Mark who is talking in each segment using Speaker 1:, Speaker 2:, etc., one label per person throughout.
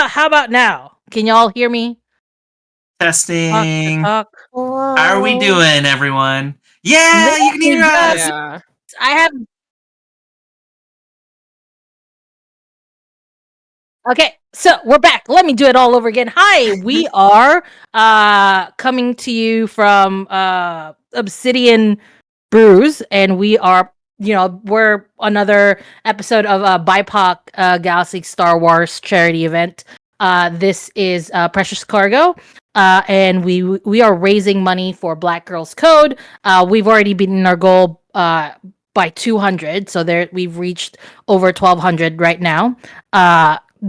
Speaker 1: How about now? Can y'all hear me?
Speaker 2: Testing.
Speaker 1: Talk.
Speaker 2: How are we doing, everyone? Yeah, you can hear us.
Speaker 3: Yeah.
Speaker 1: I have. Okay, so we're back. Let me do it all over again. Hi, we are coming to you from Obsidian Brews, and we are, we're another episode of BIPOC Galaxy Star Wars charity event. This is Precious Cargo, and we are raising money for Black Girls Code. We've already beaten our goal by 200, so there we've reached over 1,200 right now.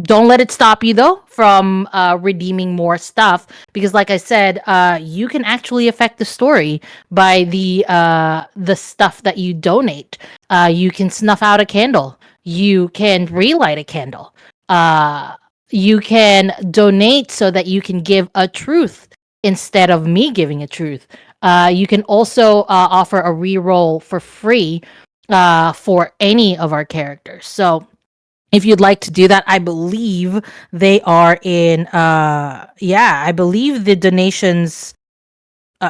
Speaker 1: Don't let it stop you though from redeeming more stuff, because like I said, you can actually affect the story by the stuff that you donate. You can snuff out a candle, you can relight a candle, you can donate so that you can give a truth instead of me giving a truth. You can also offer a reroll for free for any of our characters. So if you'd like to do that, I believe they are in I believe the donations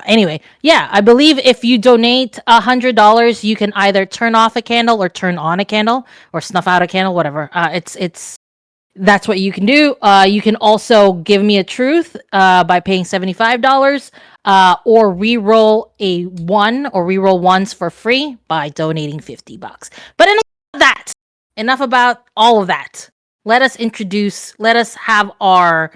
Speaker 1: anyway, yeah, I believe if you donate $100, you can either turn off a candle or turn on a candle or snuff out a candle, whatever. It's that's what you can do. You can also give me a truth by paying $75, or re-roll a one or re-roll ones for free by donating $50. But enough about all of that. Let us have our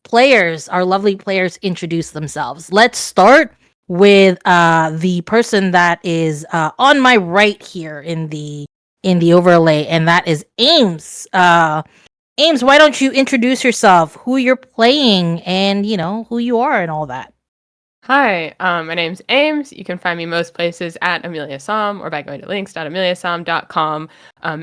Speaker 1: players, our lovely players, introduce themselves. Let's start with the person that is on my right here in the overlay, and that is Ames. Ames, why don't you introduce yourself, who you're playing, and who you are and all that.
Speaker 3: Hi, my name's Ames. You can find me most places at Ameliasom or by going to links.ameliasom.com.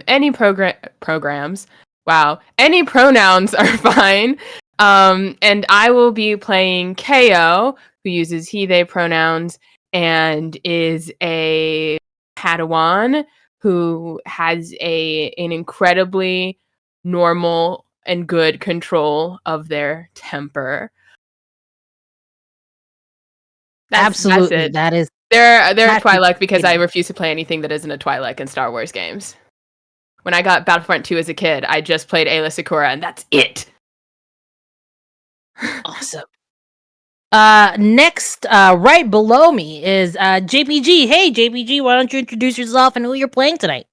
Speaker 3: Any programs Wow. Any pronouns are fine. And I will be playing KO, who uses he, they pronouns and is a Padawan who has an incredibly normal and good control of their temper. That's
Speaker 1: Absolutely,
Speaker 3: it.
Speaker 1: that is
Speaker 3: They're a
Speaker 1: that is
Speaker 3: Twi'lek because I
Speaker 1: exciting.
Speaker 3: refuse to play anything that isn't a Twi'lek in Star Wars games. When I got Battlefront 2 as a kid, I just played Ayla Secura, and that's it.
Speaker 1: Awesome. Next, right below me is JPG. Hey, JPG, why don't you introduce yourself and who you're playing tonight?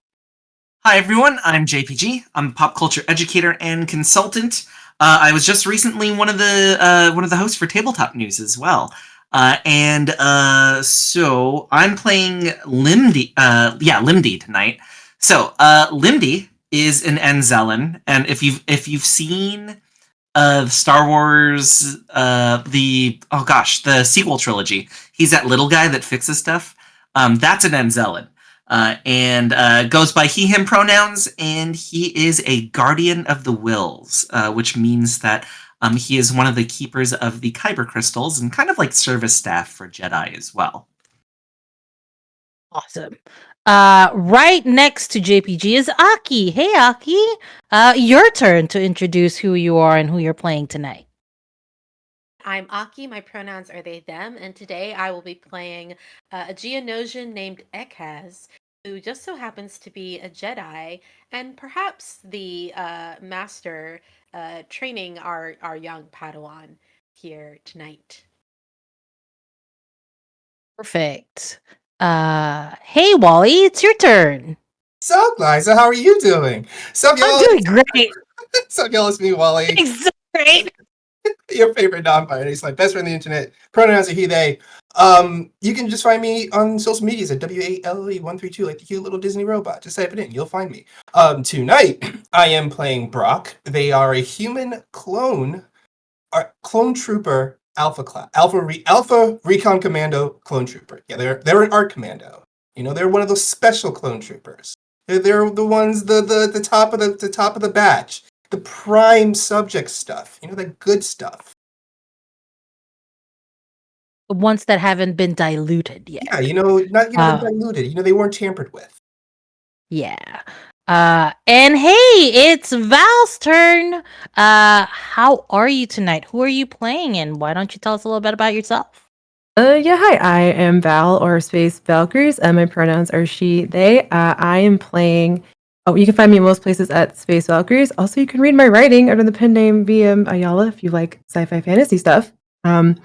Speaker 2: Hi everyone, I'm JPG. I'm a pop culture educator and consultant. I was just recently one of the hosts for Tabletop News as well. So I'm playing Limdy. Limdy tonight. So Limdy is an Enzelin, and if you've seen Star Wars, the sequel trilogy, he's that little guy that fixes stuff. That's an Enzelin. And goes by he, him pronouns, and he is a guardian of the wills, which means that he is one of the keepers of the Kyber crystals and kind of like service staff for Jedi as well.
Speaker 1: Awesome. Right next to JPG is Aki. Hey, Aki. Your turn to introduce who you are and who you're playing tonight.
Speaker 4: I'm Aki, my pronouns are they, them, and today I will be playing a Geonosian named Ekaz, who just so happens to be a Jedi, and perhaps the master training our young Padawan here tonight.
Speaker 1: Perfect. Hey, Wally, it's your turn.
Speaker 5: So, Glaiza, how are you doing?
Speaker 1: I'm doing great.
Speaker 5: So, y'all, it's me, Walle.
Speaker 1: Thanks, so great.
Speaker 5: Your favorite non-binary. It's my best friend on the internet. Pronouns are he, they. You can just find me on social medias at WALE132, like the cute little Disney robot. Just type it in, you'll find me. Tonight, I am playing Brock. They are a human clone trooper Alpha Recon Commando clone trooper. Yeah, they're an art commando. You know, they're one of those special clone troopers. They're the ones the top of the batch. The prime subject stuff. You know, the good stuff.
Speaker 1: The ones that haven't been diluted yet.
Speaker 5: Yeah, diluted. You know, they weren't tampered with.
Speaker 1: Yeah. And hey, it's Val's turn. How are you tonight? Who are you playing and why don't you tell us a little bit about yourself?
Speaker 6: Hi, I am Val, or spacevalkyries, and my pronouns are she, they. I am playing. Oh, you can find me in most places at spacevalkyries. Also, you can read my writing under the pen name VM Ayala if you like sci-fi fantasy stuff. I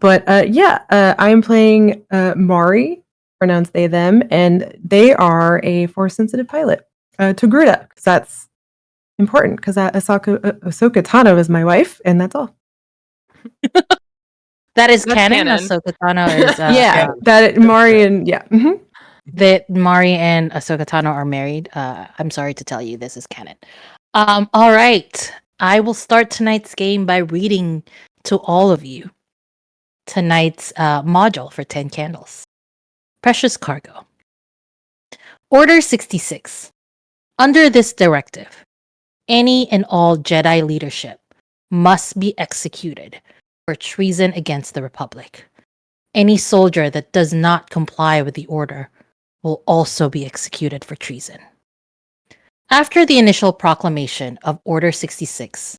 Speaker 6: am playing Mari, pronouns they, them, and they are a force-sensitive pilot. Togruta, because that's important, because Ahsoka Tano is my wife, and that's all.
Speaker 1: That's
Speaker 3: canon.
Speaker 1: Ahsoka Tano is
Speaker 6: Mari and
Speaker 1: that Mari and Ahsoka Tano are married. I'm sorry to tell you, this is canon. All right, I will start tonight's game by reading to all of you tonight's module for 10 candles. Precious cargo. Order 66. Under this directive, any and all Jedi leadership must be executed for treason against the Republic. Any soldier that does not comply with the order will also be executed for treason. After the initial proclamation of Order 66,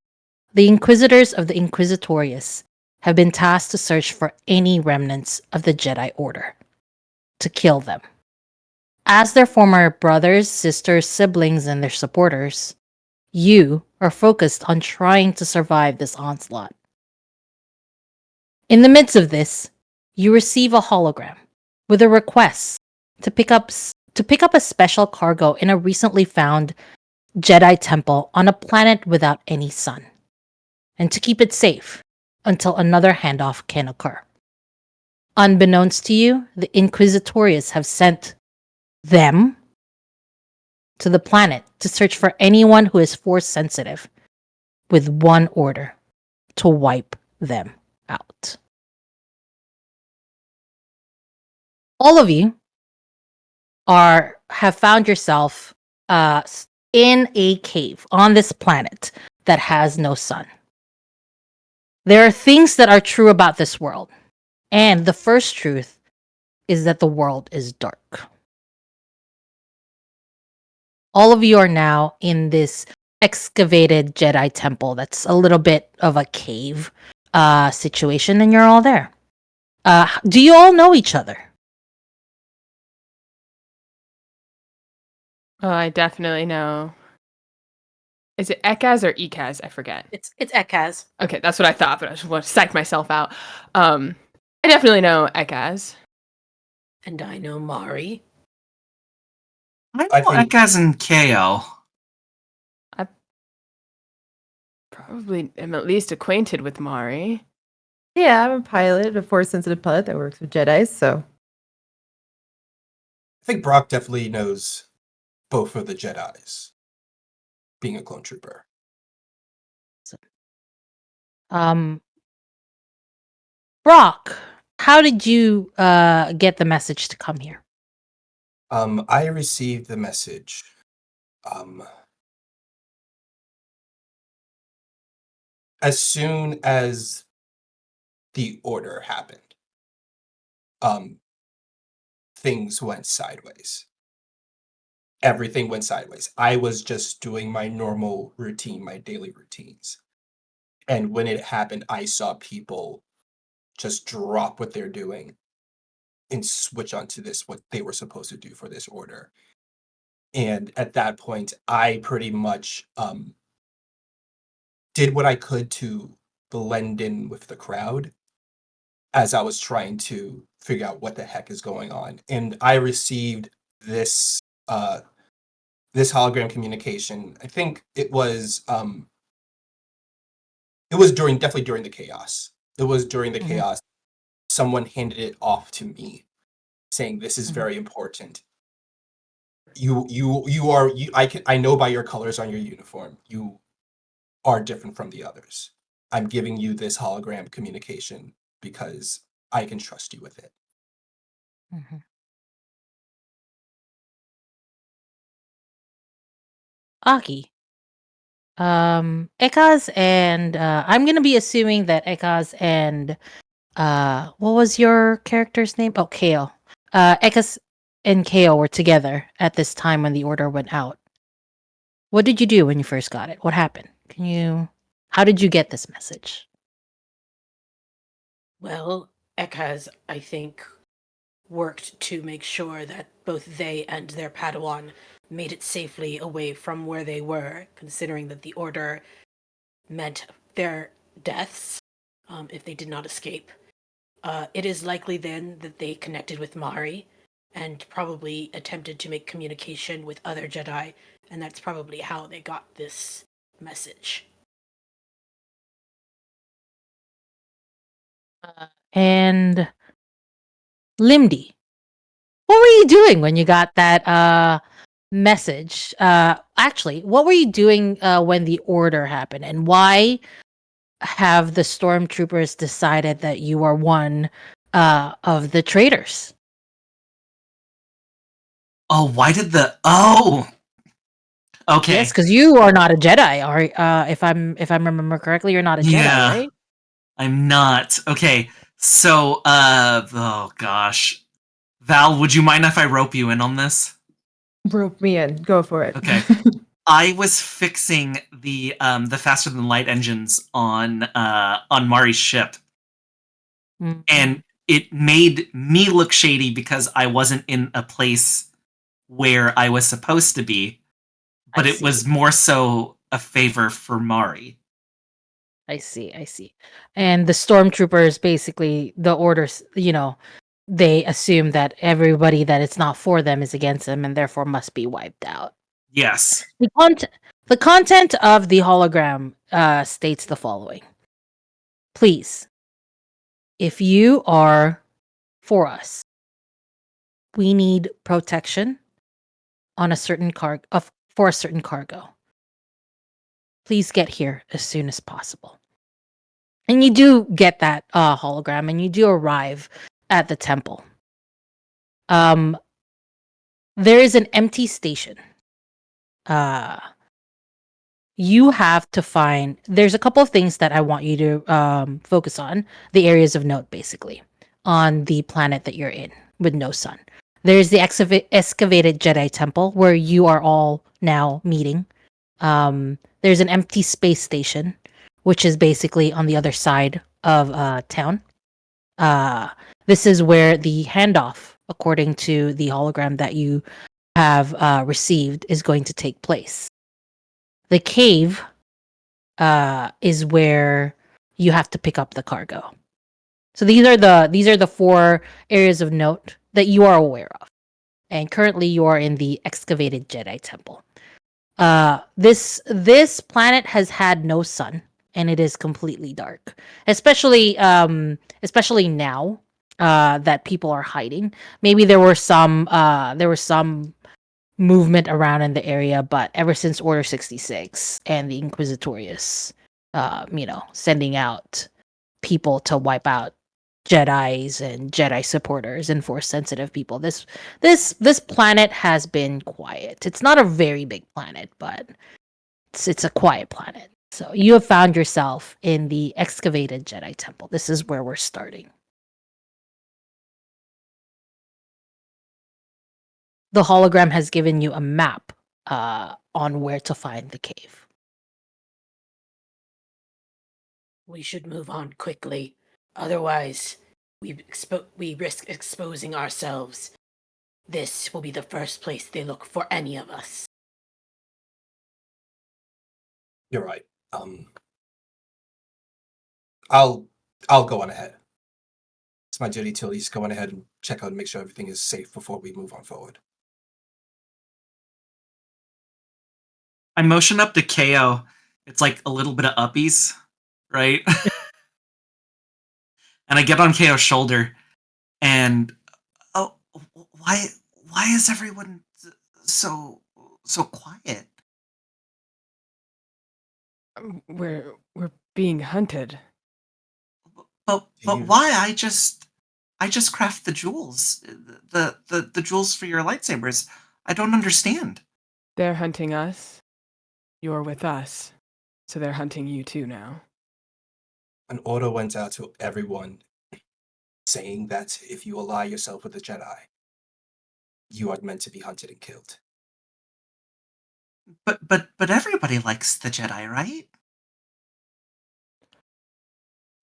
Speaker 1: the Inquisitors of the Inquisitorius have been tasked to search for any remnants of the Jedi Order, to kill them. As their former brothers, sisters, siblings, and their supporters, you are focused on trying to survive this onslaught. In the midst of this, you receive a hologram with a request to pick up a special cargo in a recently found Jedi temple on a planet without any sun, and to keep it safe until another handoff can occur. Unbeknownst to you, the Inquisitorius have sent them to the planet to search for anyone who is force sensitive, with one order: to wipe them out. All of you have found yourself in a cave on this planet that has no sun. There are things that are true about this world. And the first truth is that the world is dark. All of you are now in this excavated Jedi temple that's a little bit of a cave situation, and you're all there. Do you all know each other?
Speaker 3: Oh, I definitely know. Is it Ekaz or Ekaz? I forget.
Speaker 4: It's Ekaz.
Speaker 3: Okay, that's what I thought, but I just want to psych myself out. I definitely know Ekaz.
Speaker 4: And I know Mari.
Speaker 2: I
Speaker 5: I
Speaker 2: know
Speaker 5: think-
Speaker 2: Ekaz and KO.
Speaker 3: Probably am at least acquainted with Mari.
Speaker 6: Yeah, I'm a pilot, a force-sensitive pilot that works with Jedi's, so...
Speaker 5: I think Brock definitely knows both of the Jedis, being a clone trooper.
Speaker 1: Brock, how did you get the message to come here?
Speaker 5: I received the message. As soon as the order happened, things went sideways. Everything went sideways. I was just doing my normal routine, my daily routines. And when it happened, I saw people just drop what they're doing and switch onto this, what they were supposed to do for this order. And at that point, I pretty much did what I could to blend in with the crowd as I was trying to figure out what the heck is going on. And I received this this hologram communication. I think it was definitely during the chaos. It was during the chaos. Someone handed it off to me saying, "This is very important. I know by your colors on your uniform, you are different from the others. I'm giving you this hologram communication because I can trust you with it."
Speaker 1: Aki. Ekaz and I'm gonna be assuming that Ekaz and what was your character's name? Oh, Kale. Ekaz and Kale were together at this time when the order went out. What did you do when you first got it? What happened? How did you get this message?
Speaker 4: Well, Ekaz, I think, worked to make sure that both they and their Padawan made it safely away from where they were, considering that the order meant their deaths if they did not escape. It is likely then that they connected with Mari and probably attempted to make communication with other Jedi, and that's probably how they got this message.
Speaker 1: And Limdi, what were you doing when you got that message? Actually, what were you doing when the order happened, and why have the stormtroopers decided that you are one of the traitors?
Speaker 2: Oh, why did okay.
Speaker 1: Yes, because you are not a Jedi. If I'm remember correctly, you're not a Jedi,
Speaker 2: Yeah.
Speaker 1: right?
Speaker 2: I'm not. Okay. So, oh gosh. Val, would you mind if I rope you in on this?
Speaker 6: Rope me in. Go for it.
Speaker 2: Okay. I was fixing the faster than light engines on Mari's ship, and it made me look shady because I wasn't in a place where I was supposed to be, but it was more so a favor for Mari.
Speaker 1: I see. And the stormtroopers, basically, the orders, they assume that everybody that it's not for them is against them and therefore must be wiped out.
Speaker 2: Yes.
Speaker 1: The content of the hologram states the following. Please, if you are for us, we need protection on a certain for a certain cargo. Please get here as soon as possible. And you do get that hologram, and you do arrive at the temple. There is an empty station. you have to find. There's a couple of things that I want you to focus on. The areas of note, basically, on the planet that you're in with no sun. There's the excavated Jedi temple where you are all now meeting. There's an empty space station, which is basically on the other side of town. This is where the handoff, according to the hologram that you have received, is going to take place. The cave is where you have to pick up the cargo. So these are the 4 areas of note that you are aware of. And currently you are in the excavated Jedi temple. This planet has had no sun, and it is completely dark. Especially now that people are hiding. Maybe there was some movement around in the area, but ever since Order 66 and the Inquisitorius, sending out people to wipe out Jedis and Jedi supporters and Force sensitive people, this planet has been quiet. It's not a very big planet, but it's a quiet planet. So you have found yourself in the excavated Jedi temple. This is where we're starting. The hologram has given you a map on where to find the cave.
Speaker 7: We should move on quickly. Otherwise, we risk exposing ourselves. This will be the first place they look for any of us.
Speaker 5: You're right. I'll go on ahead. It's my duty to at least go on ahead and check out and make sure everything is safe before we move on forward.
Speaker 2: I motion up to KO. It's like a little bit of uppies, right? And I get on KO's shoulder, and why is everyone so quiet?
Speaker 3: We're being hunted.
Speaker 2: But why? I just craft the jewels, the jewels for your lightsabers. I don't understand.
Speaker 3: They're hunting us. You're with us. So they're hunting you too now.
Speaker 5: An order went out to everyone saying that if you ally yourself with the Jedi, you are meant to be hunted and killed.
Speaker 2: But everybody likes the Jedi, right?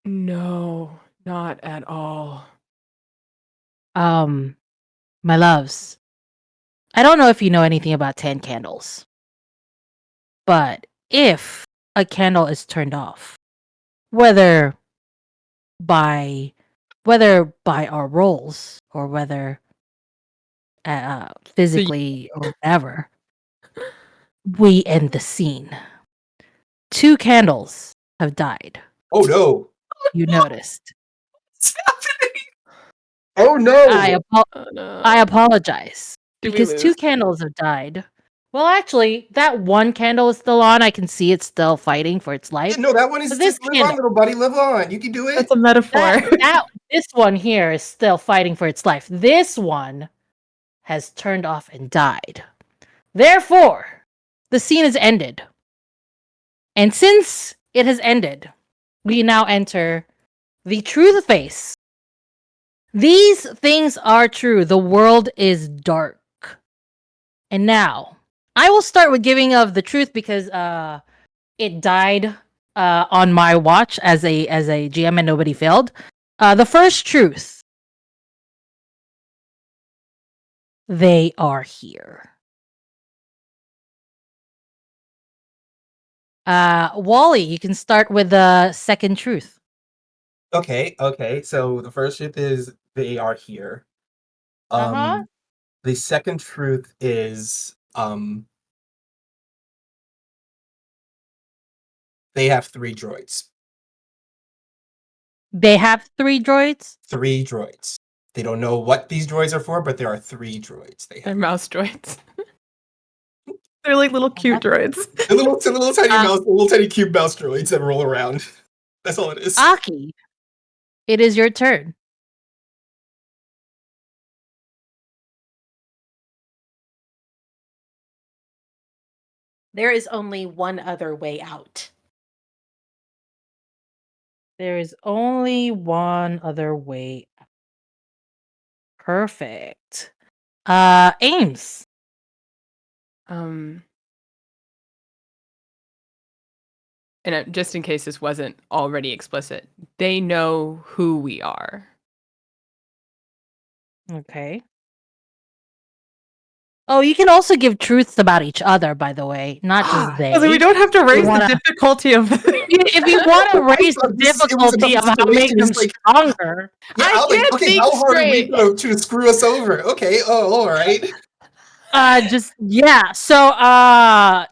Speaker 3: No, not at all.
Speaker 1: My loves, I don't know if you know anything about 10 candles, but if a candle is turned off, whether by our roles or whether physically or whatever, we end the scene. 2 candles have died.
Speaker 5: Oh no!
Speaker 1: You noticed.
Speaker 2: What's happening?
Speaker 5: Oh no!
Speaker 3: Oh, no.
Speaker 1: I apologize
Speaker 3: Did we
Speaker 1: because 2
Speaker 3: lose?
Speaker 1: candles have died. Well, actually, that one candle is still on. I can see it's still fighting for its life.
Speaker 5: Yeah, no, that one is
Speaker 1: But this
Speaker 5: just live
Speaker 1: candle-
Speaker 5: on, little buddy, live on. You can do it.
Speaker 6: That's a metaphor.
Speaker 1: This one here is still fighting for its life. This one has turned off and died. Therefore, the scene is ended. And since it has ended, we now enter the truth phase. These things are true. The world is dark. And now, I will start with giving of the truth because it died on my watch as a GM and nobody failed. The first truth. They are here. Wally, you can start with the second truth.
Speaker 5: Okay. So the first truth is they are here.
Speaker 1: Uh-huh.
Speaker 5: The second truth is they have 3 droids.
Speaker 1: They have 3 droids.
Speaker 5: 3 droids. They don't know what these droids are for, but there are 3 droids. They
Speaker 3: They're
Speaker 5: have
Speaker 3: mouse droids.
Speaker 6: They're like little cute droids.
Speaker 5: the little tiny mouse, the little tiny cube mouse droids that roll around. That's all it is.
Speaker 1: Aki, it is your turn.
Speaker 4: There is only one other way out.
Speaker 1: There is only one other way. Perfect. Ames.
Speaker 3: And just in case this wasn't already explicit, they know who we are.
Speaker 1: Okay. Oh, you can also give truths about each other, by the way, not just they.
Speaker 6: So we don't have to raise
Speaker 1: wanna-
Speaker 6: the difficulty of
Speaker 1: If you want to raise the
Speaker 5: thought it was
Speaker 1: difficulty of
Speaker 5: about
Speaker 1: how to make
Speaker 5: situation,
Speaker 1: them
Speaker 5: it's like-
Speaker 1: stronger.
Speaker 5: Yeah,
Speaker 3: I
Speaker 5: I'm like,
Speaker 3: can't
Speaker 5: okay,
Speaker 3: think
Speaker 5: how hard are we
Speaker 3: straight.
Speaker 5: going to screw us over? Okay, all right.
Speaker 1: So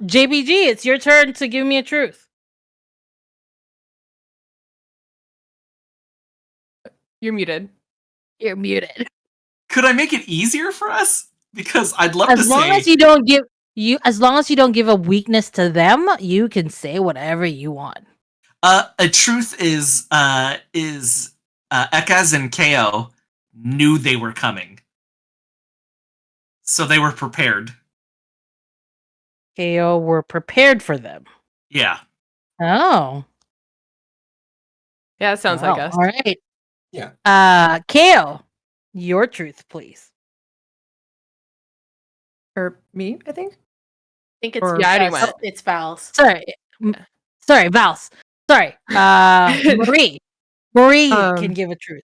Speaker 1: JBG, it's your turn to give me a truth.
Speaker 3: You're muted.
Speaker 1: You're muted.
Speaker 2: Could I make it easier for us? Because I'd love to
Speaker 1: As long
Speaker 2: say
Speaker 1: as you don't give a weakness to them, you can say whatever you want.
Speaker 2: a truth is Ekaz and KO knew they were coming. So they were prepared.
Speaker 1: KO were prepared for them.
Speaker 2: Yeah.
Speaker 1: Oh.
Speaker 3: Yeah, it sounds like us.
Speaker 1: All right.
Speaker 5: Yeah.
Speaker 1: KO, your truth, please.
Speaker 6: or me, I think.
Speaker 4: I think it's
Speaker 6: Or-
Speaker 3: Yeah, I already went.
Speaker 4: It's Val's.
Speaker 1: Sorry, Vals. Sorry, Marie. Marie can give a truth.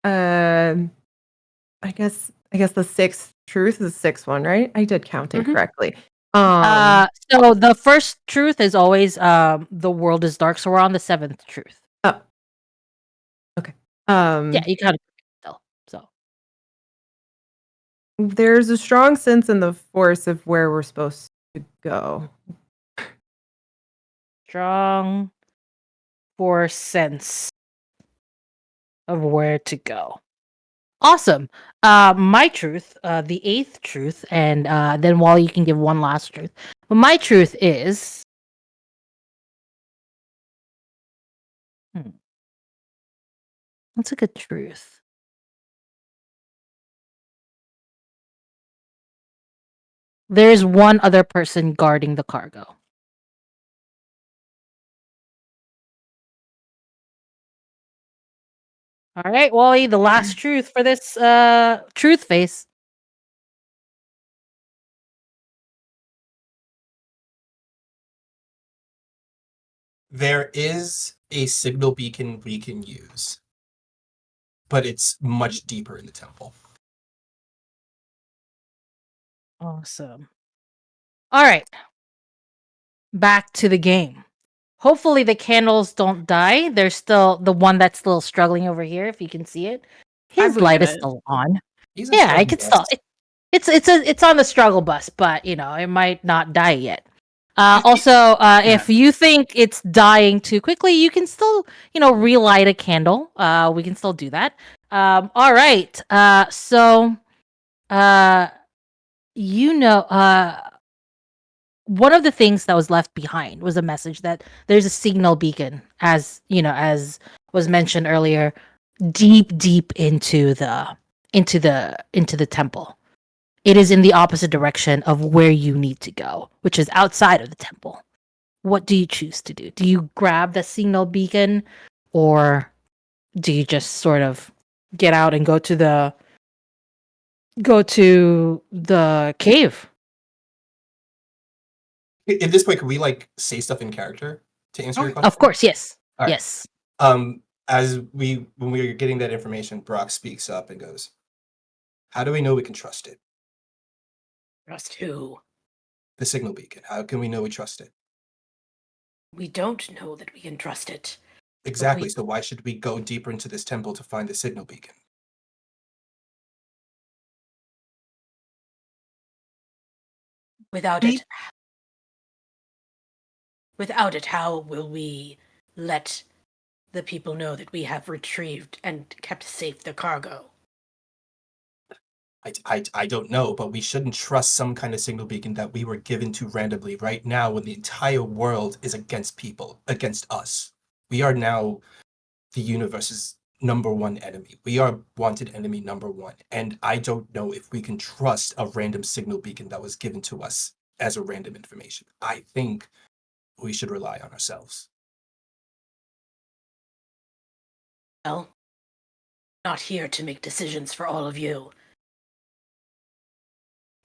Speaker 6: I guess the sixth truth is the sixth one, right? I did count incorrectly.
Speaker 1: So the first truth is always the world is dark. So we're on the seventh truth.
Speaker 6: Okay.
Speaker 1: Yeah, you got it still. So
Speaker 6: There's a strong sense in the force of where we're supposed to go.
Speaker 1: strong force sense of where to go. Awesome. My truth, the eighth truth, and then Wally, you can give one last truth. But my truth is, what's a good truth? There's one other person guarding the cargo. All right, Wally, the last truth for this truth face.
Speaker 5: There is a signal beacon we can use, but it's much deeper in the temple.
Speaker 1: Awesome. All right. Back to the game. Hopefully the candles don't die. There's still the one that's still struggling over here, if you can see it. His
Speaker 3: believe
Speaker 1: light
Speaker 3: in
Speaker 1: is
Speaker 3: it.
Speaker 1: still on.
Speaker 5: He's a
Speaker 1: Yeah, I
Speaker 5: struggle
Speaker 1: could
Speaker 5: bus.
Speaker 1: still. It's on the struggle bus, but it might not die yet. Also, if you think it's dying too quickly, you can still relight a candle. We can still do that. All right. So, one of the things that was left behind was a message that there's a signal beacon, as was mentioned earlier, deep into the temple. It is in the opposite direction of where you need to go, which is outside of the temple. What do you choose to do? Do you grab the signal beacon, or do you just sort of get out and go to the cave?
Speaker 5: At this point, can we say stuff in character to answer your question?
Speaker 1: Of course, yes.
Speaker 5: All right.
Speaker 1: Yes.
Speaker 5: When we were getting that information, Brock speaks up and goes, "How do we know we can trust it?
Speaker 7: Trust who?
Speaker 5: The signal beacon. How can we know we trust it?
Speaker 7: We don't know that we can trust it.
Speaker 5: Exactly. So why should we go deeper into this temple to find the signal beacon?"
Speaker 7: Without it, how will we let the people know that we have retrieved and kept safe the cargo?
Speaker 5: I don't know, but we shouldn't trust some kind of signal beacon that we were given to randomly right now when the entire world is against us. We are now the universe's number one enemy. We are wanted enemy number one. And I don't know if we can trust a random signal beacon that was given to us as a random information. I think we should rely on ourselves.
Speaker 7: Well, not here to make decisions for all of you.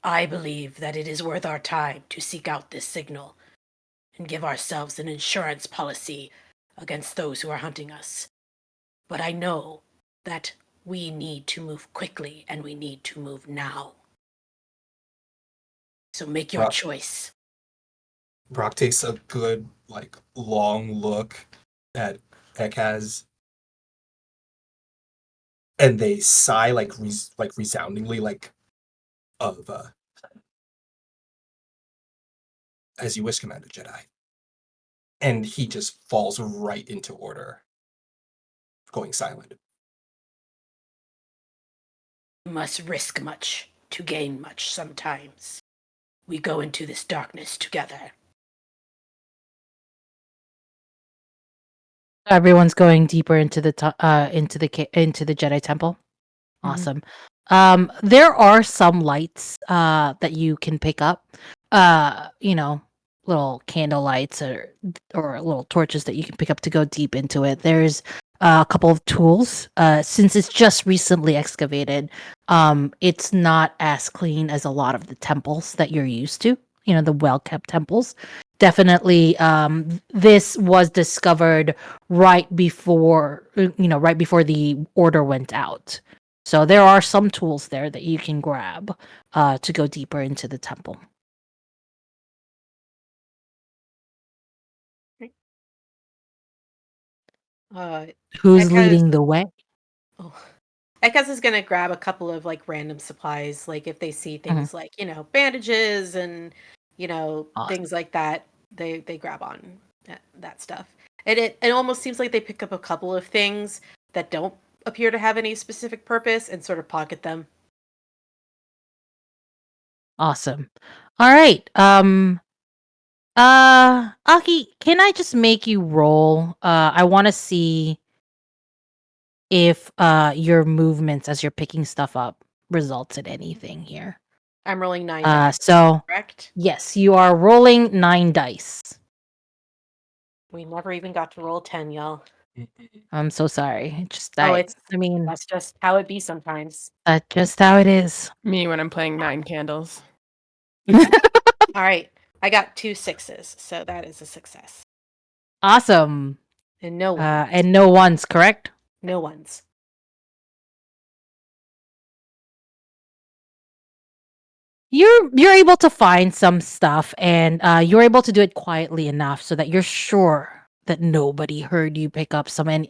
Speaker 7: I believe that it is worth our time to seek out this signal and give ourselves an insurance policy against those who are hunting us. But I know that we need to move quickly and we need to move now. So make your
Speaker 5: Brock,
Speaker 7: choice.
Speaker 5: Brock takes a good, long look at Ekaz, and they sigh, resoundingly, of, as you wish, Commander Jedi. And he just falls right into order, going silent.
Speaker 7: We must risk much to gain much sometimes. We go into this darkness together.
Speaker 1: Everyone's going deeper into the Jedi Temple.
Speaker 3: Mhm.
Speaker 1: Awesome. There are some lights that you can pick up. Little candle lights or little torches that you can pick up to go deep into it. There's a couple of tools. Since it's just recently excavated, it's not as clean as a lot of the temples that you're used to. The well-kept temples. Definitely, this was discovered right before the order went out. So there are some tools there that you can grab to go deeper into the temple. Who's
Speaker 4: Ekaz-
Speaker 1: leading the way?
Speaker 4: Oh. Ekaz is gonna grab a couple of random supplies, like if they see things like bandages and
Speaker 1: Awesome.
Speaker 4: things like that, they grab on that stuff. And it almost seems like they pick up a couple of things that don't appear to have any specific purpose and sort of pocket them.
Speaker 1: Awesome. All right. Aki, can I just make you roll? I want to see if your movements as you're picking stuff up results in anything here.
Speaker 4: I'm rolling 9 dice,
Speaker 1: So
Speaker 4: correct?
Speaker 1: yes, you are rolling 9 dice.
Speaker 4: We never even got to roll 10, y'all.
Speaker 1: I'm so sorry.
Speaker 4: That's just how it be sometimes.
Speaker 1: That's just how it is.
Speaker 3: Me when I'm playing 9 candles.
Speaker 4: All right. I got 2 6s, so that is a success.
Speaker 1: Awesome.
Speaker 4: And no one.
Speaker 1: And no ones, correct?
Speaker 4: No ones.
Speaker 1: You're able to find some stuff, and you're able to do it quietly enough so that you're sure that nobody heard you pick up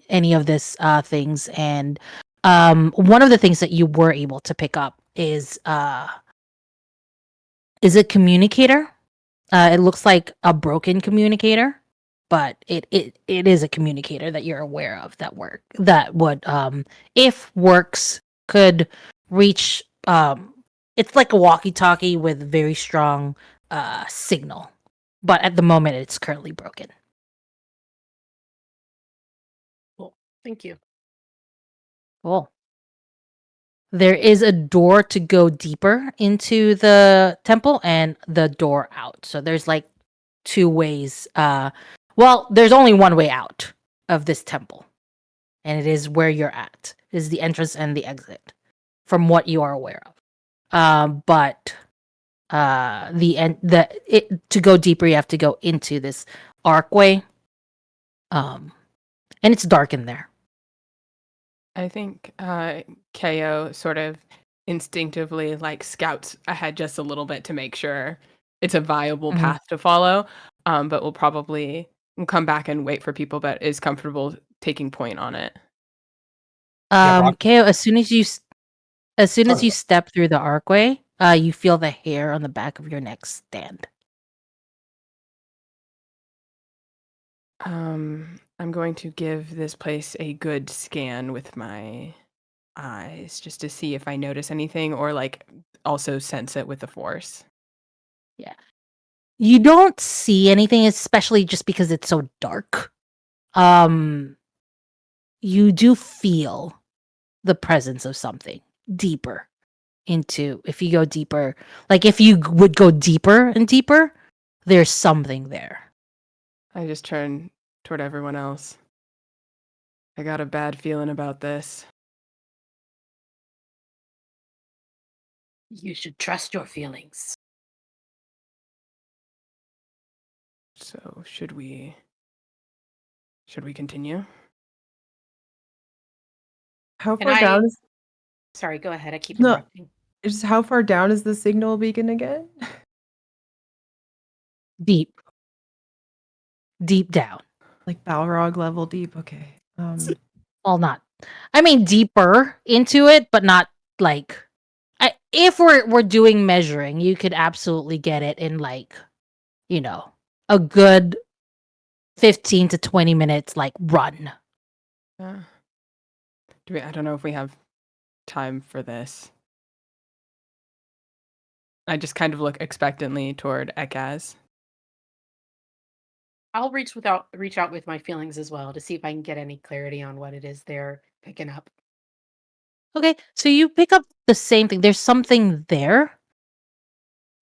Speaker 1: any of this things. And one of the things that you were able to pick up is a communicator. It looks like a broken communicator, but it is a communicator that you're aware of that would if works could reach it's like a walkie-talkie with very strong signal, but at the moment it's currently broken.
Speaker 4: Cool. Thank you.
Speaker 1: Cool. There is a door to go deeper into the temple and the door out. So there's 2 ways. There's only one way out of this temple, and it is where you're at. It is the entrance and the exit, from what you are aware of. But to go deeper, you have to go into this archway. And it's dark in there.
Speaker 3: I think KO sort of instinctively scouts ahead just a little bit to make sure it's a viable
Speaker 1: Mhm.
Speaker 3: path to follow. But we'll probably come back and wait for people that is comfortable taking point on it.
Speaker 5: Brock-
Speaker 1: KO, as soon as you
Speaker 5: Sorry.
Speaker 1: step through the archway, you feel the hair on the back of your neck stand.
Speaker 3: I'm going to give this place a good scan with my eyes just to see if I notice anything or also sense it with the force.
Speaker 1: Yeah. You don't see anything, especially just because it's so dark. you do feel the presence of something deeper into, if you go deeper, like if you would go deeper and deeper, there's something there.
Speaker 3: I just turn toward everyone else. I got a bad feeling about this.
Speaker 7: You should trust your feelings.
Speaker 3: So should we continue?
Speaker 6: How
Speaker 4: And
Speaker 6: far down
Speaker 4: I-
Speaker 6: is
Speaker 4: Sorry, go ahead. I keep
Speaker 6: No.
Speaker 4: interrupting.
Speaker 6: just how far down is the signal beacon again?
Speaker 1: Deep down.
Speaker 6: Like Balrog level deep. Okay.
Speaker 1: Well, not. I mean, deeper into it, but not like. If we're doing measuring, you could absolutely get it in like, a good 15 to 20 minutes, like run.
Speaker 3: I don't know if we have time for this. I just kind of look expectantly toward Ekaz.
Speaker 4: I'll reach out with my feelings as well to see if I can get any clarity on what it is they're picking up.
Speaker 1: Okay, so you pick up the same thing. There's something there.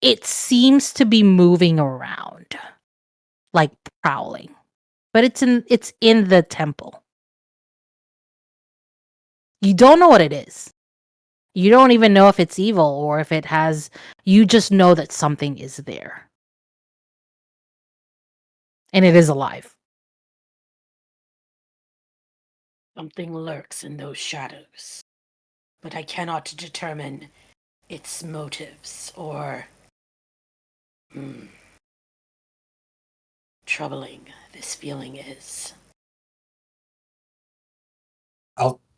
Speaker 1: It seems to be moving around, like prowling, but it's in the temple. You don't know what it is. You don't even know if it's evil or if it has. You just know that something is there, and it is alive.
Speaker 7: Something lurks in those shadows, but I cannot determine its motives or troubling this feeling is.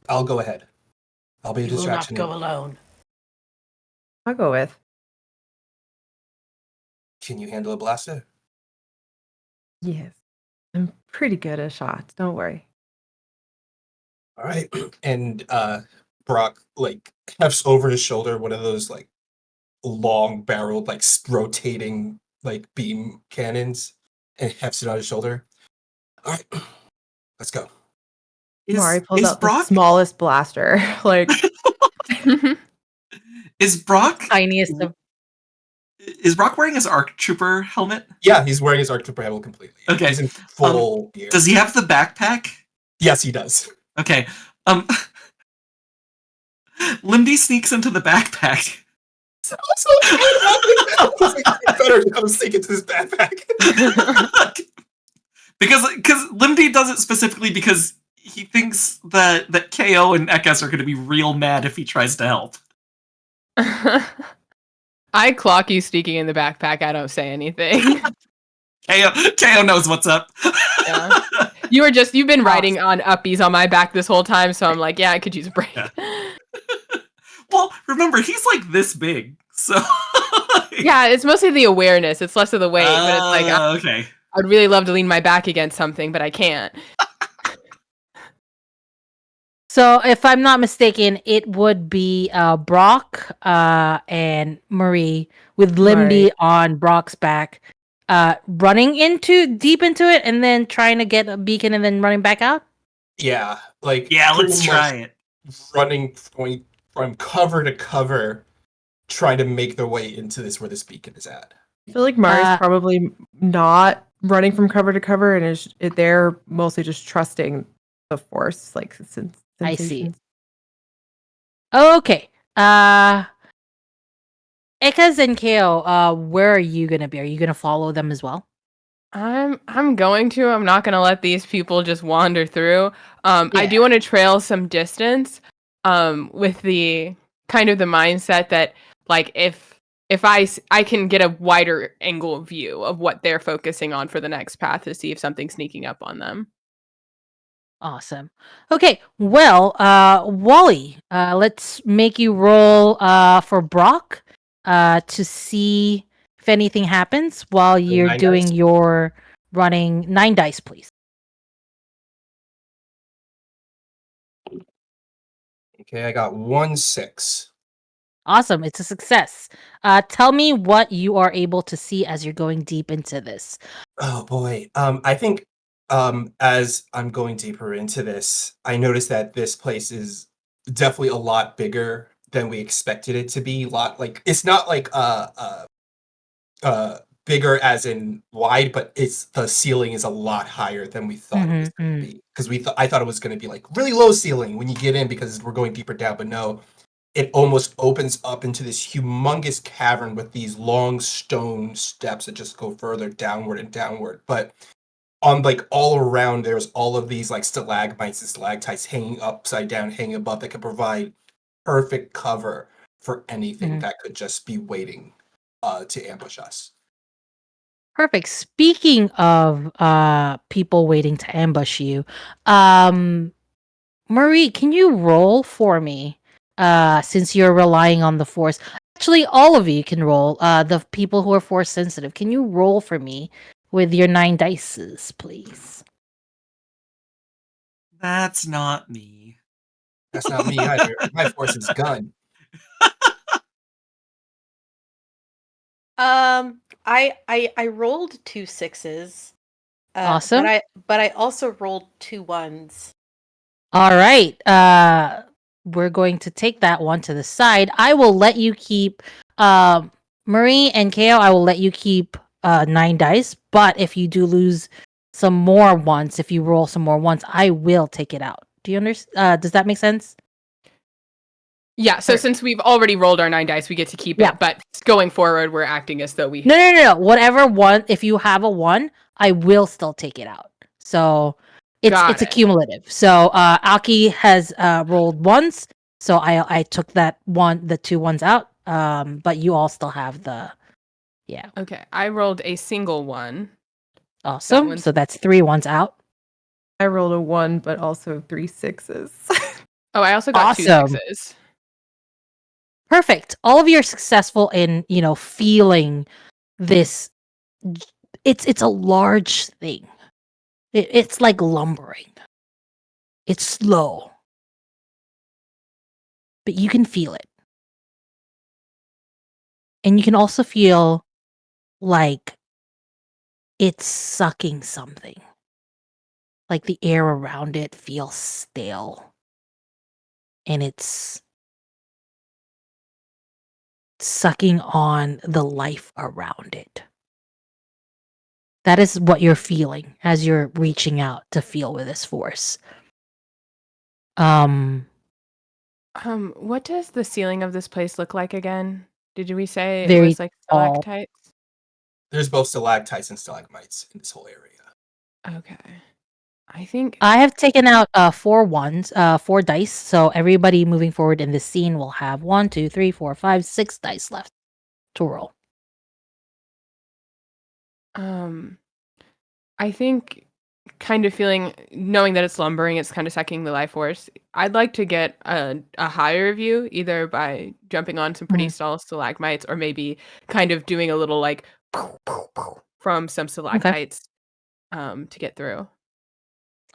Speaker 5: I'll go ahead. I'll be a
Speaker 7: You will not
Speaker 5: distraction.
Speaker 7: go alone.
Speaker 6: I'll go with.
Speaker 5: Can you handle a blaster?
Speaker 6: Yes. I'm pretty good at shots. Don't worry.
Speaker 5: All right. And Brock like hefts over his shoulder one of those like long barreled like rotating like beam cannons and hefts it on his shoulder. All right. Let's go.
Speaker 6: Mari pulls
Speaker 2: is
Speaker 6: out
Speaker 2: Brock
Speaker 6: the smallest blaster. Like,
Speaker 2: is Brock
Speaker 1: Tiniest of.
Speaker 2: is Brock wearing his ARC Trooper helmet?
Speaker 5: Yeah, he's wearing his Arc Trooper helmet completely.
Speaker 2: Okay.
Speaker 5: He's in full gear.
Speaker 2: Does he have the backpack?
Speaker 5: Yes, he does.
Speaker 2: Okay. Lindy sneaks into the backpack.
Speaker 5: Better come sneak into this backpack.
Speaker 2: because Lindy does it specifically because he thinks that KO and Ekaz are going to be real mad if he tries to help.
Speaker 3: I clock you sneaking in the backpack. I don't say anything.
Speaker 2: KO knows what's up.
Speaker 3: Yeah. You've been riding on uppies on my back this whole time, so I'm like, yeah, I could use a break.
Speaker 2: Yeah. Well, remember, he's like this big, so...
Speaker 3: Yeah, it's mostly the awareness. It's less of the weight, but it's like,
Speaker 2: okay.
Speaker 3: I'd really love to lean my back against something, but I can't.
Speaker 1: So, if I'm not mistaken, it would be Brock and Marie with Limdy
Speaker 6: Right.
Speaker 1: on Brock's back, running deep into it, and then trying to get a beacon, and then running back out.
Speaker 5: Yeah, like
Speaker 2: Yeah,
Speaker 5: pretty
Speaker 2: let's
Speaker 5: much
Speaker 2: try it.
Speaker 5: going from cover to cover, trying to make their way into this where this beacon is at.
Speaker 6: I feel like Mari's probably not running from cover to cover, and they're mostly just trusting the force, like sensations.
Speaker 1: I see. Okay. Ekaz and KO, where are you gonna be? Are you gonna follow them as well?
Speaker 3: I'm going to. I'm not gonna let these people just wander through. I
Speaker 1: Yeah.
Speaker 3: do want to trail some distance. With the kind of the mindset that like if I can get a wider angle view of what they're focusing on for the next path to see if something's sneaking up on them.
Speaker 1: Awesome. Okay, well, Wally, let's make you roll for Brock to see if anything happens while you're
Speaker 5: 9
Speaker 1: doing
Speaker 5: dice?
Speaker 1: your running 9 dice, please.
Speaker 5: Okay, I got 1-6.
Speaker 1: Awesome, it's a success. Tell me what you are able to see as you're going deep into this.
Speaker 5: Oh boy. I think as I'm going deeper into this, I noticed that this place is definitely a lot bigger than we expected it to be. Lot like it's not like bigger as in wide, but it's the ceiling is a lot higher than we thought it was going to be. Because I thought it was going to be like really low ceiling when you get in because we're going deeper down, but no, it almost opens up into this humongous cavern with these long stone steps that just go further downward and downward. But on like all around, there's all of these like stalagmites and stalactites hanging upside down, hanging above that could provide perfect cover for anything that could just be waiting to ambush us.
Speaker 1: Perfect. Speaking of people waiting to ambush you, Marie, can you roll for me? Since you're relying on the force. Actually, all of you can roll. The people who are force sensitive. Can you roll for me with your 9 dices, please?
Speaker 2: That's not me.
Speaker 5: That's not me either. My force is gun.
Speaker 4: I rolled 2 6s.
Speaker 1: Awesome.
Speaker 4: But I also rolled 2 1s.
Speaker 1: All right. We're going to take that one to the side. I will let you keep Marie and Ko, I will let you keep 9 dice, but if you do lose some more ones, if you roll some more ones, I will take it out. Do you understand? Does that make sense?
Speaker 3: Yeah, so since we've already rolled our 9 dice, we get to keep it, but going forward, we're acting as though we...
Speaker 1: No. Whatever one, if you have a 1, I will still take it out. So it's a cumulative. So Aki has rolled once, so I took the 2 ones out. But you all still have the
Speaker 3: Okay, I rolled a single 1.
Speaker 1: Awesome. So that's 3 ones out.
Speaker 6: I rolled a 1, but also 3 6s.
Speaker 3: Oh, I also got 2 6s.
Speaker 1: Perfect. All of you are successful in, feeling this. It's a large thing. It's like lumbering. It's slow. But you can feel it. And you can also feel like it's sucking something. Like the air around it feels stale. And it's sucking on the life around it. That is what you're feeling as you're reaching out to feel with this force.
Speaker 3: What does the ceiling of this place look like again? Did we say it
Speaker 1: Very
Speaker 3: was like
Speaker 1: tall.
Speaker 3: stalactites?
Speaker 5: There's both stalactites and stalagmites in this whole area.
Speaker 3: Okay. I think
Speaker 1: I have taken out 4 dice, so everybody moving forward in this scene will have 1, 2, 3, 4, 5, 6 dice left to roll.
Speaker 3: I think kind of knowing that it's lumbering, it's kind of sucking the life force. I'd like to get a higher view, either by jumping on some pretty tall stalagmites, or maybe kind of doing a little like from some stalactites to get through.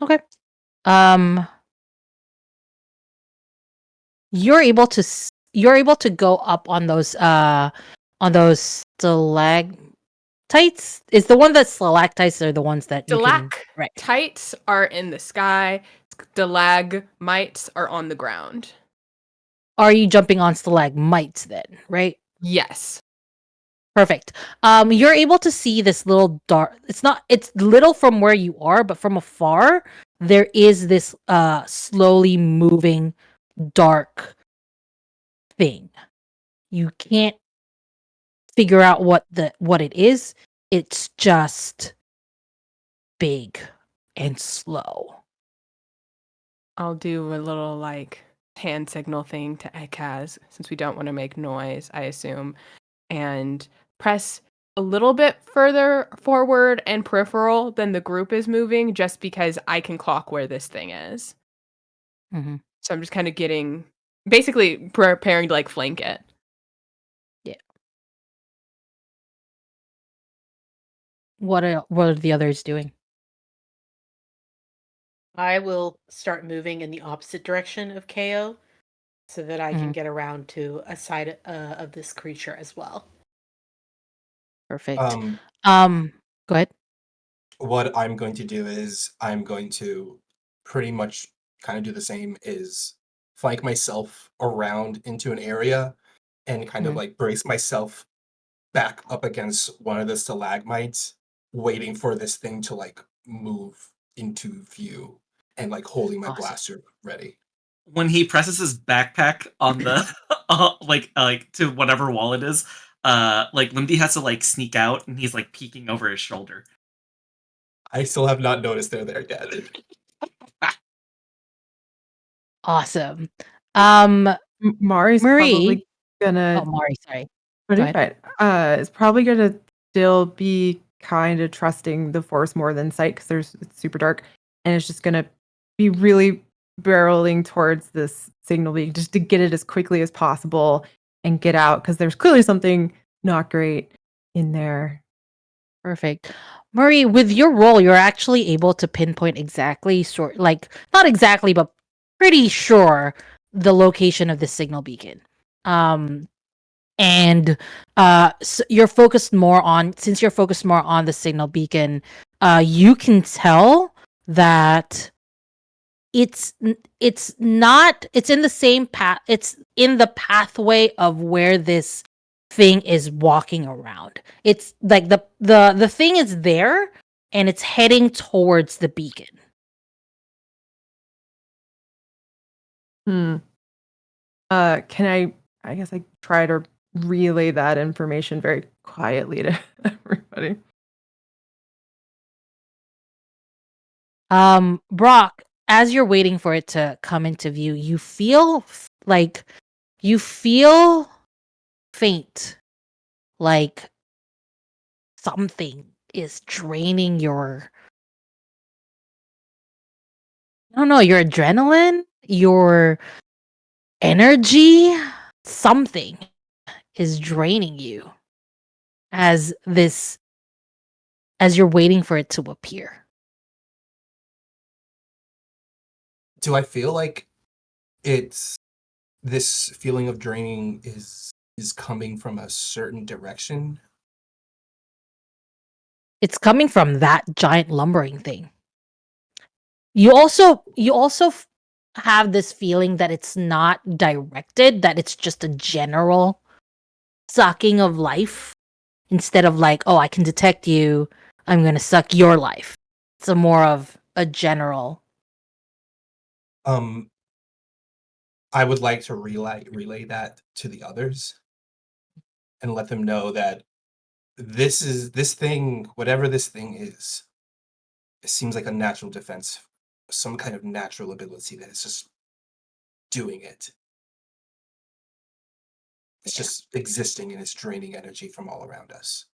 Speaker 1: Okay. You're able to go up on those stalactites. Is the one that stalactites are the ones that
Speaker 3: Stalactites are in the sky. Stalagmites are on the ground.
Speaker 1: Are you jumping on stalagmites then, right?
Speaker 3: Yes.
Speaker 1: Perfect. You're able to see this little dark. It's little from where you are, but from afar, there is this slowly moving dark thing. You can't figure out what it is. It's just big and slow.
Speaker 3: I'll do a little like hand signal thing to Ekaz, since we don't want to make noise, I assume, and press a little bit further forward and peripheral than the group is moving, just because I can clock where this thing is.
Speaker 1: Mm-hmm.
Speaker 3: So I'm just kind of basically preparing to like flank it.
Speaker 1: Yeah. What are the others doing?
Speaker 4: I will start moving in the opposite direction of KO so that I can get around to a side of this creature as well.
Speaker 1: Perfect.
Speaker 5: Um,
Speaker 1: Go ahead.
Speaker 5: what I'm going to do is I'm going to pretty much kind of do the same, is flank myself around into an area and kind of
Speaker 1: Mhm.
Speaker 5: like brace myself back up against one of the stalagmites, waiting for this thing to like move into view and like holding my
Speaker 1: Awesome.
Speaker 5: blaster ready.
Speaker 2: When he presses his backpack on the like to whatever wall it is, like Limdy has to like sneak out and he's like peeking over his shoulder.
Speaker 5: I still have not noticed they're there yet.
Speaker 1: Awesome.
Speaker 6: Mari's
Speaker 1: Marie.
Speaker 6: probably gonna.
Speaker 1: Oh, Mari, sorry.
Speaker 6: What
Speaker 1: Go
Speaker 6: is it? Is probably gonna still be kind of trusting the force more than sight because it's super dark, and it's just gonna be really barreling towards this signal beacon just to get it as quickly as possible and get out because there's clearly something not great in there.
Speaker 1: Perfect. Marie, with your role, you're actually able to pinpoint exactly, like not exactly, but pretty sure the location of the signal beacon. And so you're focused more on, since you're focused more on the signal beacon, you can tell that it's not, it's in the same path, it's in the pathway of where this thing is walking around. It's like the thing is there and it's heading towards the beacon.
Speaker 6: Can I guess I try to relay that information very quietly to everybody.
Speaker 1: Brock, as you're waiting for it to come into view, you feel faint, like something is draining your, I don't know, your adrenaline, your energy, something is draining you as you're waiting for it to appear.
Speaker 5: Do I feel like it's this feeling of draining is coming from a certain direction?
Speaker 1: It's coming from that giant lumbering thing. You also have this feeling that it's not directed, that it's just a general sucking of life instead of like, oh, I can detect you, I'm going to suck your life. It's a more of a general.
Speaker 5: I would like to relay that to the others and let them know that this thing, whatever this thing is, it seems like a natural defense, some kind of natural ability that is just doing it. It's
Speaker 1: Yeah.
Speaker 5: just existing and it's draining energy from all around us.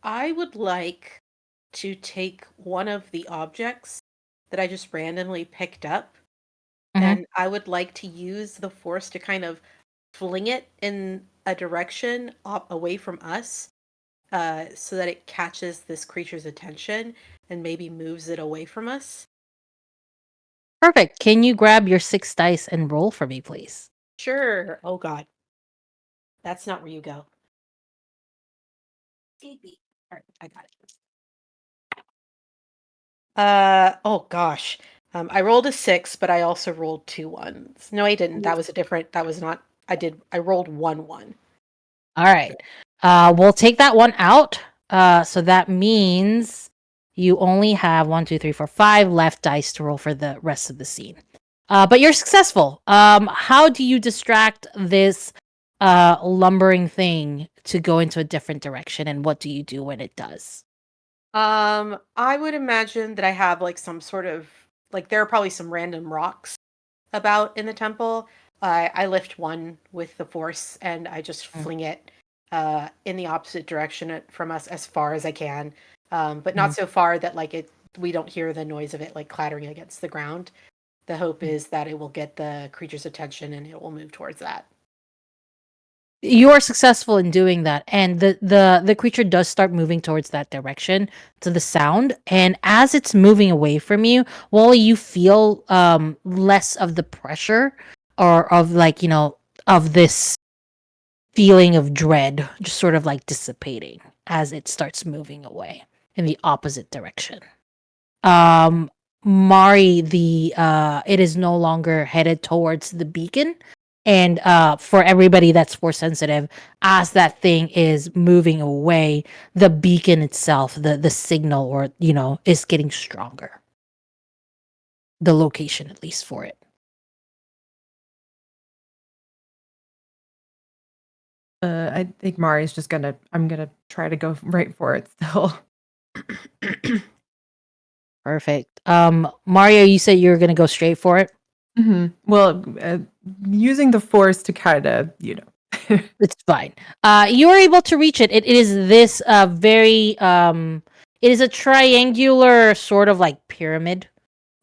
Speaker 4: I would like to take one of the objects that I just randomly picked up,
Speaker 1: Mhm.
Speaker 4: and I would like to use the force to kind of fling it in a direction away from us, so that it catches this creature's attention and maybe moves it away from us.
Speaker 1: Perfect. Can you grab your 6 dice and roll for me, please?
Speaker 4: Sure. Oh God, that's not where you go. All right, I got it. Oh gosh. I rolled a 6, but I also rolled 2 ones. No, I didn't. That was not, I rolled 1 1.
Speaker 1: All right. We'll take that one out. So that means you only have 1, 2, 3, 4, 5 left dice to roll for the rest of the scene. But you're successful. How do you distract this lumbering thing to go into a different direction, and what do you do when it does?
Speaker 4: I would imagine that I have like some sort of, like, there are probably some random rocks about in the temple. I lift one with the force and I just fling it in the opposite direction from us as far as I can, but not so far that like we don't hear the noise of it like clattering against the ground. The hope is that it will get the creature's attention and it will move towards that.
Speaker 1: You are successful in doing that, and the creature does start moving towards that direction to the sound. And as it's moving away from you, Wally, you feel less of the pressure or of, like, of this feeling of dread just sort of like dissipating as it starts moving away in the opposite direction. Mari, it is no longer headed towards the beacon. And for everybody that's force sensitive, as that thing is moving away, the beacon itself, the signal, or is getting stronger. The location, at least for it.
Speaker 6: I think Mari's just I'm gonna try to go right for it still.
Speaker 1: Perfect. Mario, you said you were gonna go straight for it.
Speaker 6: Well, using the force to kind of,
Speaker 1: It's fine. You are able to reach it. It is this very it is a triangular sort of like pyramid.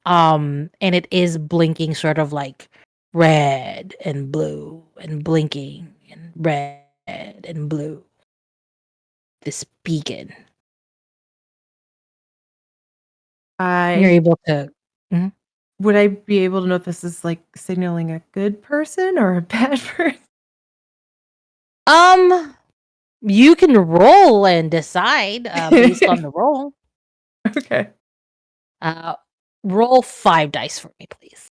Speaker 1: And it is blinking sort of like red and blue and blinking and red and blue. This beacon. You're able to
Speaker 6: Would I be able to know if this is like signaling a good person or a bad person?
Speaker 1: You can roll and decide based on the roll.
Speaker 6: Okay.
Speaker 1: Roll 5 dice for me, please.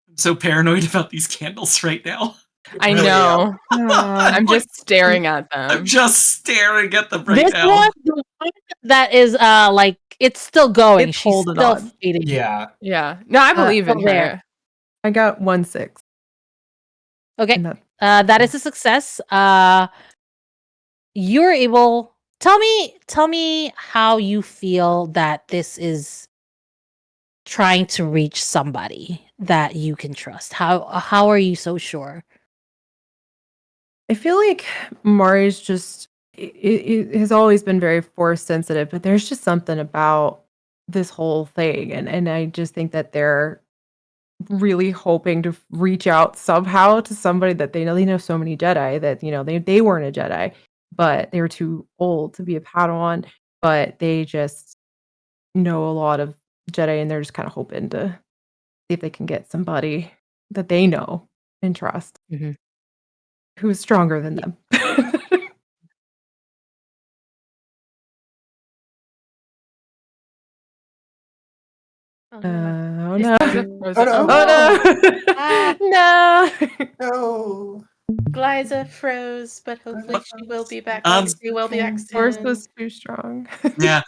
Speaker 2: I'm so paranoid about these candles right now.
Speaker 3: I
Speaker 5: Really,
Speaker 3: know.
Speaker 6: Uh,
Speaker 3: I'm just staring at
Speaker 2: I'm
Speaker 3: them.
Speaker 2: just staring at them right
Speaker 1: This
Speaker 2: now.
Speaker 1: one, the one that is like it's still going.
Speaker 6: It's
Speaker 1: She's
Speaker 6: holding
Speaker 1: still
Speaker 6: on.
Speaker 1: fading.
Speaker 5: Yeah.
Speaker 3: Yeah. No, I believe in
Speaker 1: still there.
Speaker 3: her.
Speaker 6: I got 1-6.
Speaker 1: Okay.
Speaker 6: And that-
Speaker 1: That is a success. You're able. Tell me how you feel that this is trying to reach somebody that you can trust. How are you so sure?
Speaker 6: I feel like Mari's just it has always been very force sensitive, but there's just something about this whole thing, and I just think that they're really hoping to reach out somehow to somebody that they know so many Jedi that they weren't a Jedi, but they were too old to be a Padawan, but they just know a lot of Jedi, and they're just kind of hoping to see if they can get somebody that they know and trust
Speaker 1: Mhm.
Speaker 6: who is stronger than them.
Speaker 4: Oh, no.
Speaker 6: Oh no!
Speaker 3: Frozen.
Speaker 5: Oh, no.
Speaker 6: Oh no! No!
Speaker 5: No.
Speaker 4: Glaiza froze, but hopefully she will be back. She will be back
Speaker 6: Force
Speaker 4: soon.
Speaker 6: was too strong.
Speaker 2: Yeah.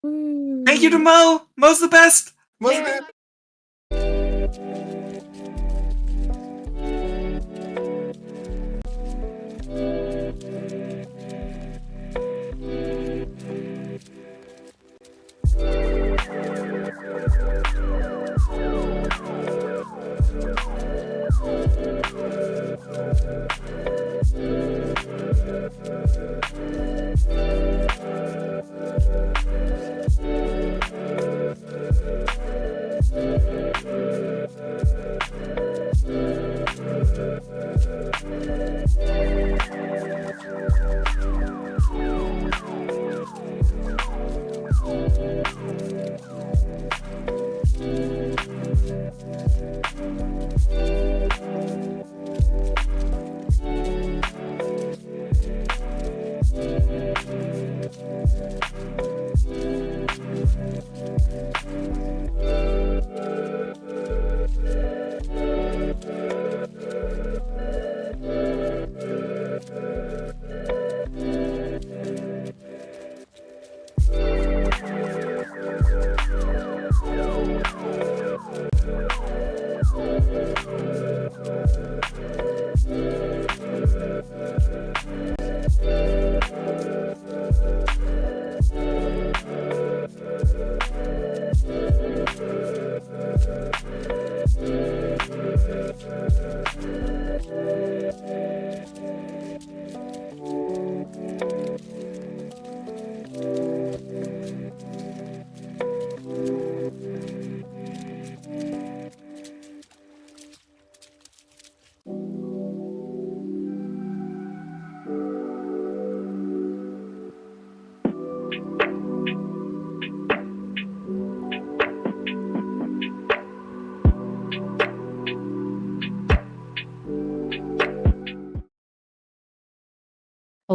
Speaker 2: Thank you to Mo. Mo's the best.
Speaker 5: Wasn't
Speaker 4: Yeah.
Speaker 5: it?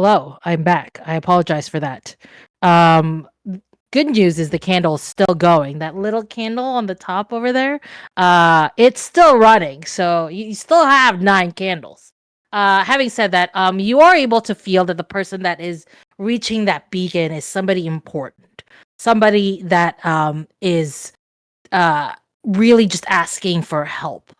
Speaker 1: Hello, I'm back. I apologize for that. Um, Good news is the candle is still going. That little candle on the top over there, it's still running. So you still have 9 candles. Having said that, you are able to feel that the person that is reaching that beacon is somebody important, somebody that is really just asking for help.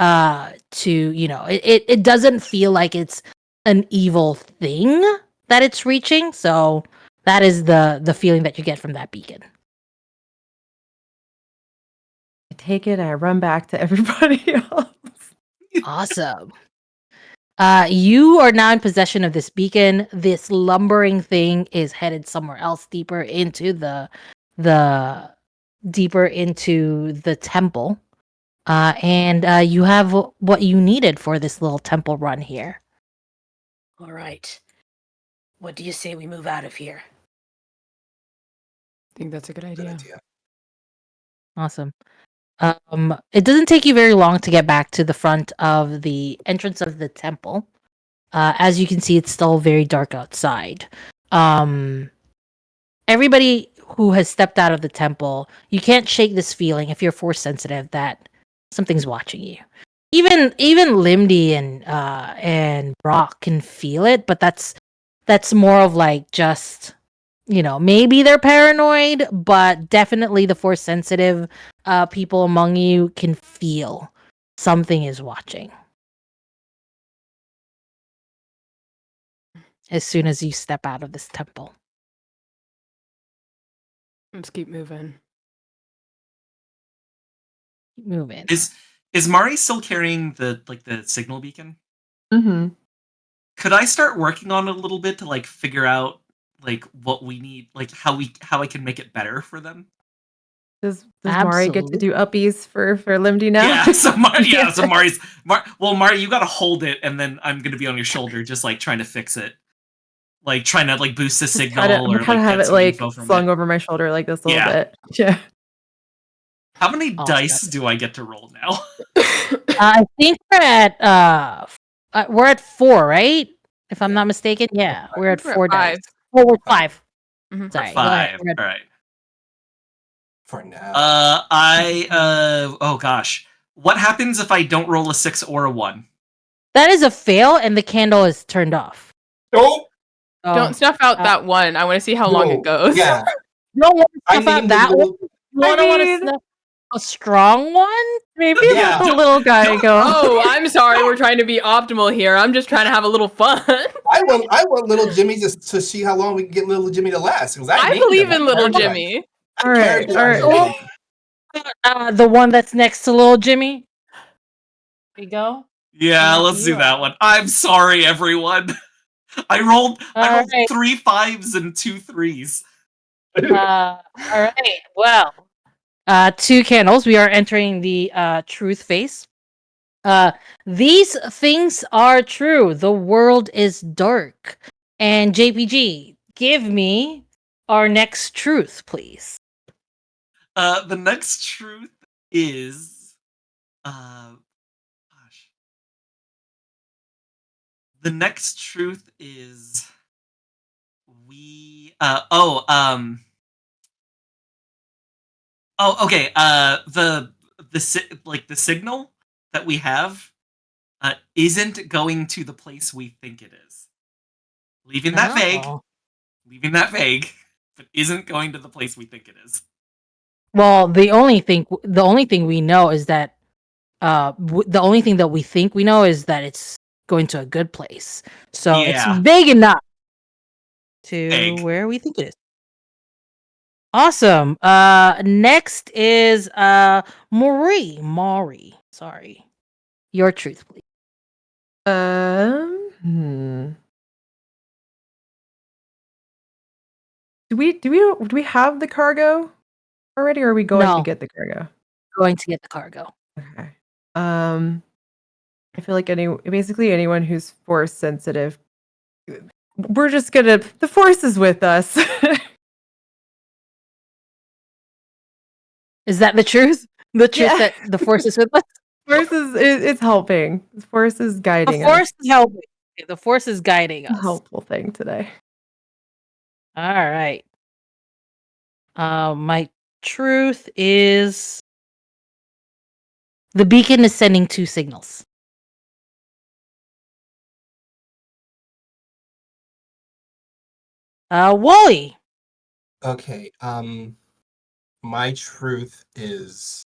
Speaker 1: To it doesn't feel like it's an evil thing that it's reaching. So that is the feeling that you get from that beacon.
Speaker 6: I take it. I run back to everybody else.
Speaker 1: Awesome. You are now in possession of this beacon. This lumbering thing is headed somewhere else, deeper into the temple. And you have what you needed for this little temple run here.
Speaker 7: All right. What do you say we move out of here?
Speaker 3: I think that's a good
Speaker 5: Good
Speaker 3: idea.
Speaker 5: idea.
Speaker 1: Awesome. It doesn't take you very long to get back to the front of the entrance of the temple. As you can see, it's still very dark outside. Everybody who has stepped out of the temple, you can't shake this feeling if you're force sensitive that something's watching you. Even Limdy and Brock can feel it, but that's more of like just maybe they're paranoid, but definitely the force sensitive people among you can feel something is watching as soon as you step out of this temple.
Speaker 3: Let's keep moving.
Speaker 1: Keep moving.
Speaker 2: Is Mari still carrying the signal beacon?
Speaker 6: Mm-hmm.
Speaker 2: Could I start working on it a little bit to like figure out like what we need, like how I can make it better for them?
Speaker 6: Does Mari get to do uppies for Limdy now?
Speaker 2: Yeah, so Mari's Mari, you gotta hold it, and then I'm gonna be on your shoulder, just like trying to fix it, like trying to like boost the signal or
Speaker 6: kind of have
Speaker 2: get
Speaker 6: it
Speaker 2: some
Speaker 6: like
Speaker 2: info from
Speaker 6: slung
Speaker 2: it.
Speaker 6: over my shoulder like this a little
Speaker 2: Yeah.
Speaker 6: bit. Yeah.
Speaker 2: How many
Speaker 1: Awesome.
Speaker 2: dice do I get to roll now?
Speaker 1: I think we're at 4, right? If I'm not mistaken. Yeah, we're at 4 dice.
Speaker 3: 5.
Speaker 1: Oh, we're 5.
Speaker 3: Mhm.
Speaker 1: Sorry, go ahead.
Speaker 2: 5.
Speaker 1: We're at-
Speaker 2: All right.
Speaker 5: For now.
Speaker 2: Oh gosh, what happens if I don't roll a 6 or a 1?
Speaker 1: That is a fail, and the candle is turned off.
Speaker 5: Nope.
Speaker 1: So,
Speaker 3: Don't snuff out that one. I want to see how long it goes.
Speaker 5: Yeah.
Speaker 1: you don't want to
Speaker 5: I
Speaker 1: snuff out
Speaker 5: named
Speaker 1: that
Speaker 5: the
Speaker 1: one.
Speaker 5: little-
Speaker 1: You want to
Speaker 6: mean-
Speaker 1: snuff a strong one?
Speaker 6: Maybe
Speaker 5: Yeah.
Speaker 6: let the little guy
Speaker 2: Don't-
Speaker 6: go.
Speaker 3: Oh, I'm sorry. We're trying to be optimal here. I'm just trying to have a little fun.
Speaker 5: I want little Jimmy just to see how long we can get little Jimmy to last. 'Cause
Speaker 3: I
Speaker 5: named
Speaker 3: believe
Speaker 5: him.
Speaker 3: in little Jimmy.
Speaker 6: All right, all right.
Speaker 1: The one that's next to little Jimmy. There you go.
Speaker 2: Yeah,
Speaker 1: Yeah,
Speaker 2: let's do
Speaker 1: yeah.
Speaker 2: that one. I'm sorry, everyone. I rolled
Speaker 1: Alright.
Speaker 2: 3 5s and 2 3s.
Speaker 1: All right. Well, 2 candles. We are entering the truth phase. These things are true. The world is dark. And JPG, give me our next truth, please.
Speaker 2: The next truth is, gosh. The next truth is okay. The signal that we have isn't going to the place we think it is. Leaving that vague, but isn't going to the place we think it is.
Speaker 1: Well, the only thing we know is that the only thing that we think we know is that it's going to a good place. So
Speaker 2: Yeah.
Speaker 1: it's big enough to
Speaker 2: Big.
Speaker 1: where we think it is. Awesome. Next is Maury. Sorry. Your truth, please.
Speaker 6: Do we have the cargo already, or are we going
Speaker 1: No.
Speaker 6: to get the cargo?
Speaker 1: Going to get the cargo.
Speaker 6: Okay. I feel like basically anyone who's force sensitive, we're just gonna. The force is with us.
Speaker 1: Is that the truth? The truth
Speaker 6: Yeah.
Speaker 1: that the force is with us?
Speaker 6: Force is it's helping. The force is
Speaker 1: The
Speaker 6: guiding
Speaker 1: force
Speaker 6: us.
Speaker 1: is helping. The Force is guiding
Speaker 6: A
Speaker 1: us.
Speaker 6: helpful thing today.
Speaker 1: All right. My truth is the beacon is sending 2 signals. Wally.
Speaker 5: Okay. My truth is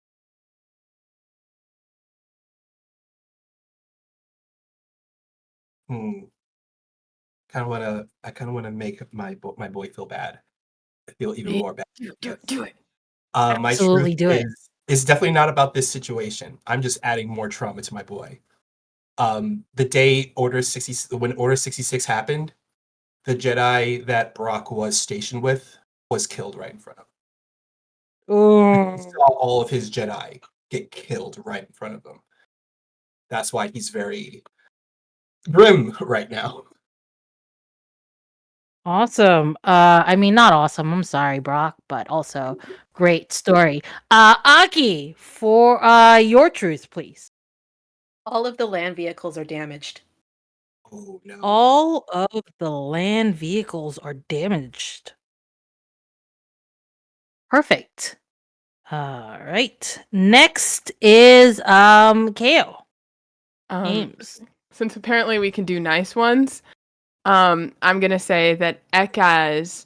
Speaker 5: kind of wanna make my boy feel bad. I feel even more bad.
Speaker 3: Do it.
Speaker 5: My truth
Speaker 1: Absolutely do it.
Speaker 5: is definitely not about this situation. I'm just adding more trauma to my boy. The day when Order 66 happened, the Jedi that Brock was stationed with was killed right in front of him. He saw all of his Jedi get killed right in front of him. That's why he's very grim right now.
Speaker 1: Awesome. I mean, not awesome. I'm sorry, Brock, but also great story. Aki, for your truth, please.
Speaker 4: All of the land vehicles are damaged.
Speaker 5: Oh no.
Speaker 1: All of the land vehicles are damaged. Perfect. All right. Next is KO. Ames.
Speaker 3: Since apparently we can do nice ones, I'm gonna say that Ekaz,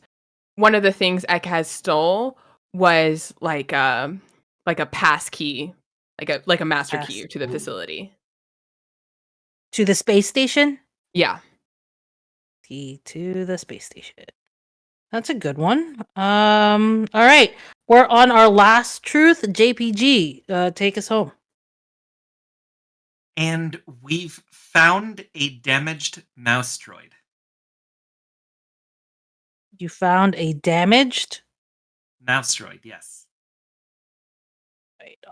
Speaker 3: one of the things Ekaz stole was like a pass key, like a master
Speaker 1: Pass
Speaker 3: key to the facility.
Speaker 1: To the space station?
Speaker 3: Yeah.
Speaker 1: Key to the space station. That's a good one. All right. We're on our last truth. JPG, take us home.
Speaker 2: And we've found a damaged mouse droid.
Speaker 1: You found a damaged.
Speaker 2: Mouse droid, yes.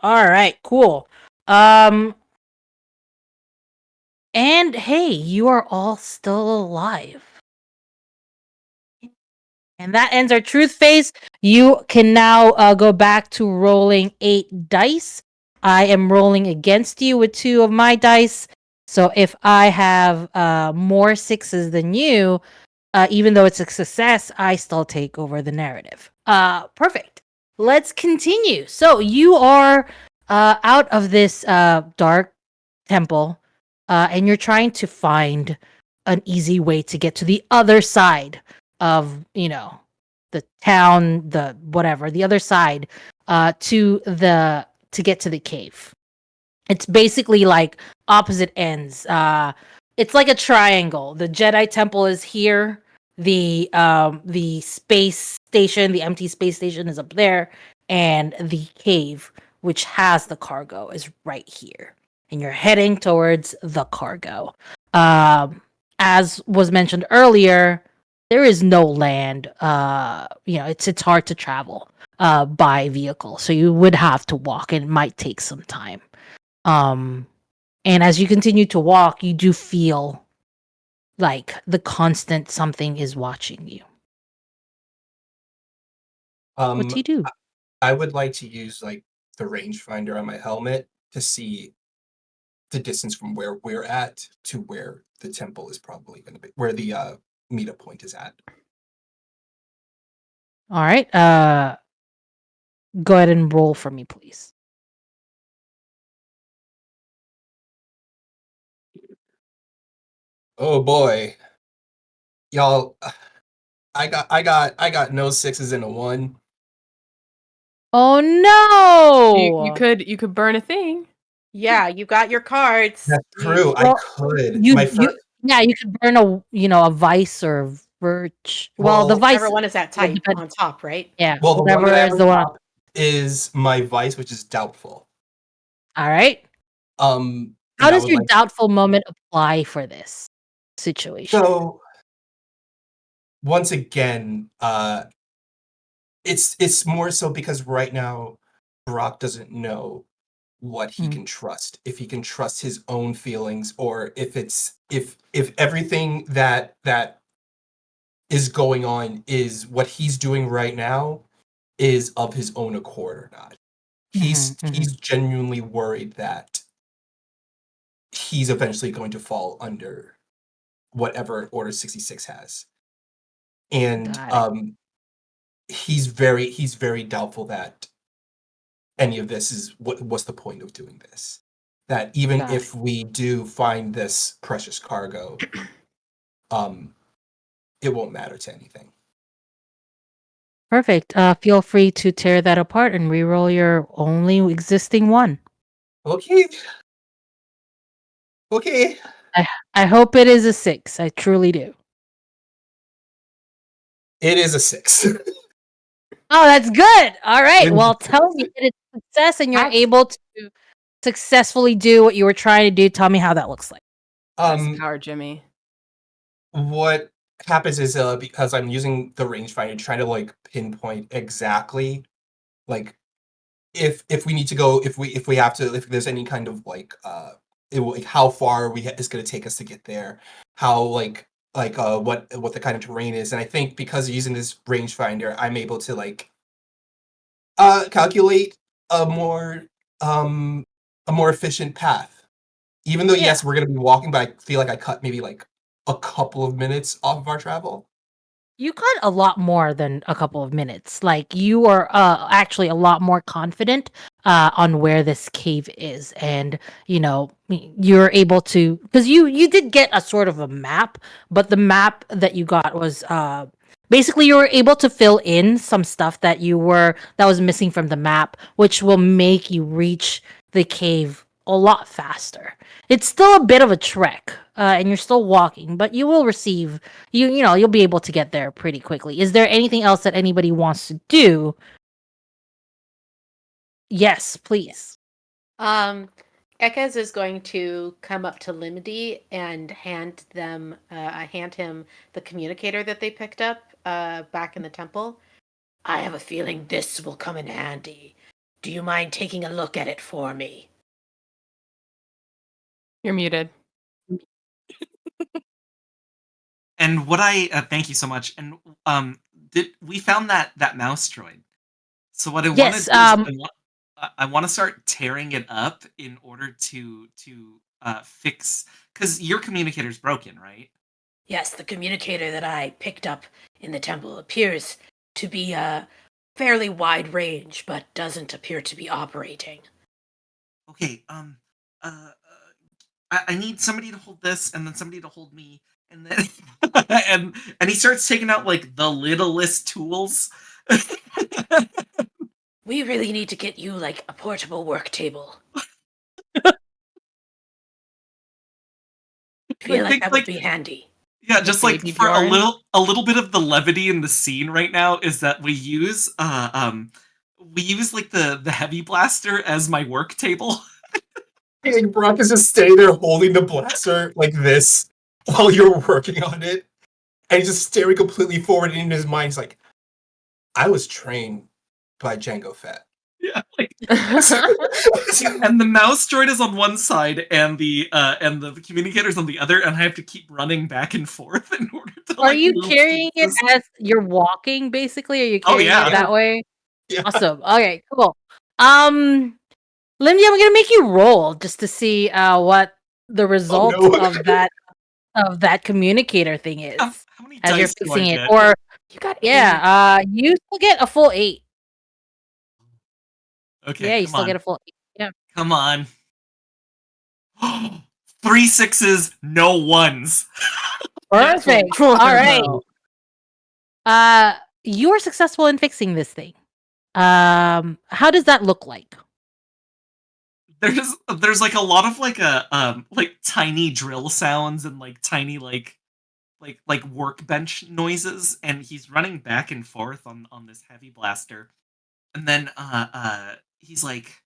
Speaker 1: All right, cool. And hey, you are all still alive. And that ends our truth phase. You can now go back to rolling 8 dice. I am rolling against you with 2 of my dice. So if I have more 6s than you, even though it's a success, I still take over the narrative. Perfect. Let's continue. So you are out of this dark temple, and you're trying to find an easy way to get to the other side of, the town, the whatever, the other side, to get to the cave. It's basically like opposite ends. It's like a triangle. The Jedi temple is here. The space station, the empty space station, is up there, and the cave, which has the cargo, is right here. And you're heading towards the cargo. As was mentioned earlier, there is no land. It's hard to travel by vehicle, so you would have to walk, and it might take some time. And as you continue to walk, you do feel like the constant something is watching you. What do you do?
Speaker 5: I would like to use like the rangefinder on my helmet to see the distance from where we're at to where the temple is probably going to be, where the meetup point is at.
Speaker 1: All right. Go ahead and roll for me, please.
Speaker 5: Oh boy, y'all! I got no 6s and a 1.
Speaker 1: Oh no!
Speaker 3: You could burn a thing.
Speaker 4: Yeah, you got your cards.
Speaker 5: That's true. I
Speaker 1: Well,
Speaker 5: could.
Speaker 1: You,
Speaker 5: My
Speaker 1: you
Speaker 5: first,
Speaker 1: yeah, you could burn a vice or virtue. Well, the
Speaker 5: Well,
Speaker 1: vice.
Speaker 4: Whichever one is that type
Speaker 1: depends.
Speaker 4: on top, right?
Speaker 1: Yeah,
Speaker 5: well, the one
Speaker 1: whatever
Speaker 5: that I have
Speaker 1: is
Speaker 5: on
Speaker 1: the one.
Speaker 5: top is my vice, which is doubtful.
Speaker 1: All right. How
Speaker 5: And I
Speaker 1: does
Speaker 5: would
Speaker 1: your
Speaker 5: like
Speaker 1: doubtful moment apply for this situation?
Speaker 5: so once again, it's more so because right now Brock doesn't know what he can trust. If he can trust his own feelings, or if everything that is going on is what he's doing right now is of his own accord or not. He's genuinely worried that he's eventually going to fall under whatever Order 66 has. And
Speaker 1: Got it.
Speaker 5: he's very doubtful that any of this is what's the point of doing this. That even
Speaker 1: Got
Speaker 5: if we do find this precious cargo, it won't matter to anything.
Speaker 1: Perfect. Feel free to tear that apart and reroll your only existing one.
Speaker 5: Okay. Okay.
Speaker 1: I hope it is a 6. I truly do.
Speaker 5: It is a 6.
Speaker 1: Oh, that's good. All right.
Speaker 5: Good.
Speaker 1: Well, tell me that it's a success and you're
Speaker 3: That's-
Speaker 1: able to successfully do what you were trying to do. Tell me how that looks like.
Speaker 3: That's power, Jimmy.
Speaker 5: What happens is because I'm using the rangefinder, trying to like pinpoint exactly like if we need to go, if we have to, if there's any kind of like like how far it's going to take us to get there, how like what the kind of terrain is. And I think because using this rangefinder, I'm able to like calculate a more efficient path. Even though yes, we're going to be walking, but I feel like I cut maybe like a couple of minutes off of our travel.
Speaker 1: You got a lot more than a couple of minutes. Like you are actually a lot more confident on where this cave is, and you know you're able to because you did get a sort of a map, but the map that you got was basically you were able to fill in some stuff that was missing from the map, which will make you reach the cave a lot faster. It's still a bit of a trek, and you're still walking, but you will receive you'll be able to get there pretty quickly. Is there anything else that anybody wants to do? Yes, please.
Speaker 4: Ekez is going to come up to Limdy and hand him the communicator that they picked up back in the temple.
Speaker 7: I have a feeling this will come in handy. Do you mind taking a look at it for me?
Speaker 3: You're muted.
Speaker 2: And what I thank you so much. And we found that mouse droid. So what I want
Speaker 1: Yes,
Speaker 2: to do is I want to start tearing it up in order to fix, because your communicator's broken, right?
Speaker 7: Yes, the communicator that I picked up in the temple appears to be fairly wide range, but doesn't appear to be operating.
Speaker 2: Okay. I need somebody to hold this, and then somebody to hold me, and then and he starts taking out like the littlest tools.
Speaker 7: We really need to get you like a portable work table. I feel like that would be handy.
Speaker 2: Yeah, just like
Speaker 3: baby
Speaker 2: for
Speaker 3: Bjorn.
Speaker 2: a little bit of the levity in the scene right now is that we use like the heavy blaster as my work table.
Speaker 5: Like Brock is just standing there holding the blaster like this while you're working on it, and he's just staring completely forward. And in his mind, he's like, "I was trained by Jango Fett."
Speaker 2: Yeah, like, and the mouse droid is on one side, and the communicator's on the other, and I have to keep running back and forth in order to.
Speaker 1: Are
Speaker 2: like,
Speaker 1: you
Speaker 2: move
Speaker 1: carrying it
Speaker 2: pieces.
Speaker 1: as you're walking? Basically, are you
Speaker 2: Oh,
Speaker 1: carrying
Speaker 2: yeah.
Speaker 1: it that way?
Speaker 5: Yeah.
Speaker 1: Awesome. Okay, cool. Lindy, I'm gonna make you roll just to see what the result
Speaker 5: no.
Speaker 1: of that communicator thing is
Speaker 2: How many
Speaker 1: as you're
Speaker 2: dice do I
Speaker 1: fixing it.
Speaker 2: get?
Speaker 1: Or
Speaker 3: You got
Speaker 1: you still get a full 8.
Speaker 2: Okay,
Speaker 1: Yeah, you
Speaker 2: come
Speaker 1: still
Speaker 2: on.
Speaker 1: get a full 8. Yeah.
Speaker 2: Come on. 3 6s, no 1s.
Speaker 1: Perfect.
Speaker 3: Cool.
Speaker 1: All right. You were successful in fixing this thing. How does that look like?
Speaker 2: There's like a lot of like like tiny drill sounds and like tiny like workbench noises, and he's running back and forth on this heavy blaster, and then he's like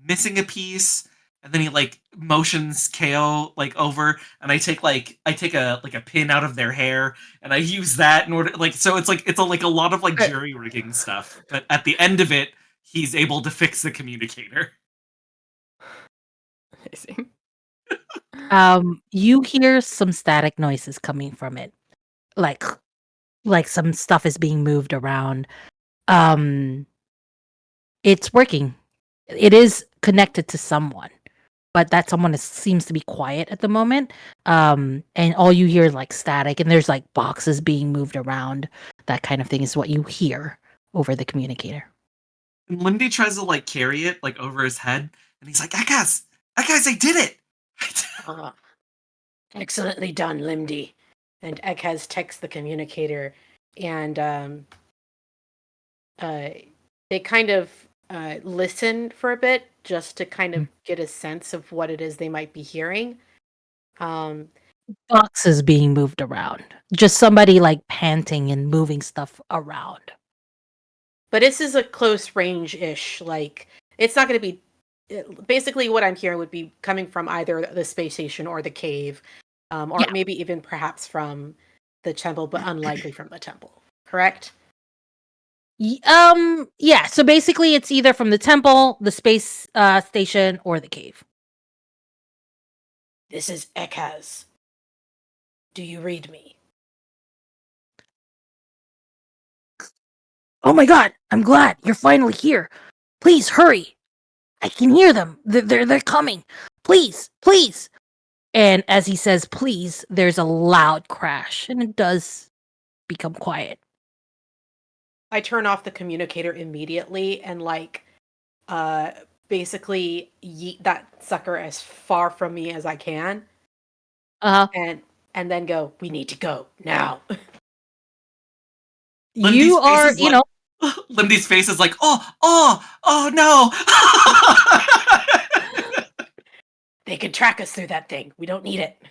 Speaker 2: missing a piece, and then he like motions KO like over, and I take a pin out of their hair, and I use that in order like, so it's a lot of like jury rigging stuff, but at the end of it he's able to fix the communicator.
Speaker 3: Amazing.
Speaker 1: You hear some static noises coming from it, like some stuff is being moved around. It's working. It is connected to someone. but that someone seems to be quiet at the moment. And all you hear is like static, and there's like boxes being moved around. That kind of thing is what you hear over the communicator.
Speaker 2: And Limdy tries to like carry it like over his head, and he's like, "Ekaz, I did it!"
Speaker 7: Excellently done, Limdy. And Ekaz texts the communicator, and they kind of listen for a bit just to kind of get a sense of what it is they might be hearing.
Speaker 1: Boxes being moved around. Just somebody like panting and moving stuff around.
Speaker 7: But this is a close range-ish, like, it's not going to be... Basically, what I'm hearing would be coming from either the space station or the cave, or
Speaker 1: Yeah.
Speaker 7: maybe even perhaps from the temple, but unlikely from the temple. Correct?
Speaker 1: Yeah, so basically it's either from the temple, the space station, or the cave.
Speaker 7: This is Ekaz. Do you read me?
Speaker 1: Oh my god, I'm glad you're finally here. Please hurry. I can hear them. They're coming. Please, please. And as he says please, there's a loud crash, and it does become quiet.
Speaker 7: I turn off the communicator immediately and basically yeet that sucker as far from me as I can, and then go, we need to go now.
Speaker 1: You are, you know,
Speaker 2: Limdy's face is like, oh no.
Speaker 7: They can track us through that thing. We don't need it.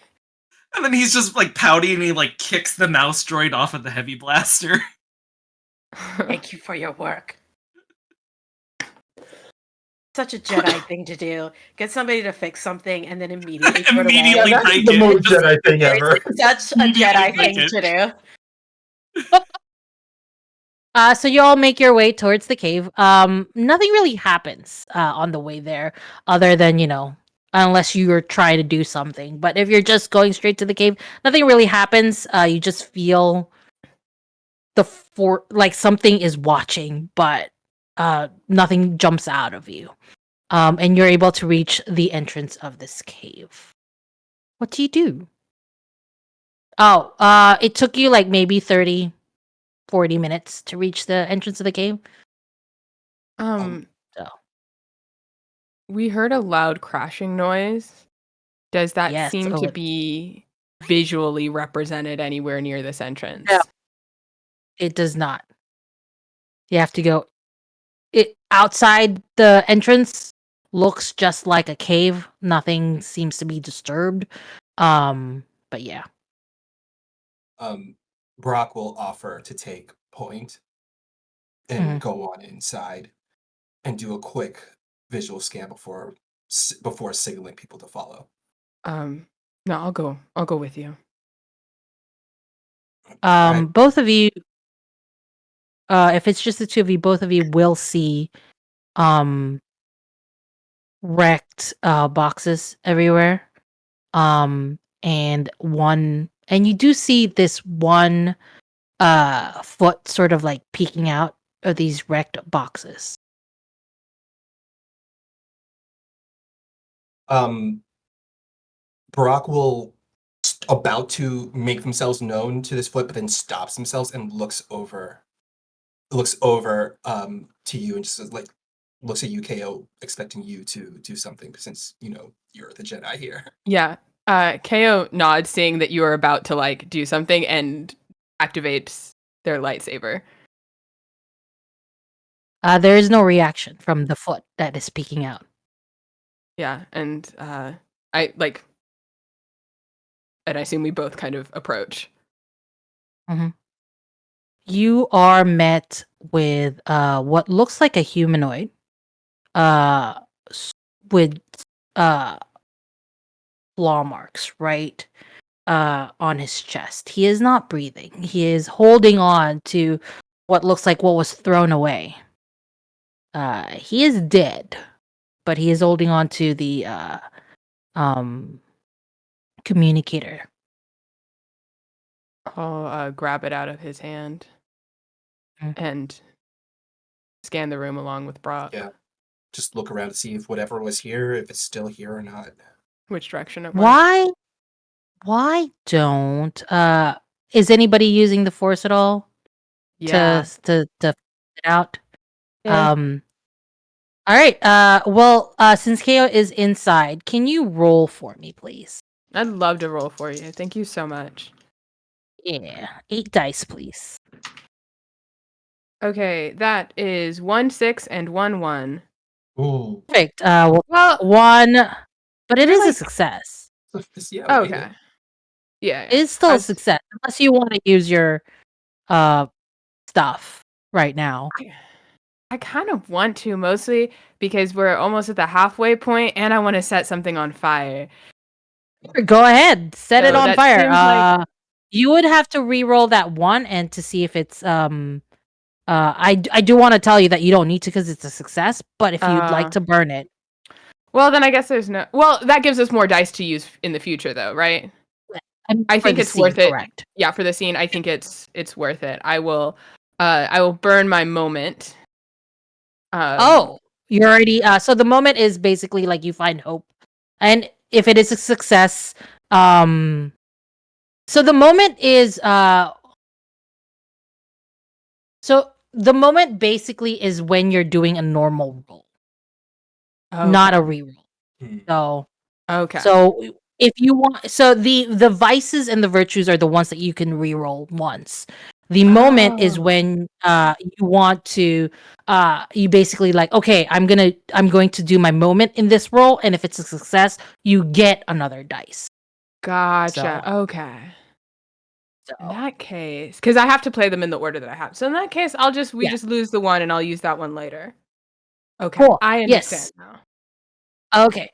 Speaker 2: And then he's just like pouty, and he like kicks the mouse droid off of the heavy blaster.
Speaker 7: Thank you for your work. Such a Jedi thing to do. Get somebody to fix something and then immediately throw it away.
Speaker 2: Immediately
Speaker 5: Yeah, that's
Speaker 2: break
Speaker 5: the
Speaker 2: it.
Speaker 5: most
Speaker 2: Just-
Speaker 5: Jedi thing ever.
Speaker 7: It's such a
Speaker 2: Immediately
Speaker 7: Jedi
Speaker 2: break
Speaker 7: thing
Speaker 2: it.
Speaker 7: to do.
Speaker 1: So you all make your way towards the cave. Nothing really happens on the way there, other than, you know, unless you are trying to do something. But if you're just going straight to the cave, nothing really happens. You just feel like something is watching, but nothing jumps out of you. And you're able to reach the entrance of this cave. What do you do? Oh, it took you like maybe 30, 40 minutes to reach the entrance of the cave. So.
Speaker 3: We heard a loud crashing noise. Does that
Speaker 1: Yes,
Speaker 3: seem
Speaker 1: over
Speaker 3: to be visually represented anywhere near this entrance?
Speaker 1: No. It does not. You have to go. It outside the entrance looks just like a cave. Nothing seems to be disturbed. But yeah.
Speaker 5: Brock will offer to take point and go on inside and do a quick visual scan before signaling people to follow.
Speaker 3: No, I'll go with you.
Speaker 5: Right.
Speaker 1: Both of you, if it's just the two of you, both of you will see wrecked boxes everywhere. And you do see this one foot sort of like peeking out of these wrecked boxes.
Speaker 5: Brock will about to make themselves known to this foot, but then stops themselves and looks over to you and just like looks at you, KO, expecting you to do something since you know you're the Jedi here.
Speaker 3: Yeah. KO nods, seeing that you are about to like do something, and activates their lightsaber.
Speaker 1: There is no reaction from the foot that is peeking out.
Speaker 3: Yeah, and I assume we both kind of approach.
Speaker 1: You are met with what looks like a humanoid with claw marks right on his chest. He is not breathing. He is holding on to what looks like what was thrown away. He is dead, but he is holding on to the communicator.
Speaker 3: I'll grab it out of his hand and scan the room along with Brock.
Speaker 5: Yeah. just look around to see if whatever was here, if it's still here or not.
Speaker 3: Which direction it went.
Speaker 1: Why don't is anybody using the force at all
Speaker 3: Yeah.
Speaker 1: to figure it out?
Speaker 6: Yeah.
Speaker 1: All right. Since KO is inside, can you roll for me, please?
Speaker 3: I'd love to roll for you. Thank you so much.
Speaker 1: Yeah, 8 dice, please.
Speaker 3: Okay, that is 1 6 and 1 1.
Speaker 5: Ooh.
Speaker 1: Perfect.
Speaker 3: Well,
Speaker 1: 1, but it
Speaker 3: You're
Speaker 1: is a
Speaker 3: like-
Speaker 1: success.
Speaker 5: Yeah, we made
Speaker 3: okay.
Speaker 5: it.
Speaker 3: Yeah.
Speaker 1: It's still
Speaker 3: I
Speaker 1: a
Speaker 3: was-
Speaker 1: success, unless you want to use your stuff right now.
Speaker 3: I kind of want to, mostly because we're almost at the halfway point, and I want to set something on fire.
Speaker 1: Go ahead, set it
Speaker 3: So
Speaker 1: on
Speaker 3: that
Speaker 1: fire.
Speaker 3: seems like-
Speaker 1: You would have to re-roll that one and to see if it's I do want to tell you that you don't need to because it's a success, but if you'd like to burn it,
Speaker 3: Well, then I guess there's no. Well, that gives us more dice to use in the future, though, right? I
Speaker 1: for
Speaker 3: think
Speaker 1: the
Speaker 3: it's worth
Speaker 1: scene,
Speaker 3: it.
Speaker 1: correct.
Speaker 3: Yeah, for the scene, I think it's worth it. I will burn my moment.
Speaker 1: You already so the moment is basically like you find hope. And if it is a success, so the moment is so the moment basically is when you're doing a normal roll, not a reroll.
Speaker 5: Hmm.
Speaker 1: So
Speaker 3: Okay.
Speaker 1: So if you want, so the vices and the virtues are the ones that you can reroll once. The moment is
Speaker 3: Oh.
Speaker 1: when you want to you basically like, okay, I'm going to do my moment in this roll, and if it's a success, you get another dice.
Speaker 3: Gotcha.
Speaker 1: So-
Speaker 3: Okay. In
Speaker 1: So
Speaker 3: that case, because I have to play them in the order that I have. So in that case, we
Speaker 1: Yeah.
Speaker 3: just lose the one, and I'll use that one later. Okay.
Speaker 1: Cool.
Speaker 3: I understand
Speaker 1: Yes.
Speaker 3: now.
Speaker 1: Okay.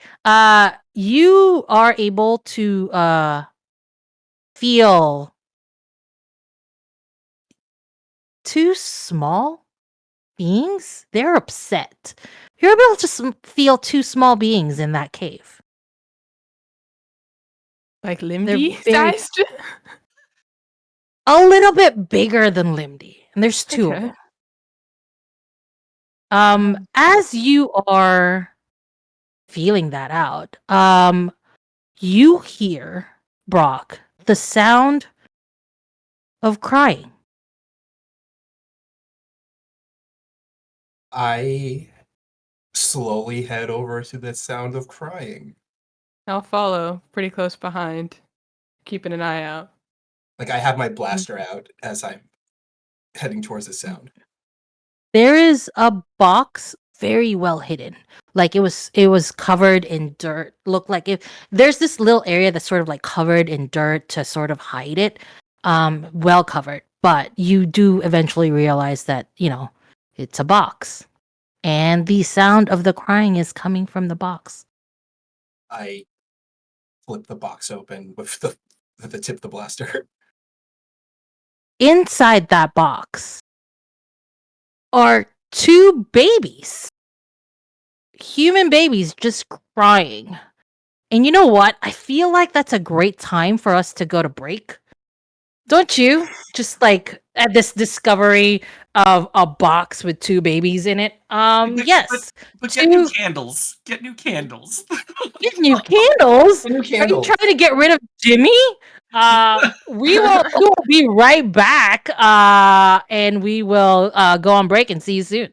Speaker 1: You are able to feel two small beings. They're upset. You're able to feel two small beings in that cave.
Speaker 3: Like Limby
Speaker 1: very-
Speaker 3: sized.
Speaker 1: A little bit bigger than Limdy, and there's two of
Speaker 3: Okay.
Speaker 1: them. As you are feeling that out, you hear, Brock, the sound of crying.
Speaker 5: I slowly head over to the sound of crying.
Speaker 3: I'll follow pretty close behind, keeping an eye out.
Speaker 5: Like I have my blaster out as I'm heading towards the sound.
Speaker 1: There is a box very well hidden. Like it was covered in dirt. Looked like it there's this little area that's sort of like covered in dirt to sort of hide it. Well covered. But you do eventually realize that, it's a box. And the sound of the crying is coming from the box.
Speaker 5: I flip the box open with the tip of the blaster.
Speaker 1: Inside that box are two babies. Human babies just crying. And you know what? I feel like that's a great time for us to go to break. Don't you? Just like at this discovery of a box with two babies in it. Yes.
Speaker 2: But get new
Speaker 1: Two-
Speaker 2: candles. Get new candles.
Speaker 1: Get new candles.
Speaker 5: New
Speaker 1: Are you
Speaker 5: candles.
Speaker 1: trying to get rid of Jimmy? We will be right back. And we will go on break and see you soon.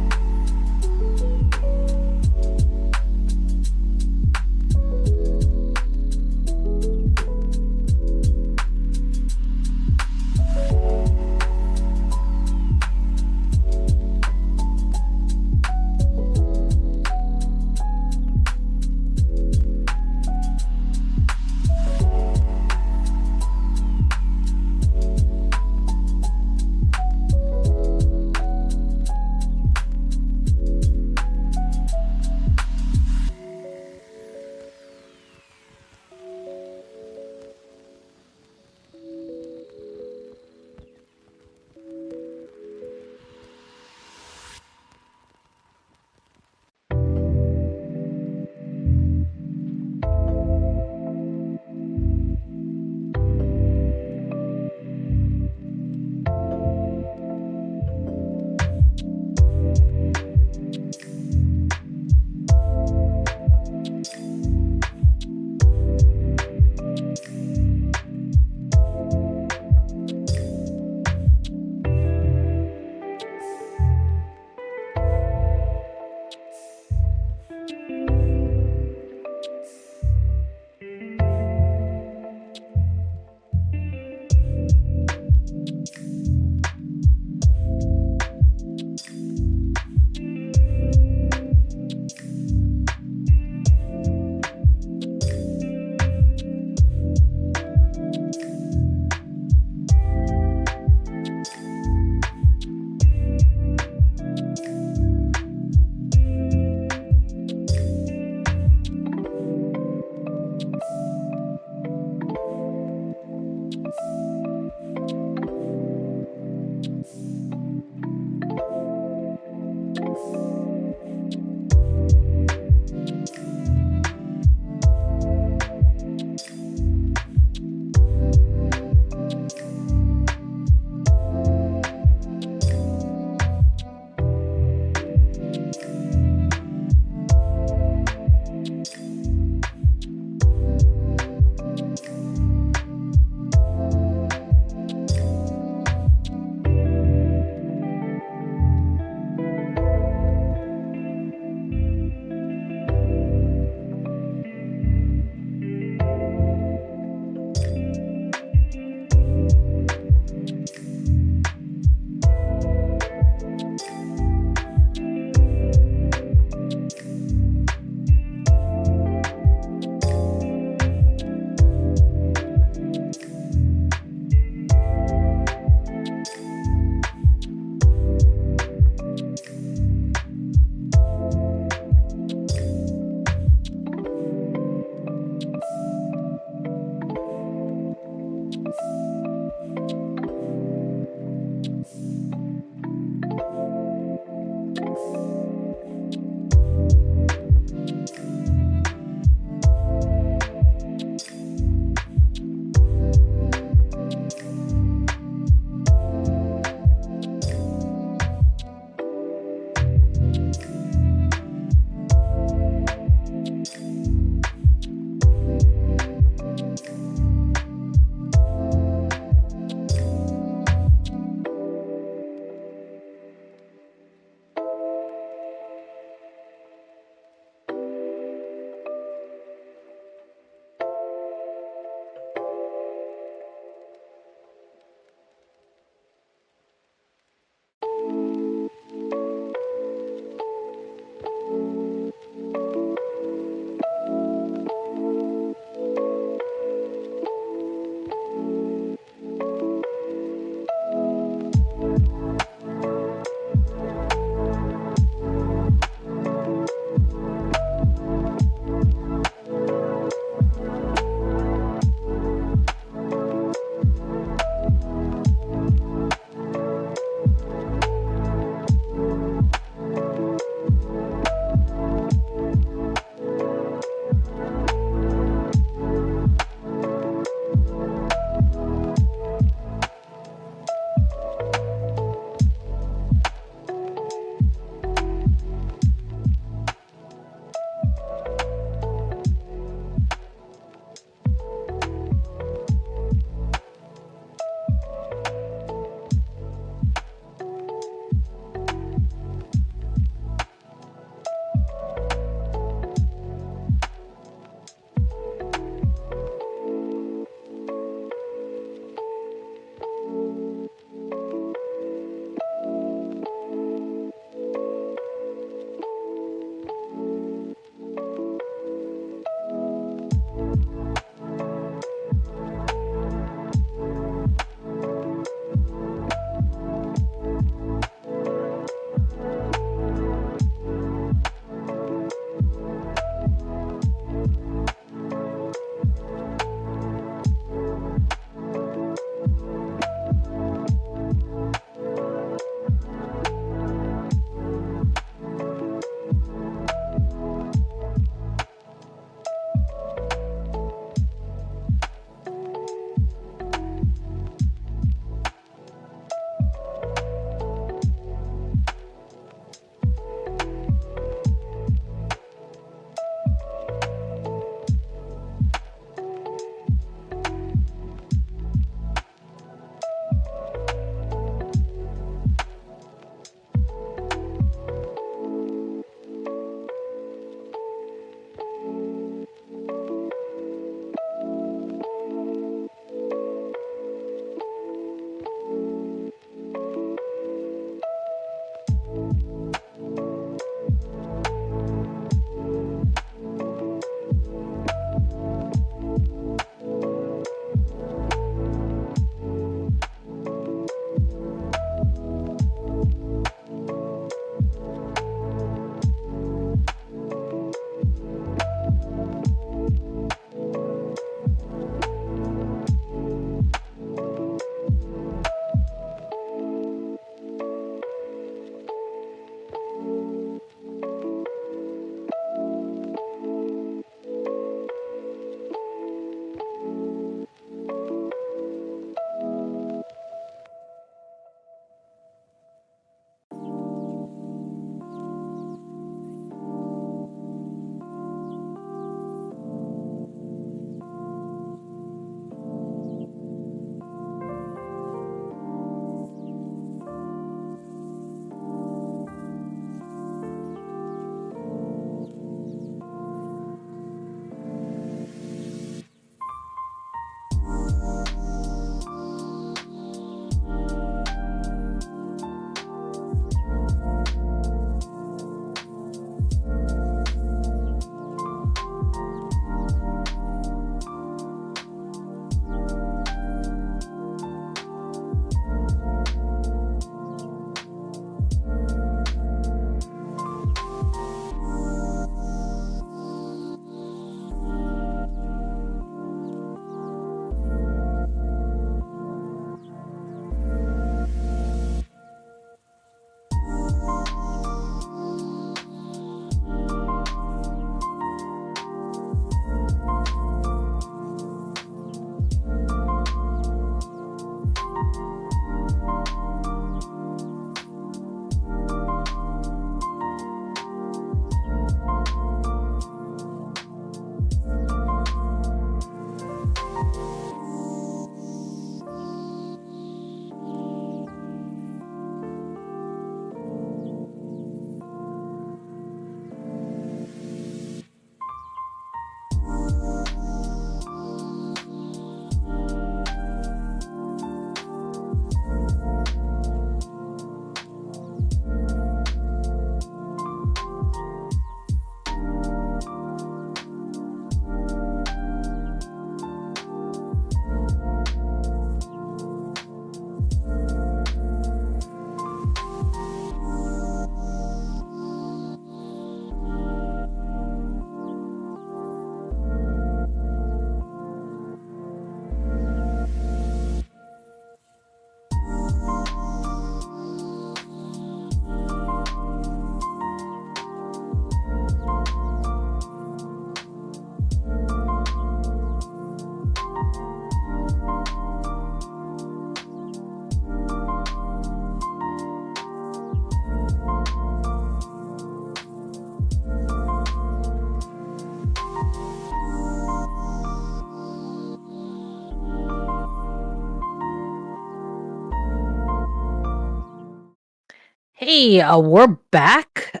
Speaker 1: Hey, we're back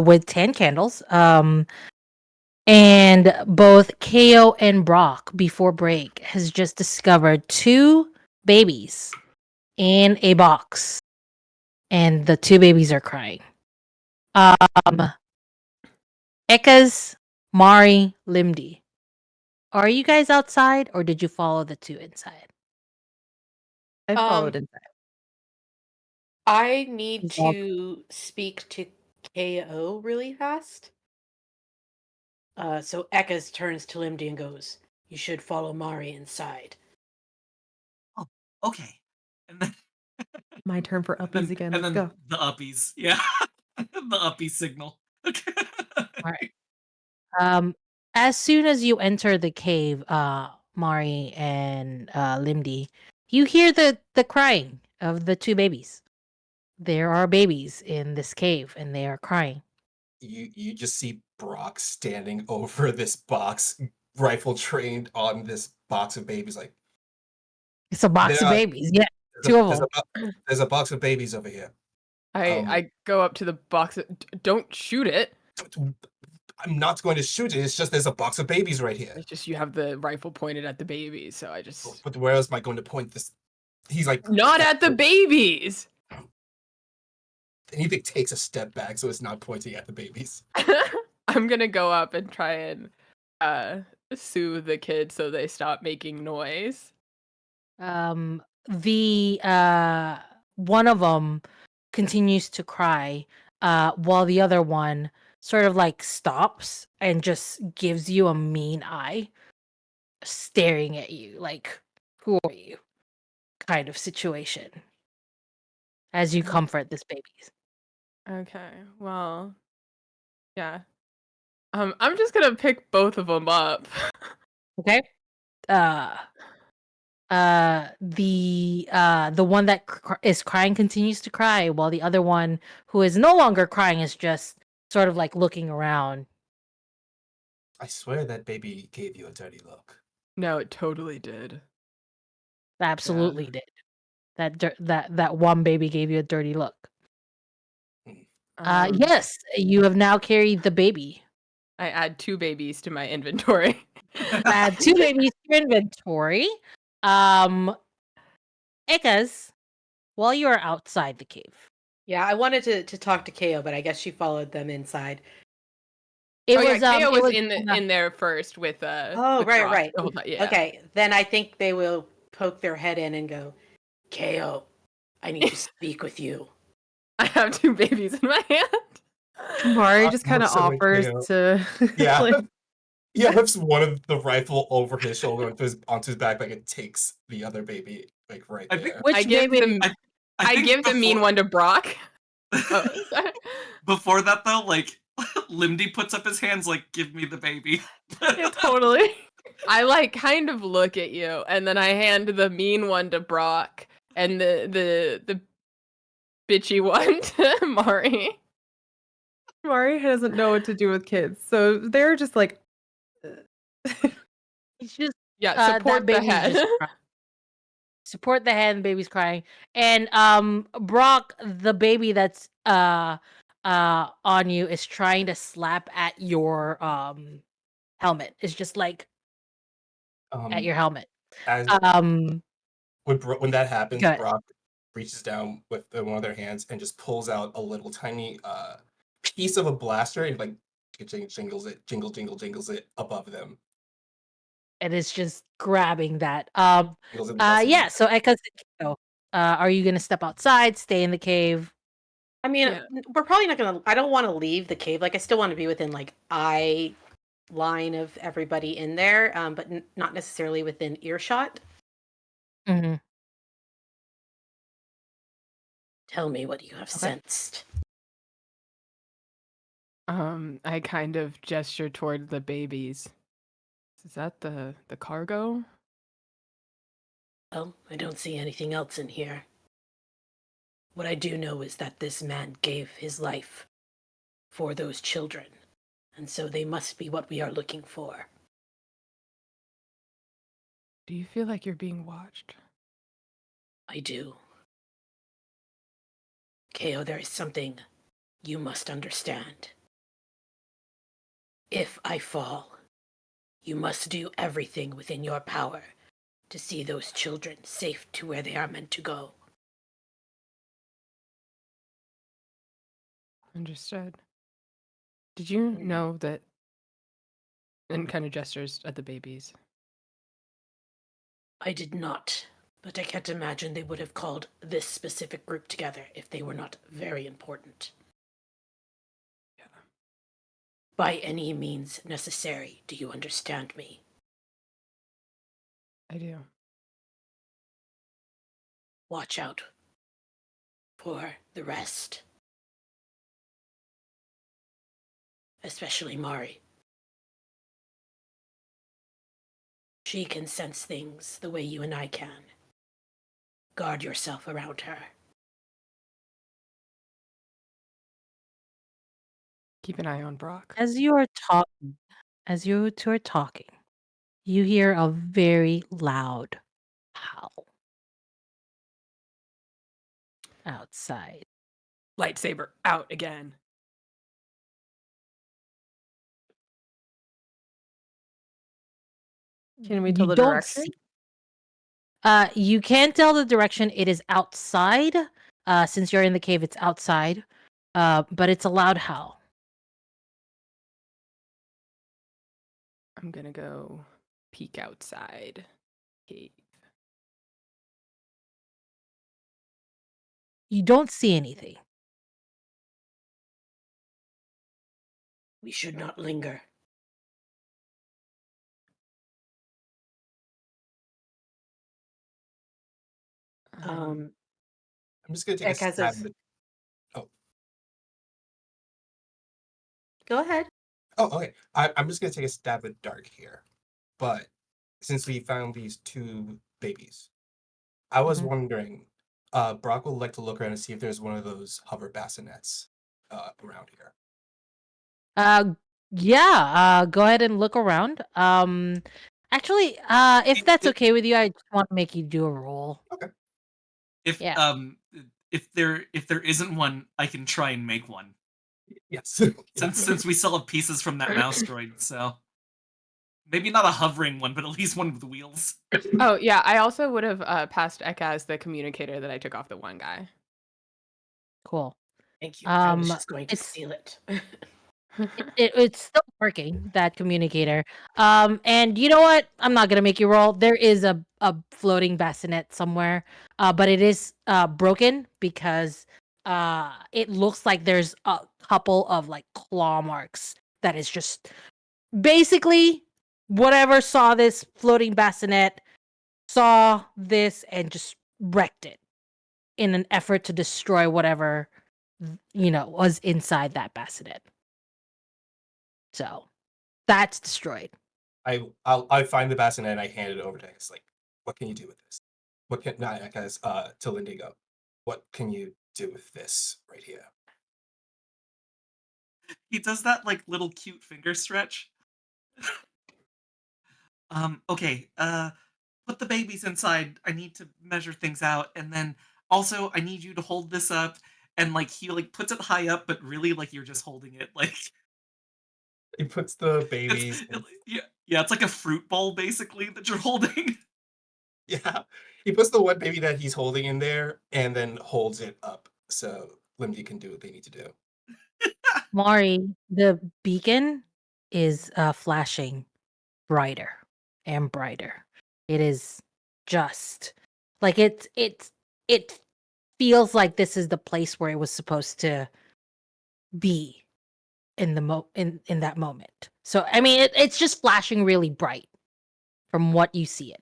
Speaker 1: with 10 candles. And both KO and Brock before break has just discovered 2 babies in a box. And the 2 babies are crying. Ekaz, Mari, Limdi. Are you guys outside or did you follow the 2 inside?
Speaker 6: I followed
Speaker 4: Um,
Speaker 6: inside.
Speaker 4: I need
Speaker 1: He's all-
Speaker 4: to speak to KO really fast. So Ekaz turns to Limdy and goes, "You should follow Mari inside."
Speaker 2: Oh, okay. And then,
Speaker 6: My turn for uppies again.
Speaker 2: and
Speaker 6: Let's
Speaker 2: then
Speaker 6: go.
Speaker 2: the uppies. Yeah. The uppie signal. Okay.
Speaker 1: All right. As soon as you enter the cave, Mari and Limdi, you hear the crying of the 2 babies. There are babies in this cave, and they are crying.
Speaker 5: You just see Brock standing over this box, rifle trained on this box of babies. Like
Speaker 1: It's a box
Speaker 5: there
Speaker 1: of
Speaker 5: are,
Speaker 1: babies. Yeah, 2 of them.
Speaker 5: there's a box of babies over here.
Speaker 3: I go up to the box. Don't shoot it.
Speaker 5: I'm not going to shoot it. It's just there's a box of babies right here.
Speaker 3: It's just you have the rifle pointed at the babies, so I just
Speaker 5: But where else am I going to point this? He's like
Speaker 3: not at the babies.
Speaker 5: And he takes a step back so it's not pointing at the babies.
Speaker 3: I'm gonna go up and try and soothe the kids so they stop making noise.
Speaker 1: The one of them continues to cry, while the other one sort of like stops and just gives you a mean eye, staring at you like, "Who are you?" kind of situation. As you comfort this babies.
Speaker 3: Okay, well, yeah. I'm just gonna pick both of them up.
Speaker 1: Okay. The one that is crying continues to cry, while the other one who is no longer crying is just sort of like looking around.
Speaker 5: I swear that baby gave you a dirty look.
Speaker 3: No, it totally did.
Speaker 1: Absolutely did. That one baby gave you a dirty look. Yes, you have now carried the baby.
Speaker 3: I add 2 babies to my inventory.
Speaker 1: Add 2 babies to your inventory. Ekaz, while you are outside the cave.
Speaker 4: Yeah, I wanted to talk to KO, but I guess she followed them inside.
Speaker 1: It
Speaker 3: Oh,
Speaker 1: was
Speaker 3: yeah, KO was
Speaker 1: was
Speaker 3: in there first with
Speaker 4: Oh,
Speaker 3: with
Speaker 4: right,
Speaker 3: Brock.
Speaker 4: right.
Speaker 3: The whole time, yeah.
Speaker 4: Okay, then I think they will poke their head in and go, "KO, I need to speak with you."
Speaker 3: I have 2 babies in my hand.
Speaker 6: Mari just
Speaker 5: More
Speaker 6: kind of
Speaker 5: so than
Speaker 6: offers
Speaker 5: KO.
Speaker 6: to.
Speaker 5: Yeah.
Speaker 6: like,
Speaker 5: He whips one of the rifle over his shoulder onto his back, like it takes the other baby like right
Speaker 2: I
Speaker 5: there.
Speaker 2: think
Speaker 1: Which
Speaker 3: I give
Speaker 1: baby?
Speaker 3: the
Speaker 2: I think
Speaker 3: give the mean
Speaker 2: before-
Speaker 3: one to Brock. Oh, sorry.
Speaker 2: Before that though, like Limdy puts up his hands like, "Give me the baby."
Speaker 3: Yeah, totally. I like kind of look at you, and then I hand the mean one to Brock, and the bitchy one to Mari.
Speaker 6: Mari doesn't know what to do with kids, so they're just like.
Speaker 1: It's just
Speaker 3: Yeah,
Speaker 1: that
Speaker 3: support the
Speaker 1: baby's
Speaker 3: head.
Speaker 1: just crying. Support the head, and the baby's crying. And Brock, the baby that's on you is trying to slap at your helmet. It's just like at your helmet.
Speaker 5: As
Speaker 1: Um
Speaker 5: when that happens,
Speaker 1: Good.
Speaker 5: Brock reaches down with one of their hands and just pulls out a little tiny piece of a blaster and like jingles it above them.
Speaker 1: and it's just grabbing that.
Speaker 5: Jingles it lets them-
Speaker 1: Yeah, so Ekaz, are you gonna step outside, stay in the cave?
Speaker 4: I mean,
Speaker 3: Yeah.
Speaker 4: we're probably not gonna. I don't want to leave the cave. Like, I still want to be within like eye line of everybody in there, but not necessarily within earshot.
Speaker 1: Mm-hmm.
Speaker 4: Tell me what you have sensed.
Speaker 3: I kind of gesture toward the babies. Is that the cargo?
Speaker 7: Well, I don't see anything else in here. What I do know is that this man gave his life for those children, and so they must be what we are looking for.
Speaker 3: Do you feel like you're being watched?
Speaker 7: I do. Ko, there is something you must understand. If I fall, you must do everything within your power to see those children safe to where they are meant to go.
Speaker 3: Understood. Did you know that? And kind of gestures at the babies.
Speaker 7: I did not, but I can't imagine they would have called this specific group together if they were not very important.
Speaker 3: Yeah.
Speaker 7: By any means necessary, do you understand me?
Speaker 3: I do.
Speaker 7: Watch out for the rest. Especially Mari. She can sense things the way you and I can. Guard yourself around her.
Speaker 3: Keep an eye on Brock.
Speaker 1: As you are talking, you hear a very loud howl outside.
Speaker 3: Lightsaber out again.
Speaker 6: Can we tell the
Speaker 1: don't
Speaker 6: direction?
Speaker 1: You can't tell the direction. It is outside. Since you're in the cave, it's outside. But it's a loud howl.
Speaker 3: I'm gonna go peek outside. Cave.
Speaker 1: You don't see anything.
Speaker 7: We should not linger.
Speaker 5: I'm just gonna take a
Speaker 4: Ekaz
Speaker 5: stab.
Speaker 4: is-
Speaker 5: Oh,
Speaker 4: Go ahead.
Speaker 5: okay. I'm just gonna take a stab at Dark here, but since we found these two babies, I was
Speaker 1: Mhm.
Speaker 5: wondering. Brock would like to look around and see if there's one of those hover bassinets around here.
Speaker 1: Yeah. Go ahead and look around. Actually, if that's okay with you, I just want to make you do a roll.
Speaker 5: Okay.
Speaker 2: If
Speaker 1: Yeah.
Speaker 2: if there isn't one, I can try and make one.
Speaker 5: Yes.
Speaker 2: Since we still have pieces from that mouse droid, so maybe not a hovering one, but at least one with wheels.
Speaker 3: Oh yeah, I also would have passed Ekaz the communicator that I took off the one guy.
Speaker 1: Cool.
Speaker 7: Thank you. I was
Speaker 1: Um,
Speaker 7: just going to
Speaker 1: it's-
Speaker 7: steal it.
Speaker 1: It's still working, that communicator. And you know what? I'm not gonna make you roll. There is a floating bassinet somewhere, but it is broken because it looks like there's a couple of like claw marks that is just basically whatever saw this floating bassinet saw this and just wrecked it in an effort to destroy whatever was inside that bassinet. So that's destroyed.
Speaker 5: I find the bassinet and I hand it over to him. It's like, what can you do with this? What can not Ekaz, to Lindigo? What can you do with this right here?
Speaker 2: He does that like little cute finger stretch. Okay, put the babies inside. I need to measure things out, and then also I need you to hold this up. And like he like puts it high up, but really like you're just holding it like
Speaker 5: He puts the babies.
Speaker 2: yeah, it's like a fruit bowl basically that you're holding.
Speaker 5: Yeah, he puts the one baby that he's holding in there and then holds it up so Limdy can do what they need to do.
Speaker 1: Mari, the beacon is flashing brighter and brighter. It is just like it feels like this is the place where it was supposed to be in the in that moment. So I mean it's just flashing really bright from what you see it.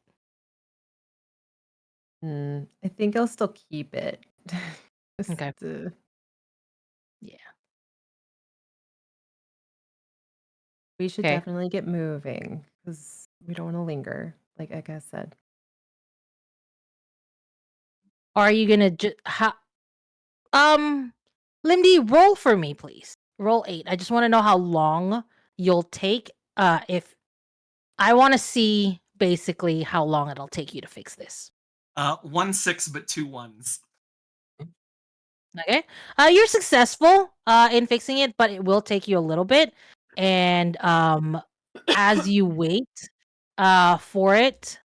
Speaker 6: I think I'll still keep it. Just,
Speaker 1: Okay.
Speaker 6: uh,
Speaker 1: Yeah.
Speaker 6: we should
Speaker 1: Okay.
Speaker 6: definitely get moving because we don't want to linger, like Eka said.
Speaker 1: Are you gonna just Lindy, roll for me, please. Roll 8. I just want to know how long you'll take. If I want to see basically how long it'll take you to fix this.
Speaker 2: 1 6 but 2 1s.
Speaker 1: Okay. You're successful in fixing it, but it will take you a little bit. And as you wait for it,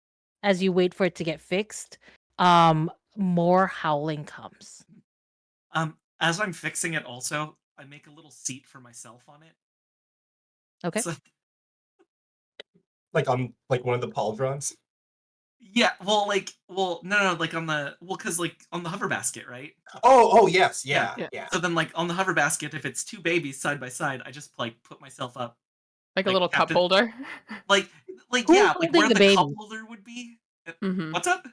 Speaker 1: as you wait for it to get fixed, more howling comes.
Speaker 2: As I'm fixing it, also, I make a little seat for myself on it.
Speaker 1: Okay.
Speaker 2: So,
Speaker 5: Like on like one of the pauldrons.
Speaker 2: yeah, well, no, like on the because like on the hover basket, right?
Speaker 5: Oh, yes,
Speaker 2: Yeah.
Speaker 5: yeah.
Speaker 2: So then, like on the hover basket, if it's two babies side by side, I just like put myself up,
Speaker 3: Like a
Speaker 2: like
Speaker 3: little cup
Speaker 2: Captain,
Speaker 3: holder.
Speaker 2: like
Speaker 1: Who's
Speaker 2: yeah, like
Speaker 1: holding
Speaker 2: where
Speaker 1: the
Speaker 2: the cup
Speaker 1: baby?
Speaker 2: holder would be.
Speaker 3: Mhm.
Speaker 2: What's up?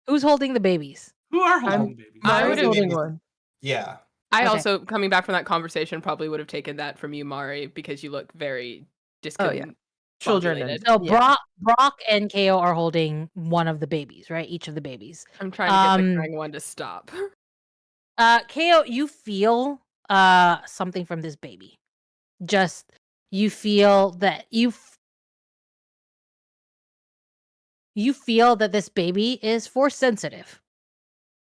Speaker 1: Who's holding the babies?
Speaker 2: Who are holding
Speaker 6: I'm-
Speaker 2: the babies?
Speaker 3: I
Speaker 6: Mari's
Speaker 3: would've-
Speaker 6: holding one.
Speaker 5: Yeah.
Speaker 3: I
Speaker 1: Okay.
Speaker 3: also, coming back from that conversation, probably would have taken that from you, Mari, because you look very discombobulated.
Speaker 6: Children and
Speaker 1: So
Speaker 6: yeah.
Speaker 1: Brock and KO are holding one of the babies, right? Each of the babies.
Speaker 3: I'm trying to get the crying one to stop.
Speaker 1: KO, you feel something from this baby. Just you feel that you feel that this baby is force sensitive.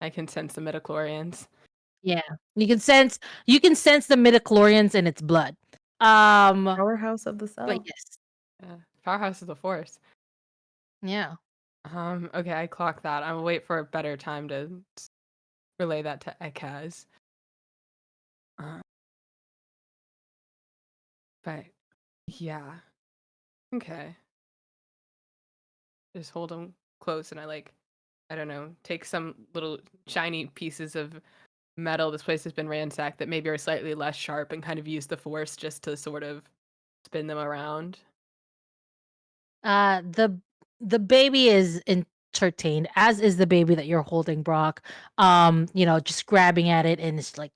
Speaker 3: I can sense the midichlorians.
Speaker 1: Yeah. You can sense the midichlorians in its blood.
Speaker 6: Powerhouse of the cell.
Speaker 1: But yes.
Speaker 3: Powerhouse of the Force.
Speaker 1: Yeah.
Speaker 3: Okay, I clock that. I will wait for a better time to relay that to Ekaz. But yeah, okay. Just hold them close, and I don't know, take some little shiny pieces of metal. This place has been ransacked that maybe are slightly less sharp, and kind of use the force just to sort of spin them around.
Speaker 1: The baby is entertained, as is the baby that you're holding, Brock. Just grabbing at it and it's like,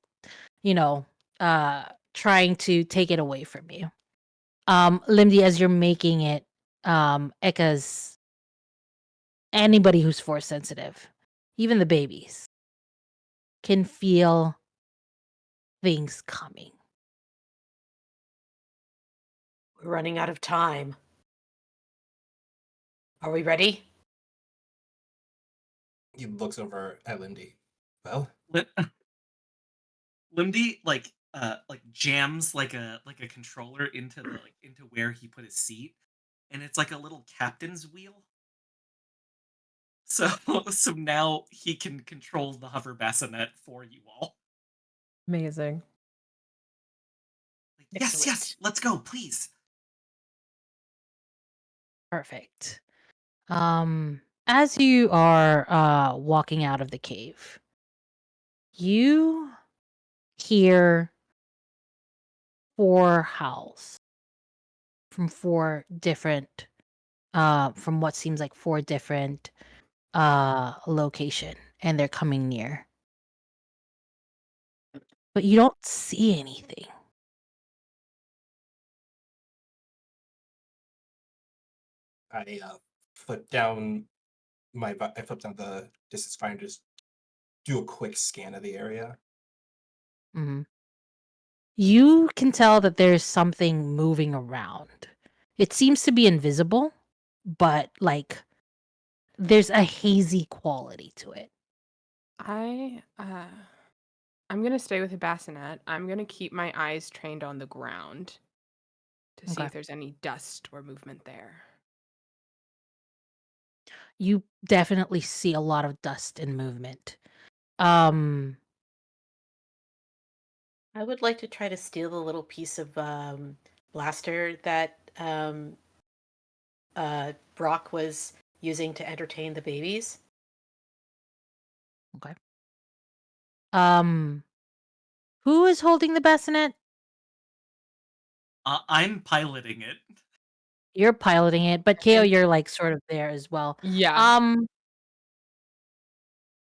Speaker 1: trying to take it away from you. Limdy, as you're making it, Ekka's anybody who's force sensitive, even the babies, can feel things coming.
Speaker 7: We're running out of time. Are we ready?
Speaker 5: He looks over at Lindy. Well,
Speaker 2: Limdy like jams like a controller into into where he put his seat, and it's like a little captain's wheel. So so now he can control the hover bassinet for you all.
Speaker 6: Amazing.
Speaker 2: Like, yes, yes,
Speaker 7: Excellent.
Speaker 2: let's go, please.
Speaker 1: Perfect. As you are walking out of the cave, you hear 4 howls from 4 different from what seems like 4 different location, and they're coming near. But you don't see anything.
Speaker 5: I flip down the distance finder, just do a quick scan of the area.
Speaker 1: Mhm. You can tell that there's something moving around. It seems to be invisible, but like there's a hazy quality to it.
Speaker 3: I'm gonna stay with the bassinet. I'm gonna keep my eyes trained on the ground to see
Speaker 1: Okay.
Speaker 3: if there's any dust or movement there.
Speaker 1: You definitely see a lot of dust and movement. Um
Speaker 4: I would like to try to steal the little piece of blaster that Brock was using to entertain the babies.
Speaker 1: okay. Um who is holding the bassinet?
Speaker 2: I'm piloting it.
Speaker 1: You're piloting it, but Keo, you're like sort of there as well.
Speaker 3: Yeah.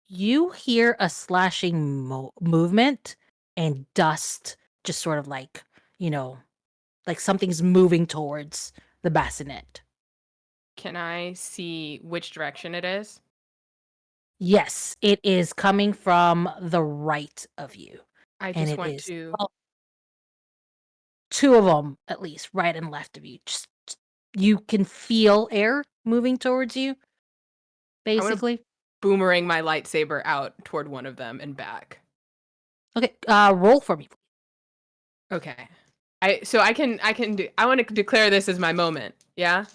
Speaker 1: You hear a slashing movement and dust just sort of like, like something's moving towards the bassinet.
Speaker 3: Can I see which direction it is?
Speaker 1: Yes, it is coming from the right of you.
Speaker 3: I
Speaker 1: And
Speaker 3: just
Speaker 1: it
Speaker 3: want
Speaker 1: is
Speaker 3: to.
Speaker 1: 2 of them at least, right and left of you. Just you can feel air moving towards you,
Speaker 3: wanna-
Speaker 1: basically.
Speaker 3: Boomerang my lightsaber out toward one of them and back.
Speaker 1: Okay, roll for me.
Speaker 3: Okay. I want to declare this as my moment. Yeah.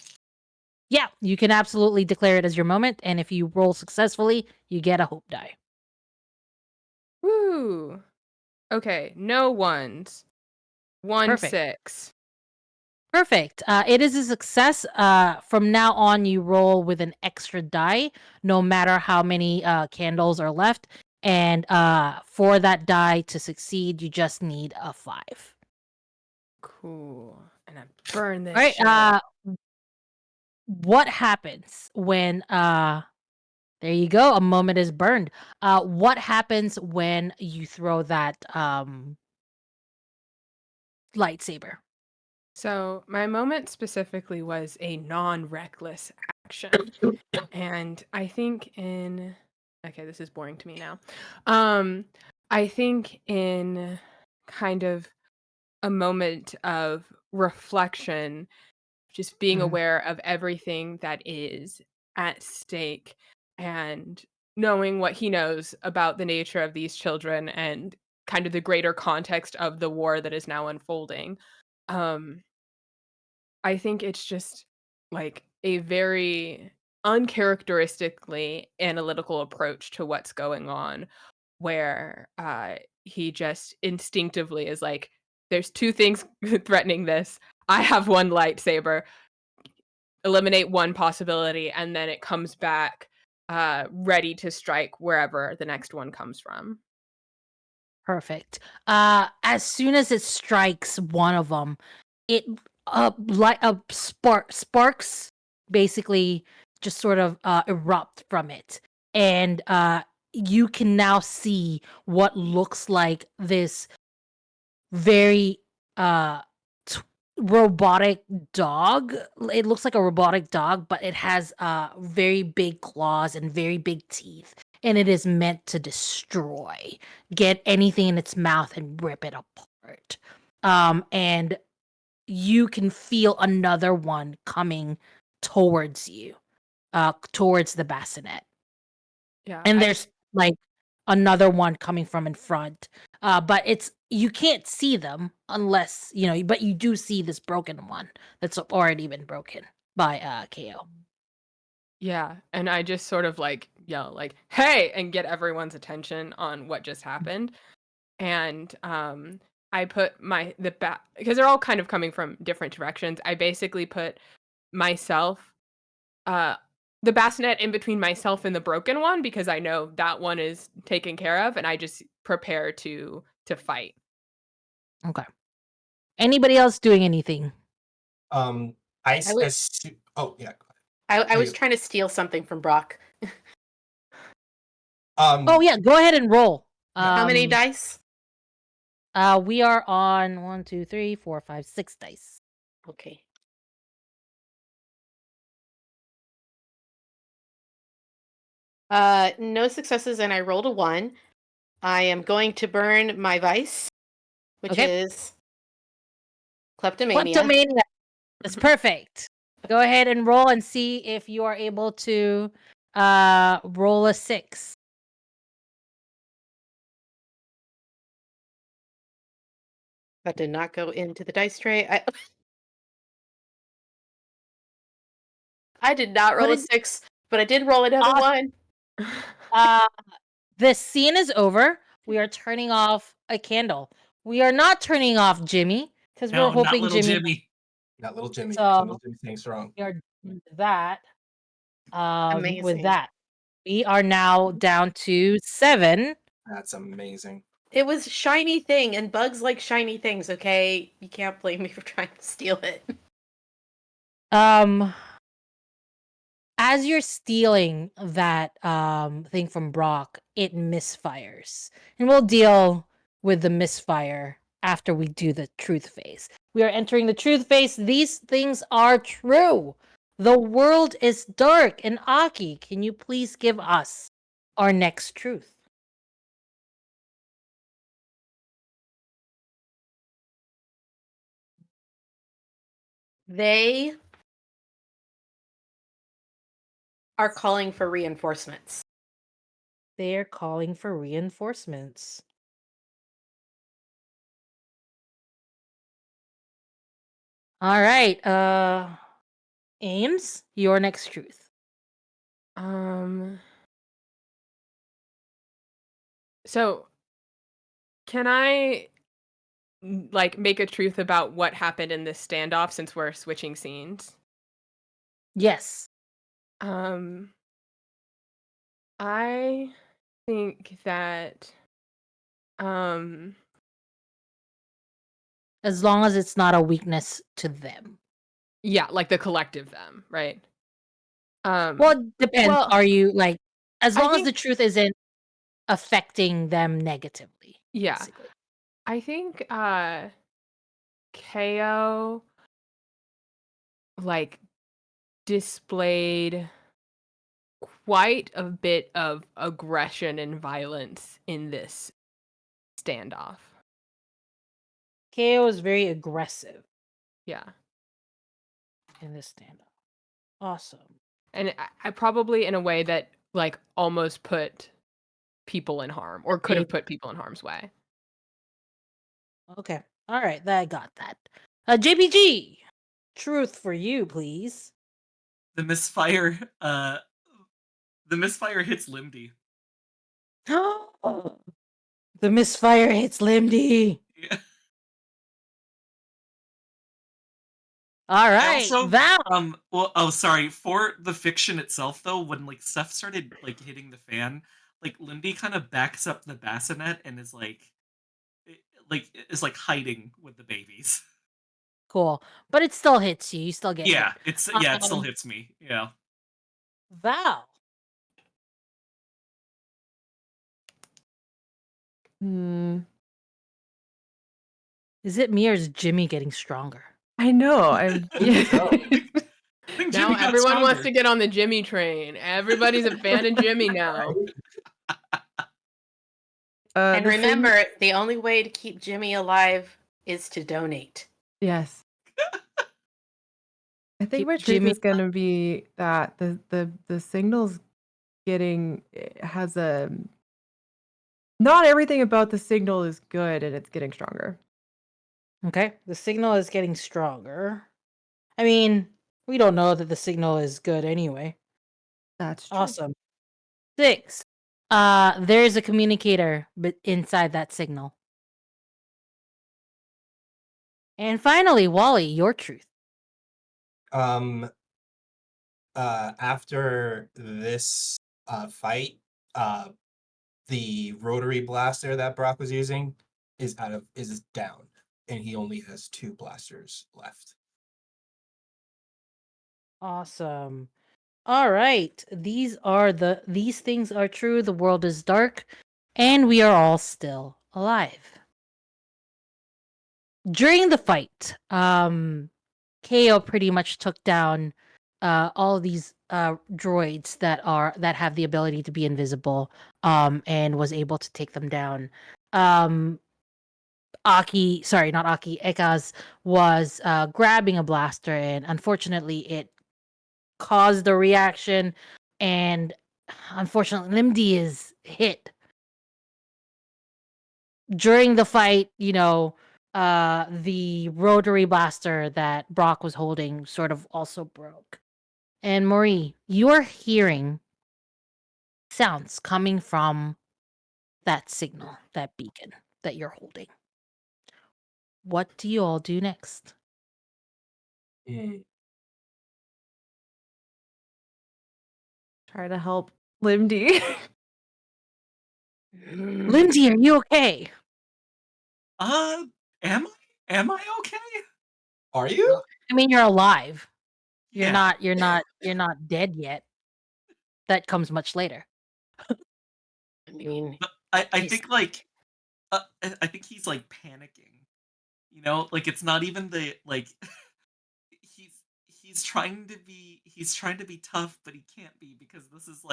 Speaker 1: Yeah, you can absolutely declare it as your moment, and if you roll successfully, you get a hope die.
Speaker 3: Woo. Okay. No ones. 1
Speaker 1: Perfect.
Speaker 3: 6.
Speaker 1: Perfect. It is a success. From now on, you roll with an extra die, no matter how many candles are left. And for that die to succeed, you just need a 5.
Speaker 3: Cool. And I burn this
Speaker 1: All right.
Speaker 3: shit.
Speaker 1: What happens when there you go, a moment is burned. What happens when you throw that lightsaber?
Speaker 3: So my moment specifically was a non-reckless action. And I think okay, this is boring to me now. I think in kind of a moment of reflection, just being
Speaker 1: Mhm.
Speaker 3: aware of everything that is at stake and knowing what he knows about the nature of these children and kind of the greater context of the war that is now unfolding. Um, I think it's just like a very uncharacteristically analytical approach to what's going on, where he just instinctively is like, there's two things threatening this. I have one lightsaber, eliminate one possibility, and then it comes back ready to strike wherever the next one comes from.
Speaker 1: Perfect. As soon as it strikes one of them, it like a sparks basically just sort of erupt from it, and you can now see what looks like this very uh t- robotic dog. It looks like a robotic dog, but it has very big claws and very big teeth, and it is meant to destroy, get anything in its mouth and rip it apart. And you can feel another one coming towards you, towards the bassinet.
Speaker 3: Yeah,
Speaker 1: And
Speaker 3: I
Speaker 1: there's like another one coming from in front. But it's you can't see them unless, but you do see this broken one that's already been broken by KO.
Speaker 3: Yeah, and I just sort of like yell like, "Hey!" and get everyone's attention on what just happened. And I put because they're all kind of coming from different directions. I basically put myself uh the bassinet in between myself and the broken one because I know that one is taken care of and I just prepare to fight.
Speaker 1: Okay. Anybody else doing anything?
Speaker 5: I
Speaker 4: I
Speaker 5: s-
Speaker 4: would-
Speaker 5: as soo- oh yeah.
Speaker 4: I was
Speaker 5: you.
Speaker 4: trying to steal something from Brock.
Speaker 1: Oh yeah, go ahead and roll.
Speaker 4: How many dice?
Speaker 1: We are on 1, 2, 3, 4, 5, 6 dice.
Speaker 4: Okay. No successes, and I rolled a 1. I am going to burn my vice, which
Speaker 1: Okay.
Speaker 4: is kleptomania.
Speaker 1: Kleptomania. That's perfect. Go ahead and roll and see if you are able to roll a 6.
Speaker 4: That did not go into the dice tray. I did not roll
Speaker 1: What
Speaker 4: a
Speaker 1: is
Speaker 4: 6, but I did roll another
Speaker 1: awesome.
Speaker 4: 1.
Speaker 1: Uh the scene is over. We are turning off a candle. We are not turning off Jimmy because we're
Speaker 2: No, not
Speaker 1: hoping
Speaker 2: little
Speaker 1: Jimmy.
Speaker 2: Jimmy.
Speaker 5: Not little Jimmy.
Speaker 1: So
Speaker 5: Little Jimmy staying strong.
Speaker 1: we are done with that. With
Speaker 4: Amazing.
Speaker 1: that, we are now down to 7.
Speaker 5: That's amazing.
Speaker 4: It was a shiny thing, and bugs like shiny things, okay? You can't blame me for trying to steal it.
Speaker 1: As you're stealing that thing from Brock, it misfires. And we'll deal with the misfire after we do the truth phase. We are entering the truth phase. These things are true. The world is dark. And Aki, can you please give us our next truth?
Speaker 4: They are calling for reinforcements.
Speaker 1: They're calling for reinforcements. All right. Ames, your next truth.
Speaker 3: So can I like make a truth about what happened in this standoff since we're switching scenes?
Speaker 1: Yes.
Speaker 3: I think that
Speaker 1: As long as it's not a weakness to them.
Speaker 3: yeah, like the collective them, right?
Speaker 1: Well, it depends.
Speaker 3: well,
Speaker 1: Are you like, as
Speaker 3: I
Speaker 1: long as
Speaker 3: think-
Speaker 1: the truth isn't affecting them negatively?
Speaker 3: yeah.
Speaker 1: Basically.
Speaker 3: I think KO like displayed quite a bit of aggression and violence in this standoff.
Speaker 1: KO is very aggressive
Speaker 3: Yeah.
Speaker 1: in this standoff. Awesome.
Speaker 3: And I probably in a way that like almost put people in harm or could have put people in harm's way.
Speaker 1: Okay. All right. I got that. JPG, truth for you, please.
Speaker 2: The misfire hits Limdy.
Speaker 1: The misfire hits Limdy.
Speaker 2: Yeah.
Speaker 1: All right,
Speaker 2: Also,
Speaker 1: Val.
Speaker 2: sorry. For the fiction itself, though, when like stuff started like hitting the fan, like Lindy kind of backs up the bassinet and is like hiding with the babies.
Speaker 1: Cool, but it still hits you. You still get
Speaker 2: Yeah,
Speaker 1: hit.
Speaker 2: it still hits me. Yeah.
Speaker 1: Val. Is it me or is Jimmy getting stronger?
Speaker 6: I know. I'm.
Speaker 2: I think
Speaker 3: Now
Speaker 2: Jimmy got
Speaker 3: everyone wants
Speaker 2: stronger.
Speaker 3: to get on the Jimmy train. Everybody's a fan of Jimmy now.
Speaker 4: And remember, the only way to keep Jimmy alive is to donate.
Speaker 6: Yes. I think
Speaker 1: Keep
Speaker 6: my truth
Speaker 1: Jimmy
Speaker 6: is gonna be that the signal's has a. Not everything about the signal is good, and it's getting stronger.
Speaker 1: Okay, the signal is getting stronger. I mean, we don't know that the signal is good anyway.
Speaker 6: That's true.
Speaker 1: Awesome. 6. There's a communicator inside that signal. And finally, Wally, your truth.
Speaker 5: After this fight, the rotary blaster that Brock was using is down, and he only has 2 blasters left.
Speaker 1: Awesome. All right. These things are true. The world is dark, and we are all still alive. During the fight, KO pretty much took down all of these droids that have the ability to be invisible, and was able to take them down. Ekaz was grabbing a blaster, and unfortunately it caused a reaction, and unfortunately Limdy is hit. During the fight, the rotary blaster that Brock was holding sort of also broke. And Marie, you're hearing sounds coming from that signal, that beacon that you're holding. What do you all do next?
Speaker 6: Try to help Limdy.
Speaker 1: Lindsay, are you okay?
Speaker 2: Am I okay?
Speaker 5: Are you?
Speaker 1: I mean, you're alive. You're
Speaker 2: Yeah.
Speaker 1: not dead yet. That comes much later.
Speaker 4: I mean,
Speaker 2: I think like I think he's like panicking. You know, like it's not even the like he's trying to be tough, but he can't be because this is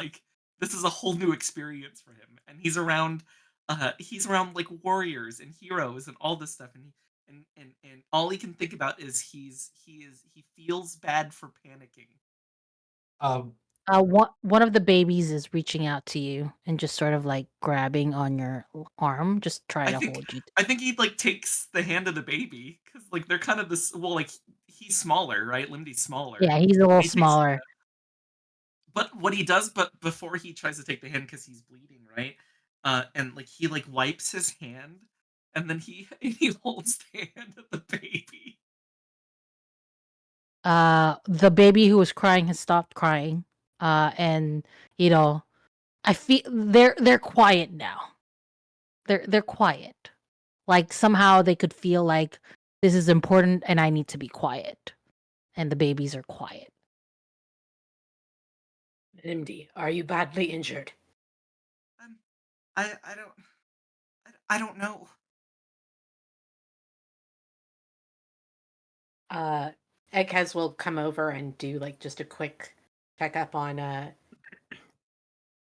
Speaker 2: a whole new experience for him, and he's around like warriors and heroes and all this stuff, and and all he can think about is he feels bad for panicking.
Speaker 1: One of the babies is reaching out to you and just sort of like grabbing on your arm, just trying to hold you.
Speaker 2: I think he like takes the hand of the baby because like they're kind of this. Well, like he's smaller, right? Limdy's smaller.
Speaker 1: Yeah, he's a little
Speaker 2: He takes-
Speaker 1: smaller.
Speaker 2: But what he does, but before he tries to take the hand because he's bleeding, right? And like he like wipes his hand, and then he holds the hand of the baby.
Speaker 1: The baby who was crying has stopped crying. And you know, I feel they're quiet now. They're quiet. Like somehow they could feel like this is important and I need to be quiet. And the babies are quiet.
Speaker 7: Limdy, are you badly injured?
Speaker 2: I don't know.
Speaker 4: Eggheads will come over and do like just a quick checkup on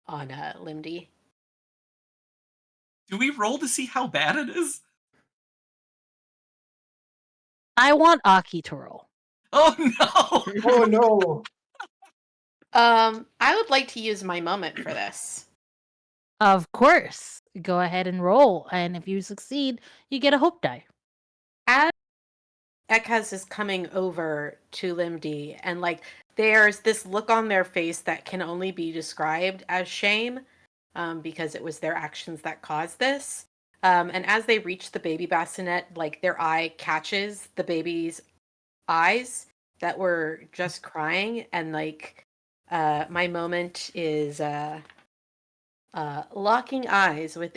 Speaker 4: Limdy.
Speaker 2: Do we roll to see how bad it is?
Speaker 1: I want Aki to roll.
Speaker 2: Oh no!
Speaker 5: Oh no!
Speaker 4: I would like to use my moment for this.
Speaker 1: Of course. Go ahead and roll. And if you succeed, you get a hope die.
Speaker 4: As Eggheads is coming over to Limdy, and like there's this look on their face that can only be described as shame, because it was their actions that caused this. And as they reach the baby bassinet, like their eye catches the baby's eyes that were just crying, and like my moment is locking eyes with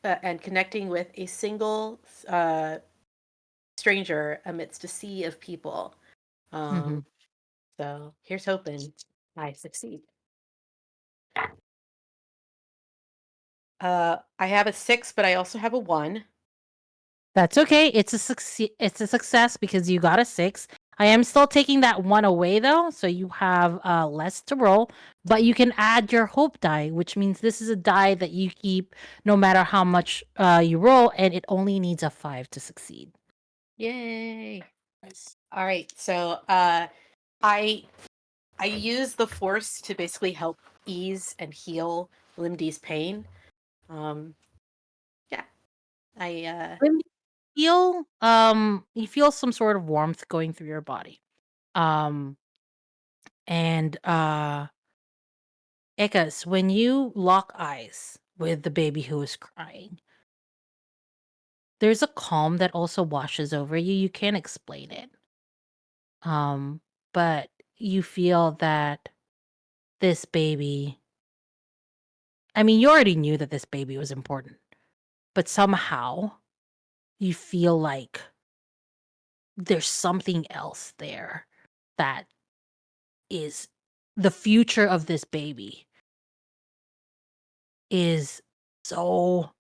Speaker 4: and connecting with a single stranger amidst a sea of people. So here's hoping I succeed. I have a 6, but I also have a 1.
Speaker 1: That's okay. It's a success because you got a 6. I am still taking that 1 away though, so you have less to roll, but you can add your hope die, which means this is a die that you keep no matter how much you roll, and it only needs a 5 to succeed.
Speaker 4: Yay!
Speaker 5: Nice.
Speaker 4: All right, so I use the force to basically help ease and heal Limdy's pain. Yeah,
Speaker 1: When you feel some sort of warmth going through your body. And Ekas, when you lock eyes with the baby who is crying, there's a calm that also washes over you. You can't explain it. But you feel that this baby, I mean, you already knew that this baby was important, but somehow you feel like there's something else there that is the future of this baby is so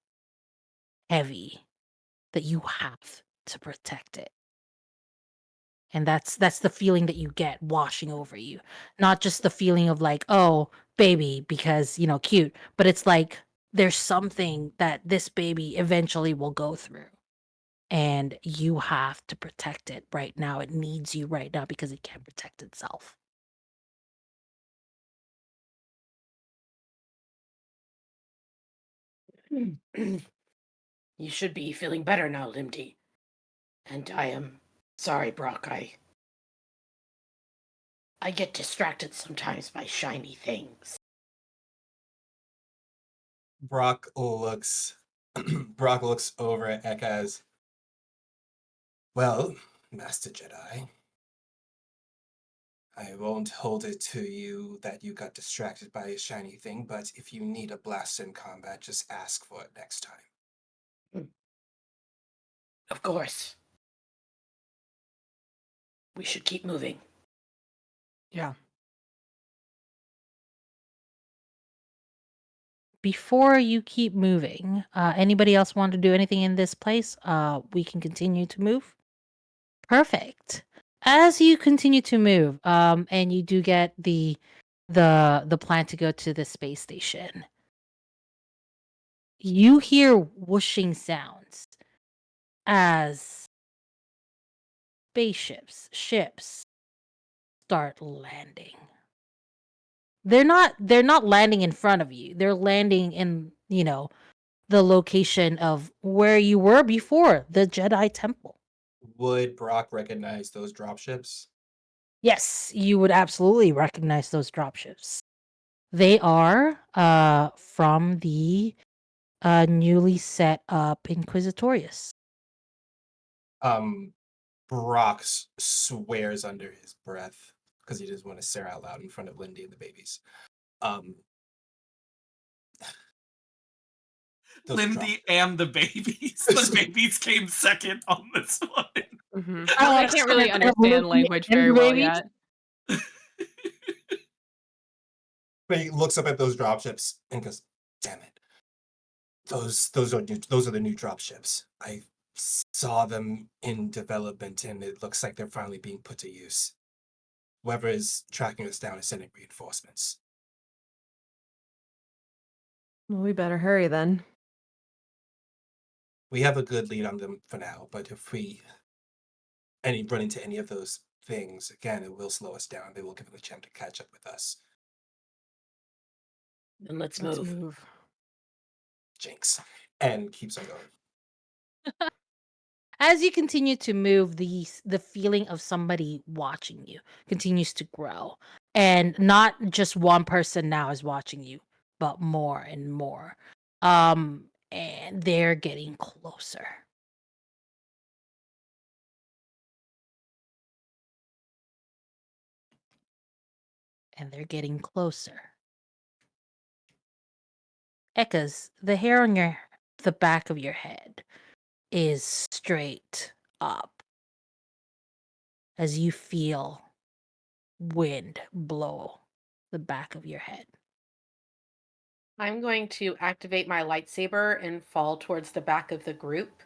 Speaker 1: heavy that you have to protect it. And that's the feeling that you get washing over you. Not just the feeling of like, oh, baby, because, you know, cute, but it's like there's something that this baby eventually will go through. And you have to protect it right now. It needs you right now because it can't protect itself.
Speaker 7: You should be feeling better now, Limdy. And I am sorry, Brock. I get distracted sometimes by shiny things.
Speaker 5: Brock looks Brock looks over at Ekaz. Well, Master Jedi, I won't hold it to you that you got distracted by a shiny thing, but if you need a blaster in combat, just ask for it next time.
Speaker 7: Of course. We should keep moving.
Speaker 8: Yeah.
Speaker 1: Before you keep moving, anybody else want to do anything in this place? We can continue to move. Perfect. As you continue to move, and you do get the plan to go to the space station, you hear whooshing sounds as ships start landing. They're not landing in front of you. They're landing in, you know, the location of where you were before, the Jedi Temple.
Speaker 5: would Brock recognize those dropships?
Speaker 1: Yes, you would absolutely recognize those dropships. They are from the newly set up Inquisitorius.
Speaker 5: Brock swears under his breath because he doesn't want to stare out loud in front of Lindy and the babies. Those
Speaker 2: Lindy
Speaker 5: drop-
Speaker 2: and the babies. The babies came second on this one.
Speaker 3: Mm-hmm. I can't really
Speaker 1: and
Speaker 3: understand language very well
Speaker 1: babies?
Speaker 3: yet.
Speaker 5: But he looks up at those dropships and goes, "Damn it! Those are the new dropships. I saw them in development, and it looks like they're finally being put to use. Whoever is tracking us down is sending reinforcements."
Speaker 6: Well, we better hurry then.
Speaker 5: We have a good lead on them for now, but if we run into any of those things again, it will slow us down. They will give them a chance to catch up with us.
Speaker 7: Then let's
Speaker 3: Let's
Speaker 7: move.
Speaker 3: move.
Speaker 5: Jinx. And keeps on going.
Speaker 1: As you continue to move, the feeling of somebody watching you continues to grow, and not just one person now is watching you, but more and more. And they're getting closer. And they're getting closer. Ekkas, the hair on the back of your head is straight up as you feel wind blow the back of your head.
Speaker 4: I'm going to activate my lightsaber and fall towards the back of the group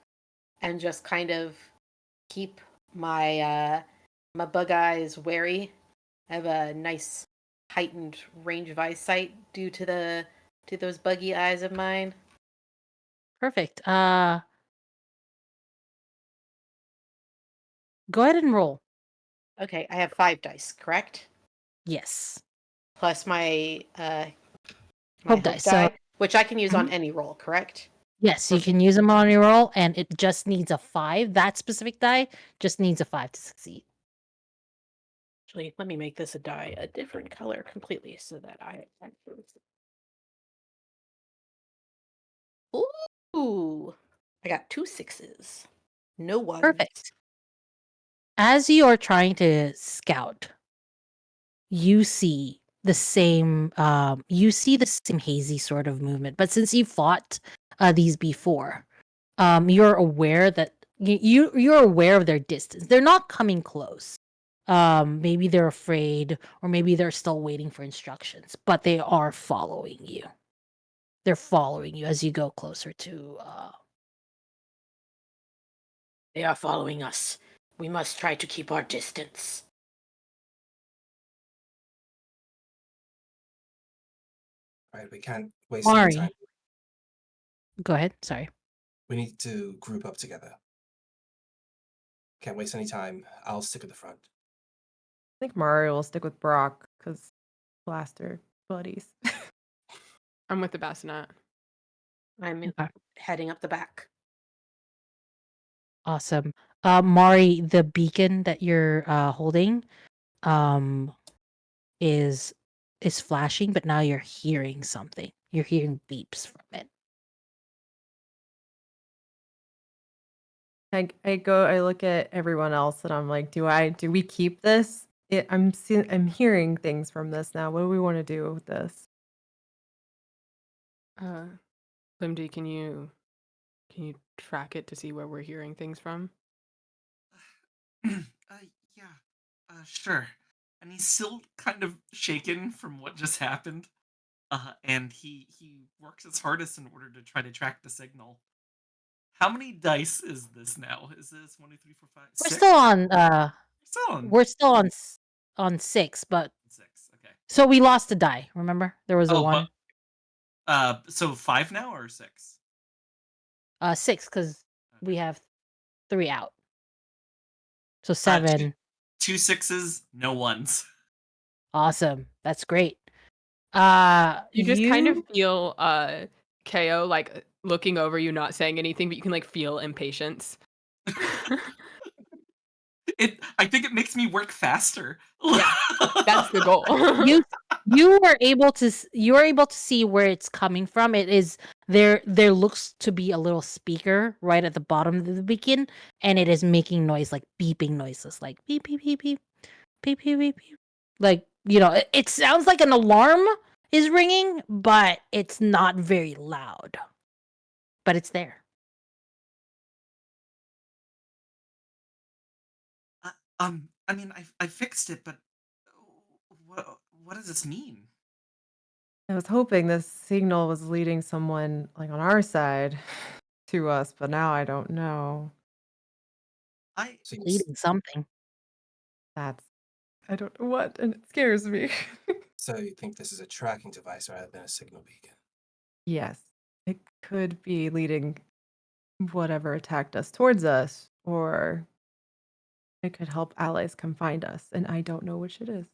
Speaker 4: and just kind of keep my my bug eyes wary. I have a nice heightened range of eyesight due to those buggy eyes of mine.
Speaker 1: Perfect. Go ahead and roll.
Speaker 4: Okay, I have 5 dice, correct?
Speaker 1: Yes.
Speaker 4: Plus my
Speaker 1: Hope dice. So
Speaker 4: which I can use on
Speaker 1: Mhm.
Speaker 4: any roll, correct?
Speaker 1: yes, you can use them on your roll, and it just needs a 5. That specific die just needs a 5 to succeed.
Speaker 7: Actually, let me make this a die a different color completely so that I actually. Ooh, I got 2 6s. No ones.
Speaker 1: Perfect. As you are trying to scout, you see the same hazy sort of movement. But since you fought these before, you're aware that you're aware of their distance. They're not coming close. Maybe they're afraid, or maybe they're still waiting for instructions, but they are following you. They're following you as you go closer to
Speaker 7: They are following us. We must try to keep our distance.
Speaker 5: Right, we can't waste any
Speaker 1: Mari.
Speaker 5: time.
Speaker 1: Go ahead. Sorry.
Speaker 5: We need to group up together. Can't waste any time. I'll stick at the front.
Speaker 6: I think Mario will stick with Brock because blaster buddies.
Speaker 3: I'm with the bassinet.
Speaker 4: I'm
Speaker 1: Okay.
Speaker 4: heading up the back.
Speaker 1: Awesome. Mari, the beacon that you're holding is flashing, but now you're hearing something. You're hearing beeps from it.
Speaker 6: I look at everyone else and I'm like, do we keep this? I'm hearing things from this now. What do we want to do with this?
Speaker 3: Limdy, can you track it to see where we're hearing things from?
Speaker 2: Yeah, sure. And he's still kind of shaken from what just happened. And he works his hardest in order to try to track the signal. How many dice is this now? Is this 1, 2, 3, 4, 5,
Speaker 1: We're
Speaker 2: 6?
Speaker 1: still on
Speaker 2: We're still on
Speaker 1: 6, but
Speaker 2: 6. Okay.
Speaker 1: so we lost a die, remember? There was a
Speaker 2: Oh,
Speaker 1: 1.
Speaker 2: So 5 now or 6?
Speaker 1: 6 cuz we have 3 out. So
Speaker 2: Uh,
Speaker 1: 7.
Speaker 2: 2 6s, no 1s.
Speaker 1: Awesome. That's great.
Speaker 3: You just kind of feel KO like looking over you, not saying anything, but you can like feel impatience.
Speaker 2: I think it makes me work faster.
Speaker 3: Yeah, that's the goal.
Speaker 1: You are able to see where it's coming from. It is there looks to be a little speaker right at the bottom of the beacon, and it is making noise, like beeping noises, like beep beep beep beep beep beep beep beep. Like, it sounds like an alarm is ringing, but it's not very loud. But it's there.
Speaker 2: I mean, I fixed it, but what does this mean?
Speaker 6: I was hoping this signal was leading someone like on our side to us, but now I don't know.
Speaker 5: So you,
Speaker 1: Leading something.
Speaker 6: I don't know what, and it scares me.
Speaker 5: so you think this is a tracking device rather than a signal beacon?
Speaker 6: Yes, it could be leading whatever attacked us towards us, or it could help allies come find us, and I don't know which it is.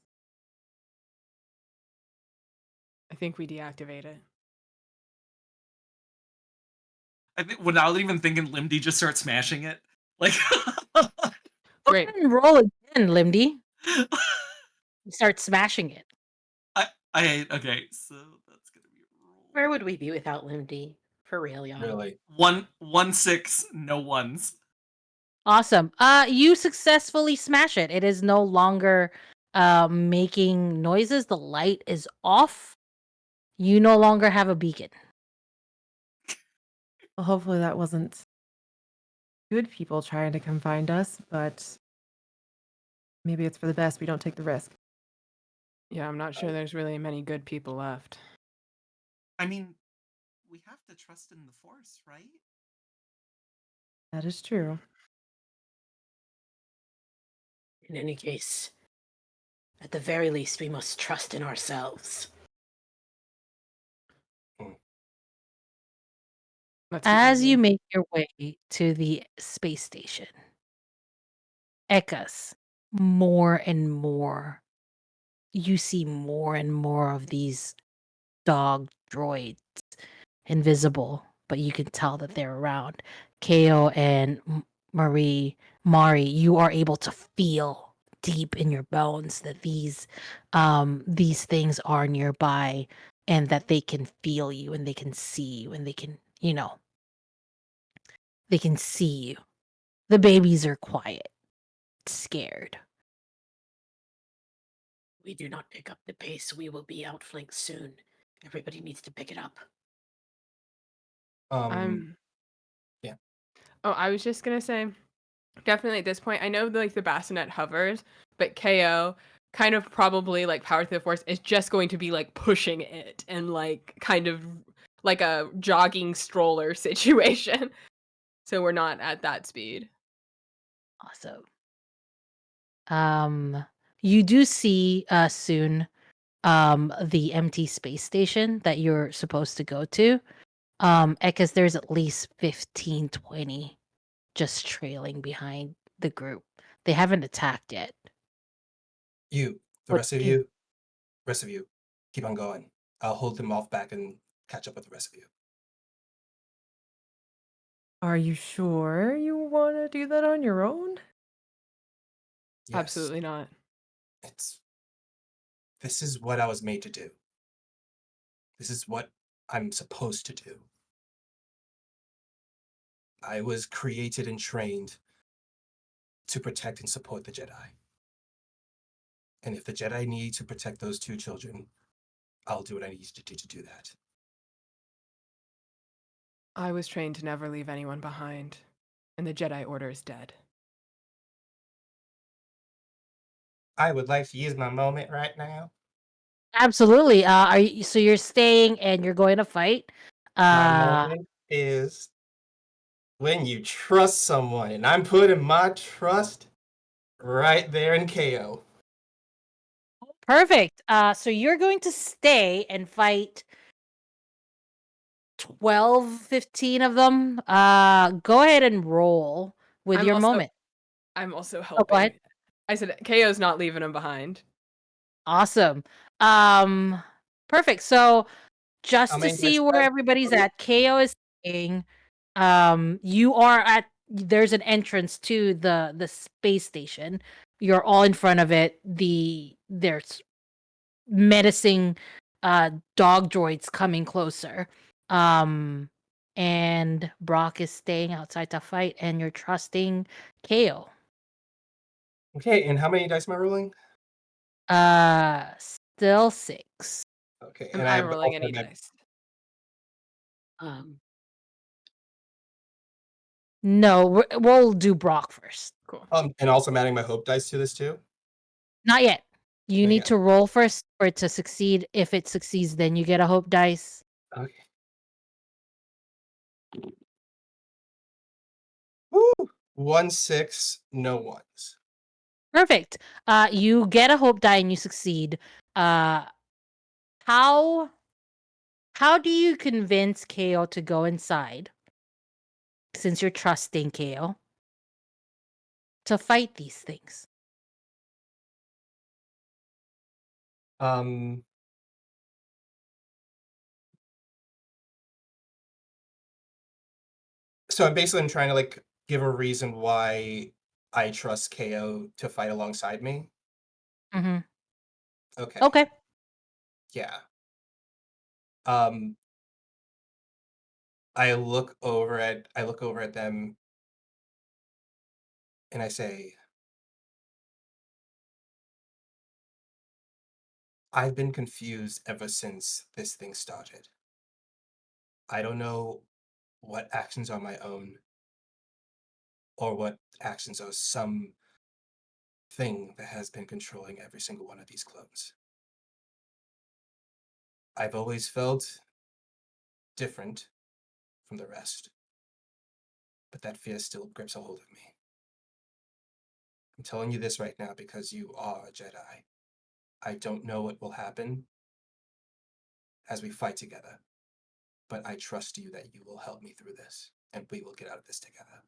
Speaker 3: I think we deactivate it.
Speaker 2: I think without even thinking, Limdy just starts smashing it. Like,
Speaker 1: Go
Speaker 3: Great.
Speaker 1: ahead and roll again, Limdy. You start smashing it.
Speaker 2: okay, so that's gonna be a roll.
Speaker 4: Where would we be without Limdy? For real, y'all.
Speaker 5: Really?
Speaker 2: 1-6, no ones.
Speaker 1: Awesome. You successfully smash it. It is no longer making noises. The light is off. You no longer have a beacon.
Speaker 6: Well, hopefully that wasn't good people trying to come find us, but maybe it's for the best we don't take the risk.
Speaker 3: Yeah, I'm not sure there's really many good people left.
Speaker 2: I mean, we have to trust in the Force, right?
Speaker 6: That is true.
Speaker 7: In any case, at the very least, we must trust in ourselves.
Speaker 3: Let's keep
Speaker 1: As you
Speaker 3: moving.
Speaker 1: make your way to the space station, Ekkas, more and more, you see more and more of these dog droids, invisible, but you can tell that they're around. Ko and Mari, you are able to feel deep in your bones that these things are nearby, and that they can feel you, and they can see you, and they can, they can see you. The babies are quiet, scared.
Speaker 7: We do not pick up the pace, we will be outflanked soon. Everybody needs to pick it up.
Speaker 3: I'm.
Speaker 5: yeah.
Speaker 3: Oh, I was just gonna say, definitely at this point, I know like the bassinet hovers, but KO kind of probably like power through the force is just going to be like pushing it and like kind of like a jogging stroller situation. So we're not at that speed.
Speaker 1: Awesome. You do see soon the empty space station that you're supposed to go to. Because there's at least 15, 20 just trailing behind the group. They haven't attacked yet.
Speaker 5: The
Speaker 1: What
Speaker 5: rest of
Speaker 1: do you-
Speaker 5: you, keep on going. I'll hold them off back and catch up with the rest of you.
Speaker 6: Are you sure you want to do that on your own?
Speaker 5: Yes,
Speaker 3: Absolutely not.
Speaker 5: This is what I was made to do. This is what I'm supposed to do. I was created and trained to protect and support the Jedi. And if the Jedi need to protect those two children, I'll do what I need to do that.
Speaker 3: I was trained to never leave anyone behind, and the Jedi Order is dead.
Speaker 5: I would like to use my moment right now.
Speaker 1: Absolutely. So you're staying and you're going to fight?
Speaker 5: My moment is when you trust someone, and I'm putting my trust right there in KO.
Speaker 1: Perfect. So you're going to stay and fight 12, 15 of them. Go ahead and roll with your moment.
Speaker 3: I'm also
Speaker 1: Oh, go ahead.
Speaker 3: helping. I said KO's not leaving him behind.
Speaker 1: Awesome. Perfect. So just
Speaker 5: How
Speaker 1: to
Speaker 5: many
Speaker 1: see
Speaker 5: dice
Speaker 1: where
Speaker 5: do I have?
Speaker 1: everybody's at, KO is saying, you are at there's an entrance to the space station. You're all in front of it. There's menacing dog droids coming closer. And Brock is staying outside to fight, and you're trusting KO.
Speaker 5: Okay, and how many dice am I rolling?
Speaker 1: Still 6.
Speaker 5: Okay,
Speaker 3: I'm
Speaker 5: and I
Speaker 3: not
Speaker 5: have
Speaker 3: rolling
Speaker 5: also
Speaker 3: any
Speaker 5: have
Speaker 3: dice.
Speaker 1: No, we'll do Brock first.
Speaker 3: Cool.
Speaker 5: and also I'm adding my hope dice to this too.
Speaker 1: Not yet. You
Speaker 5: Not
Speaker 1: need
Speaker 5: yet.
Speaker 1: to roll first for it to succeed. If it succeeds, then you get a hope dice.
Speaker 5: Okay. Woo! 1, 6, no ones.
Speaker 1: Perfect. You get a hope die and you succeed. How do you convince KO to go inside? Since you're trusting KO to fight these things.
Speaker 5: So I'm basically trying to like give a reason why I trust KO to fight alongside me.
Speaker 1: Mm-hmm.
Speaker 5: Okay.
Speaker 1: Okay.
Speaker 5: Yeah. I look over at them and I say, I've been confused ever since this thing started. I don't know what actions are my own or what actions are some thing that has been controlling every single one of these clones. I've always felt different from the rest, but that fear still grips a hold of me. I'm telling you this right now because you are a Jedi. I don't know what will happen as we fight together, but I trust you that you will help me through this, and we will get out of this together.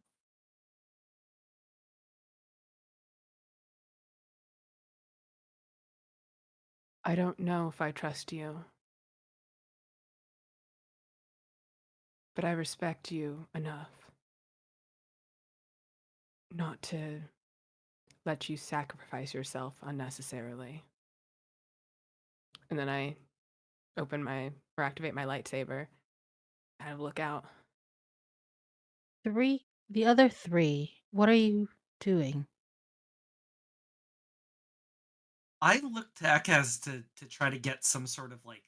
Speaker 3: I don't know if I trust you, but I respect you enough not to let you sacrifice yourself unnecessarily. And then I activate my lightsaber, kind of look out.
Speaker 1: 3. The other 3. What are you doing?
Speaker 2: I look to Ekaz to try to get some sort of like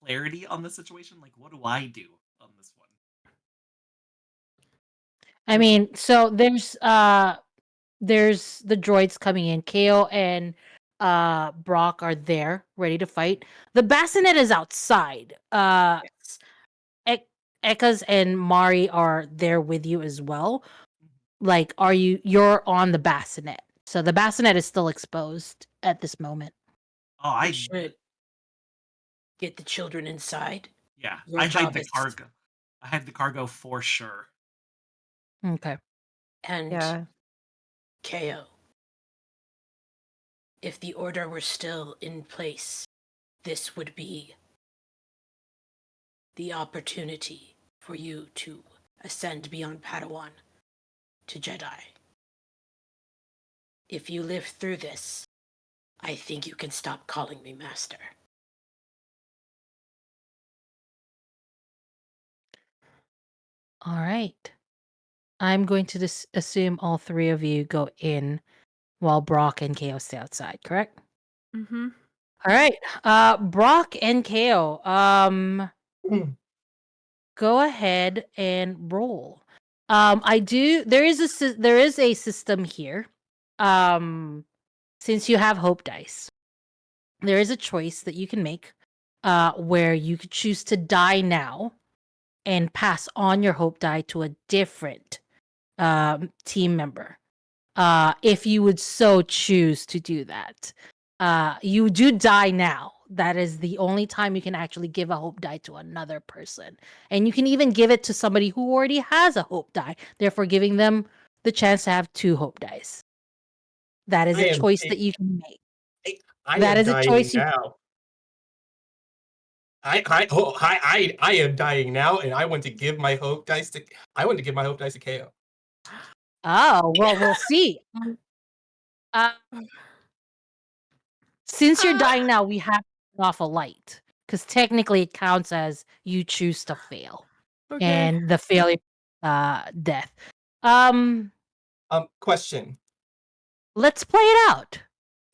Speaker 2: clarity on the situation. Like, what do I do on this one?
Speaker 1: I mean, so there's the droids coming in. KO and Brock are there, ready to fight. The bassinet is outside.
Speaker 7: Yes.
Speaker 1: Ekaz and Mari are there with you as well. Like, you're on the bassinet. So the bassinet is still exposed at this moment.
Speaker 2: Oh,
Speaker 7: We
Speaker 2: I
Speaker 7: should get the children inside.
Speaker 2: yeah.
Speaker 7: Your
Speaker 2: I hide
Speaker 7: job
Speaker 2: the
Speaker 7: is-
Speaker 2: cargo. I hide the cargo for sure.
Speaker 1: Okay.
Speaker 7: And
Speaker 6: Yeah.
Speaker 7: KO. If the order were still in place, this would be the opportunity for you to ascend beyond Padawan to Jedi. If you live through this, I think you can stop calling me master.
Speaker 1: All right. I'm going to assume all 3 of you go in while Brock and KO stay outside, correct?
Speaker 3: Mm-hmm.
Speaker 1: All right. Brock and KO, go ahead and roll. There is a system here. Since you have hope dice, there is a choice that you can make where you could choose to die now and pass on your hope die to a different team member. If you would so choose to do that. You do die now. That is the only time you can actually give a hope die to another person. And you can even give it to somebody who already has a hope die, therefore giving them the chance to have 2 hope dice. That is a choice that you can make. That is a choice you
Speaker 5: now. I am dying now, and I want to give my hope dice to KO.
Speaker 1: Oh, well, we'll see. Uh, since you're dying now, we have to turn off a light because technically it counts as you choose to fail,
Speaker 3: Okay.
Speaker 1: and the failure, death. Um,
Speaker 5: Question.
Speaker 1: let's play it out.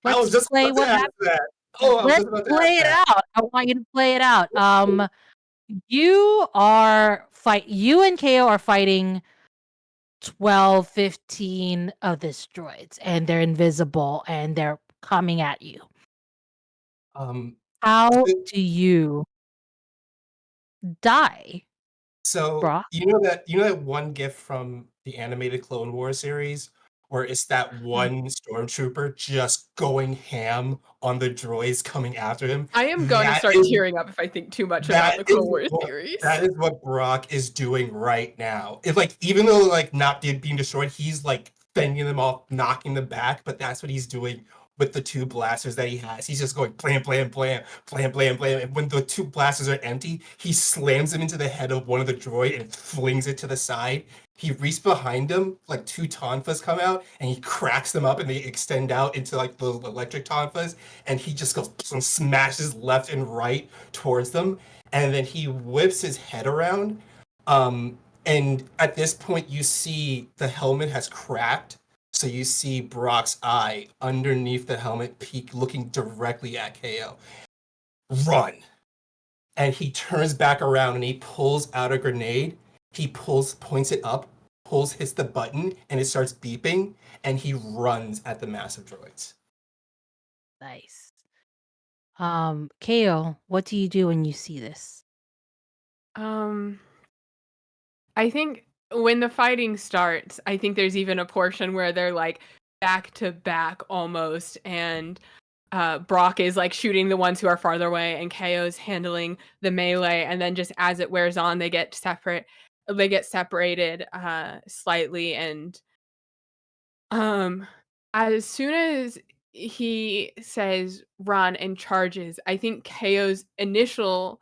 Speaker 5: I was
Speaker 1: Let's
Speaker 5: just
Speaker 1: play
Speaker 5: about
Speaker 1: what
Speaker 5: to ask
Speaker 1: happens.
Speaker 5: that. Oh, I was
Speaker 1: Let's
Speaker 5: just about to
Speaker 1: play
Speaker 5: ask
Speaker 1: it
Speaker 5: that.
Speaker 1: out. I want you to play it out. You and KO are fighting 12, 15 of the droids, and they're invisible and they're coming at you.
Speaker 5: Um,
Speaker 1: How
Speaker 5: so-
Speaker 1: do you die,
Speaker 5: So
Speaker 1: Brock?
Speaker 5: you know that one GIF from the animated Clone Wars series where it's that one stormtrooper just going ham on the droids coming after him?
Speaker 3: I am going to
Speaker 5: That
Speaker 3: start
Speaker 5: is-
Speaker 3: tearing up if I think too much about the Clone Wars series.
Speaker 5: That is what Brock is doing right now. It's like even though like not being destroyed, he's like fending them off, knocking them back. But that's what he's doing with the two blasters that he has. He's just going blam, blam, blam, blam, blam, blam. And when the two blasters are empty, he slams them into the head of one of the droid and flings it to the side. He reaches behind him, like two tonfas come out, and he cracks them up, and they extend out into like the electric tonfas. And he just goes and smashes left and right towards them, and then he whips his head around. And at this point, you see the helmet has cracked. So you see Brock's eye underneath the helmet peak looking directly at KO. Run. And he turns back around and he pulls out a grenade. He points it up, hits the button, and it starts beeping, and he runs at the massive droids.
Speaker 1: Nice. KO, what do you do when you see this?
Speaker 3: I think when the fighting starts, I think there's even a portion where they're like back to back almost, and Brock is like shooting the ones who are farther away, and KO's handling the melee, and then just as it wears on, they get separated slightly, and as soon as he says run and charges, I think KO's initial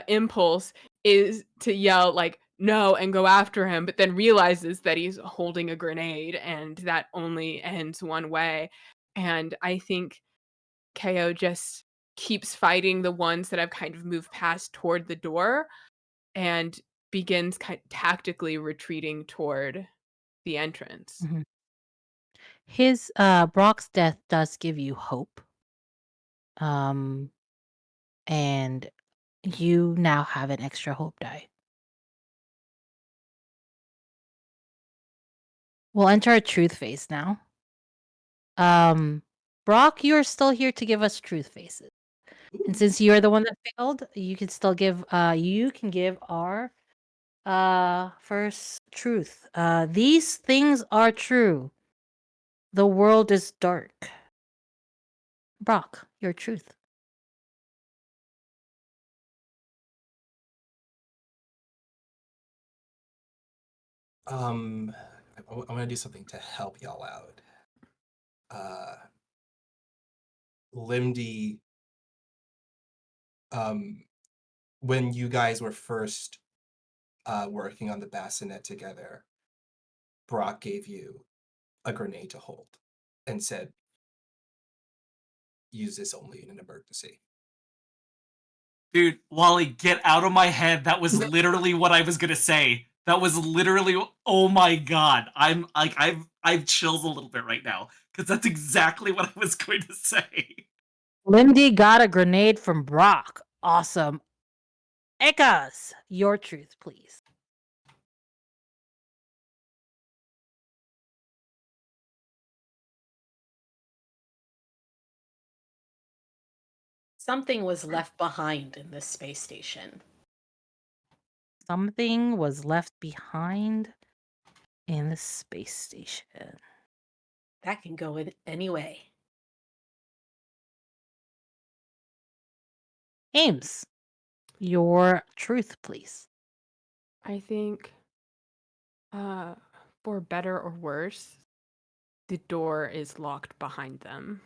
Speaker 3: impulse is to yell like no and go after him, but then realizes that he's holding a grenade and that only ends one way. And I think KO just keeps fighting the ones that have kind of moved past toward the door and begins tactically retreating toward the entrance.
Speaker 1: Mhm. His Brock's death does give you hope. And you now have an extra hope die. We'll enter a truth phase now. Brock, you are still here to give us truth faces. And since you are the one that failed, you can still give our first truth. These things are true. The world is dark. Brock, your truth.
Speaker 5: I'm gonna do something to help y'all out. Limdy, when you guys were first working on the bassinet together, Brock gave you a grenade to hold and said, use this only in an emergency.
Speaker 2: Dude, Wally, get out of my head. That was literally what I was gonna say. That was literally, oh my god. I'm like, I've chills a little bit right now because that's exactly what I was going to say.
Speaker 1: Lindy got a grenade from Brock. Awesome. Ekas, your truth, please.
Speaker 4: Something was left behind in this space station.
Speaker 1: Something was left behind in the space station.
Speaker 4: That can go in any way.
Speaker 1: Ames, your truth, please.
Speaker 3: I think, for better or worse, the door is locked behind them.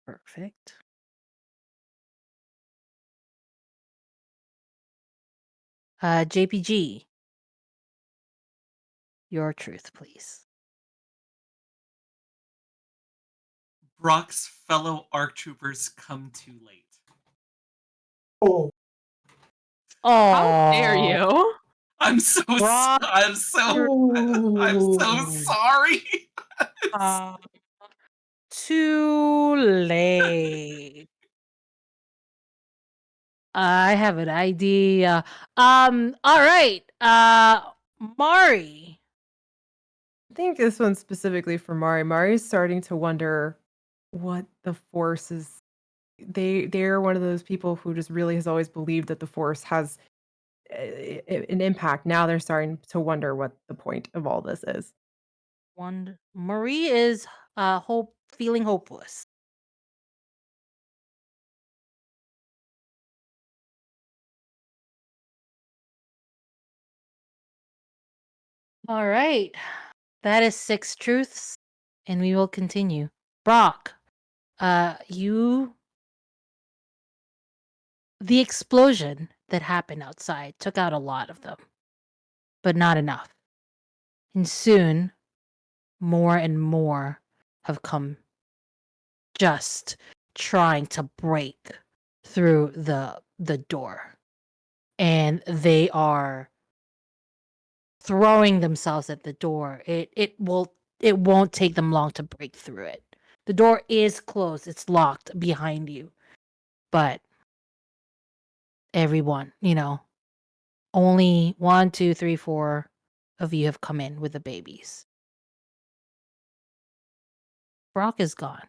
Speaker 1: Perfect. JPG, your truth, please.
Speaker 2: Brock's fellow ARC troopers come too late.
Speaker 5: Oh,
Speaker 3: How dare
Speaker 1: Oh,
Speaker 3: you?
Speaker 2: I'm so
Speaker 1: Brock.
Speaker 2: I'm so sorry.
Speaker 1: Too late. I have an idea. All right. Mari.
Speaker 6: I think this one's specifically for Mari. Mari's starting to wonder what the Force is. They're one of those people who just really has always believed that the Force has an impact. Now they're starting to wonder what the point of all this is.
Speaker 1: Marie is feeling hopeless. All right. That is 6 truths, and we will continue. Brock, the explosion that happened outside took out a lot of them, but not enough. And soon, more and more have come just trying to break through the door. And they are throwing themselves at the door. It won't take them long to break through it. The door is closed. It's locked behind you. But everyone, only 1, 2, 3, 4 of you have come in with the babies. Brock is gone.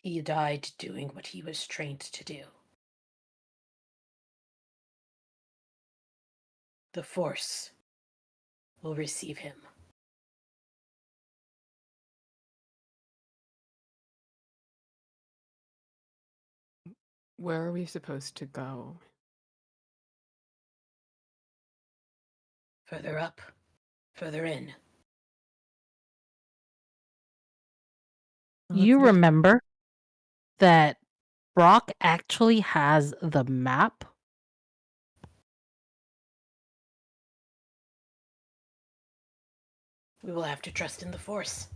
Speaker 7: He died doing what he was trained to do. The Force will receive him.
Speaker 3: Where are we supposed to go?
Speaker 7: Further up, further in.
Speaker 6: Well,
Speaker 1: You
Speaker 6: that's good.
Speaker 1: remember that Brock actually has the map.
Speaker 7: We will have to trust in the Force.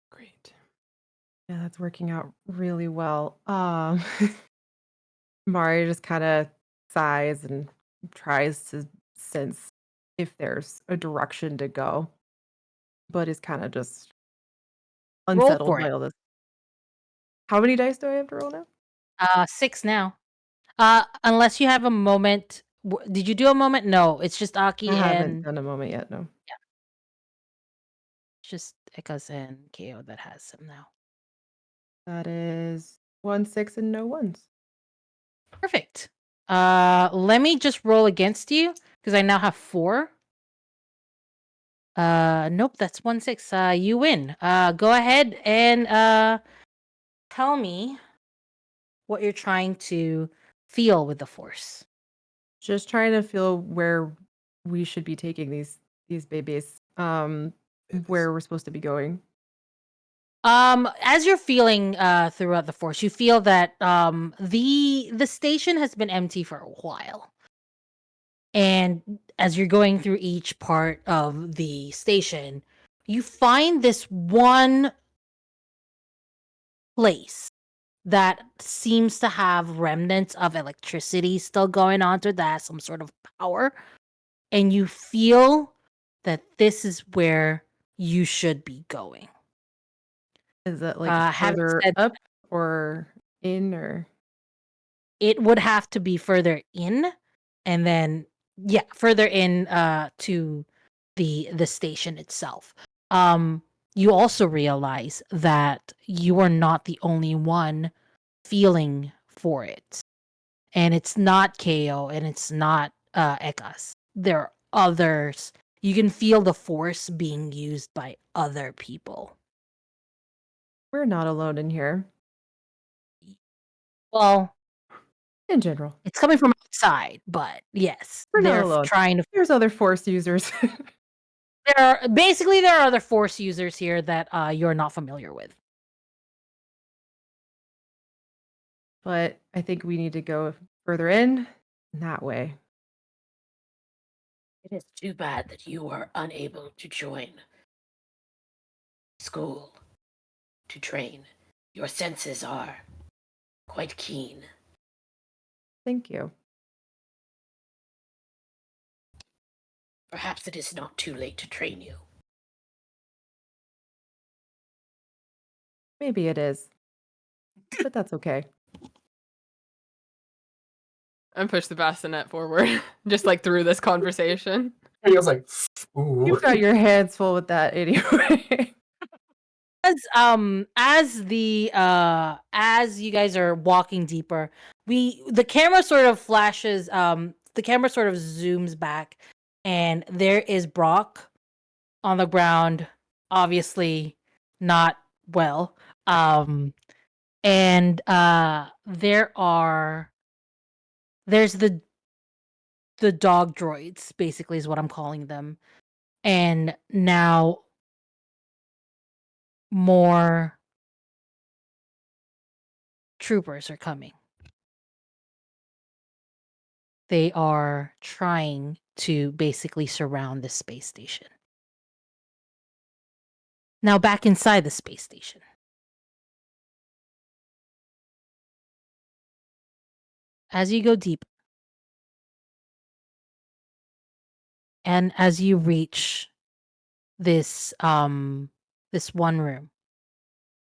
Speaker 3: Great.
Speaker 6: Yeah, that's working out really well. Mari just kind of sighs and tries to sense if there's a direction to go, but is kind of just
Speaker 1: Roll
Speaker 6: unsettled
Speaker 1: for
Speaker 6: by
Speaker 1: it.
Speaker 6: all this. How many dice do I have to roll now?
Speaker 1: 6 now. Unless you have a moment. Did you do a moment? No, it's just Aki
Speaker 6: I haven't
Speaker 1: and
Speaker 6: done a moment yet, no.
Speaker 1: just Ekas and KO that has them now.
Speaker 6: That is 1, 6, and no ones.
Speaker 1: Perfect. Let me just roll against you because I now have 4. Nope, that's 1, 6. You win. Go ahead and tell me what you're trying to feel with the Force.
Speaker 6: Just trying to feel where we should be taking these babies, where we're supposed to be going.
Speaker 1: As you're feeling throughout the Force, you feel that the station has been empty for a while. And as you're going through each part of the station, you find this one place that seems to have remnants of electricity still going on to that, some sort of power. And you feel that this is where you should be going.
Speaker 6: Is it like
Speaker 1: Having
Speaker 6: further
Speaker 1: said
Speaker 6: up or in or?
Speaker 1: it would have to be further in, and then further in to the station itself. You also realize that you are not the only one feeling for it, and it's not KO and it's not Ekas. There are others. You can feel the Force being used by other people.
Speaker 6: We're not alone in here,
Speaker 1: Well,
Speaker 6: in general.
Speaker 1: it's coming from outside, but yes,
Speaker 6: We're not
Speaker 1: they're
Speaker 6: alone.
Speaker 1: trying to.
Speaker 6: There's other Force users.
Speaker 1: there are other Force users here that you're not familiar with.
Speaker 6: But I think we need to go further in that way.
Speaker 7: It is too bad that you were unable to join school to train. Your senses are quite keen.
Speaker 6: Thank you.
Speaker 7: Perhaps it is not too late to train you.
Speaker 6: Maybe it is. But that's okay.
Speaker 3: And push the bassinet forward, just like through this conversation.
Speaker 5: And he was like, ooh.
Speaker 6: You've got your hands full with that anyway.
Speaker 1: As you guys are walking deeper, the camera sort of flashes, the camera sort of zooms back, and there is Brock on the ground, obviously not well. And there's the dog droids, basically is what I'm calling them. And now more troopers are coming. They are trying to basically surround the space station. Now back inside the space station. As you go deep, and as you reach this this one room.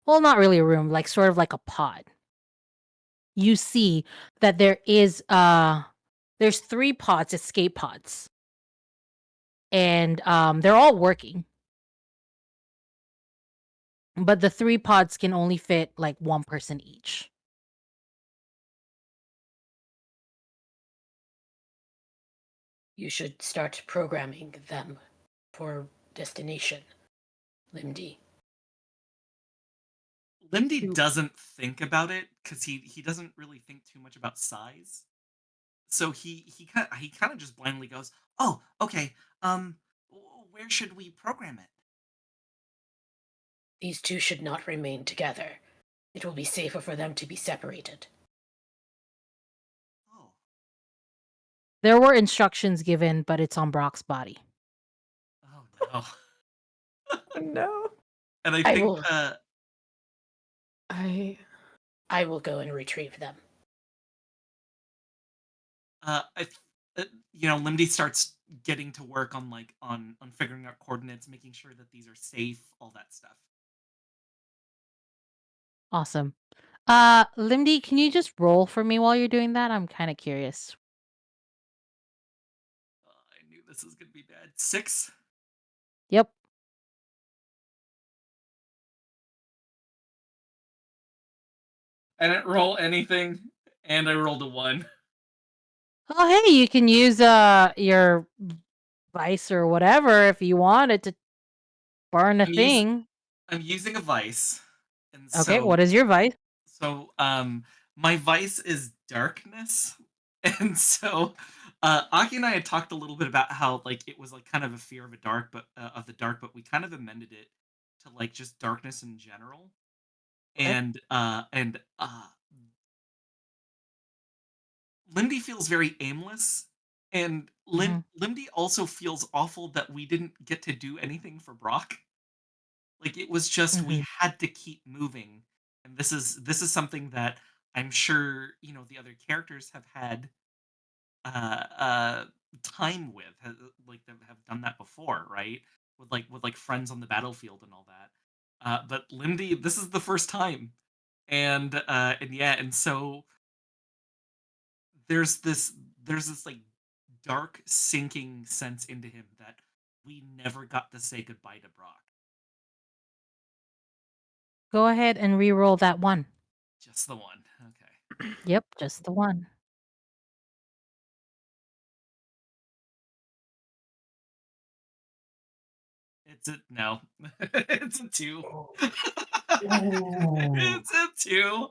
Speaker 1: Well, not really a room, like sort of like a pod. You see that there's 3 pods, escape pods. And they're all working. But the 3 pods can only fit like 1 person each.
Speaker 7: You should start programming them for destination, Limdy.
Speaker 2: Limdy doesn't think about it because he doesn't really think too much about size. So he kind of just blindly goes, "Oh, okay. Where should we program it?"
Speaker 7: These two should not remain together. It will be safer for them to be separated.
Speaker 2: Oh,
Speaker 1: There were instructions given, but it's on Brock's body.
Speaker 2: oh no.
Speaker 6: Oh, no.
Speaker 2: And I
Speaker 7: I
Speaker 2: think
Speaker 7: will- I will go and retrieve them.
Speaker 2: Limdy starts getting to work on on figuring out coordinates, making sure that these are safe, all that stuff.
Speaker 1: Awesome. Lindy, can you just roll for me while you're doing that? I'm kind of curious.
Speaker 2: I knew this was gonna be bad. 6.
Speaker 1: Yep.
Speaker 2: I didn't roll anything, and I rolled a 1.
Speaker 1: Oh, hey, you can use your vice or whatever if you wanted to burn a thing.
Speaker 2: I'm using a vice, and
Speaker 1: Okay,
Speaker 2: so
Speaker 1: what is your vice?
Speaker 2: so my vice is darkness, and so Aki and I had talked a little bit about how it was kind of a fear of the dark, but we kind of amended it to just darkness in general, and Lindy feels very aimless, and Lindy also feels awful that we didn't get to do anything for Brock. It was just we had to keep moving, and this is something that I'm sure the other characters have had time with, that have done that before, right? With friends on the battlefield and all that. But Lindy, this is the first time, and so there's this dark sinking sense into him that we never got to say goodbye to Brock.
Speaker 1: Go ahead and re-roll that one.
Speaker 2: Just the one. Okay.
Speaker 1: Yep, just the one.
Speaker 2: No. It's a 2.
Speaker 5: Ooh.
Speaker 2: It's a 2.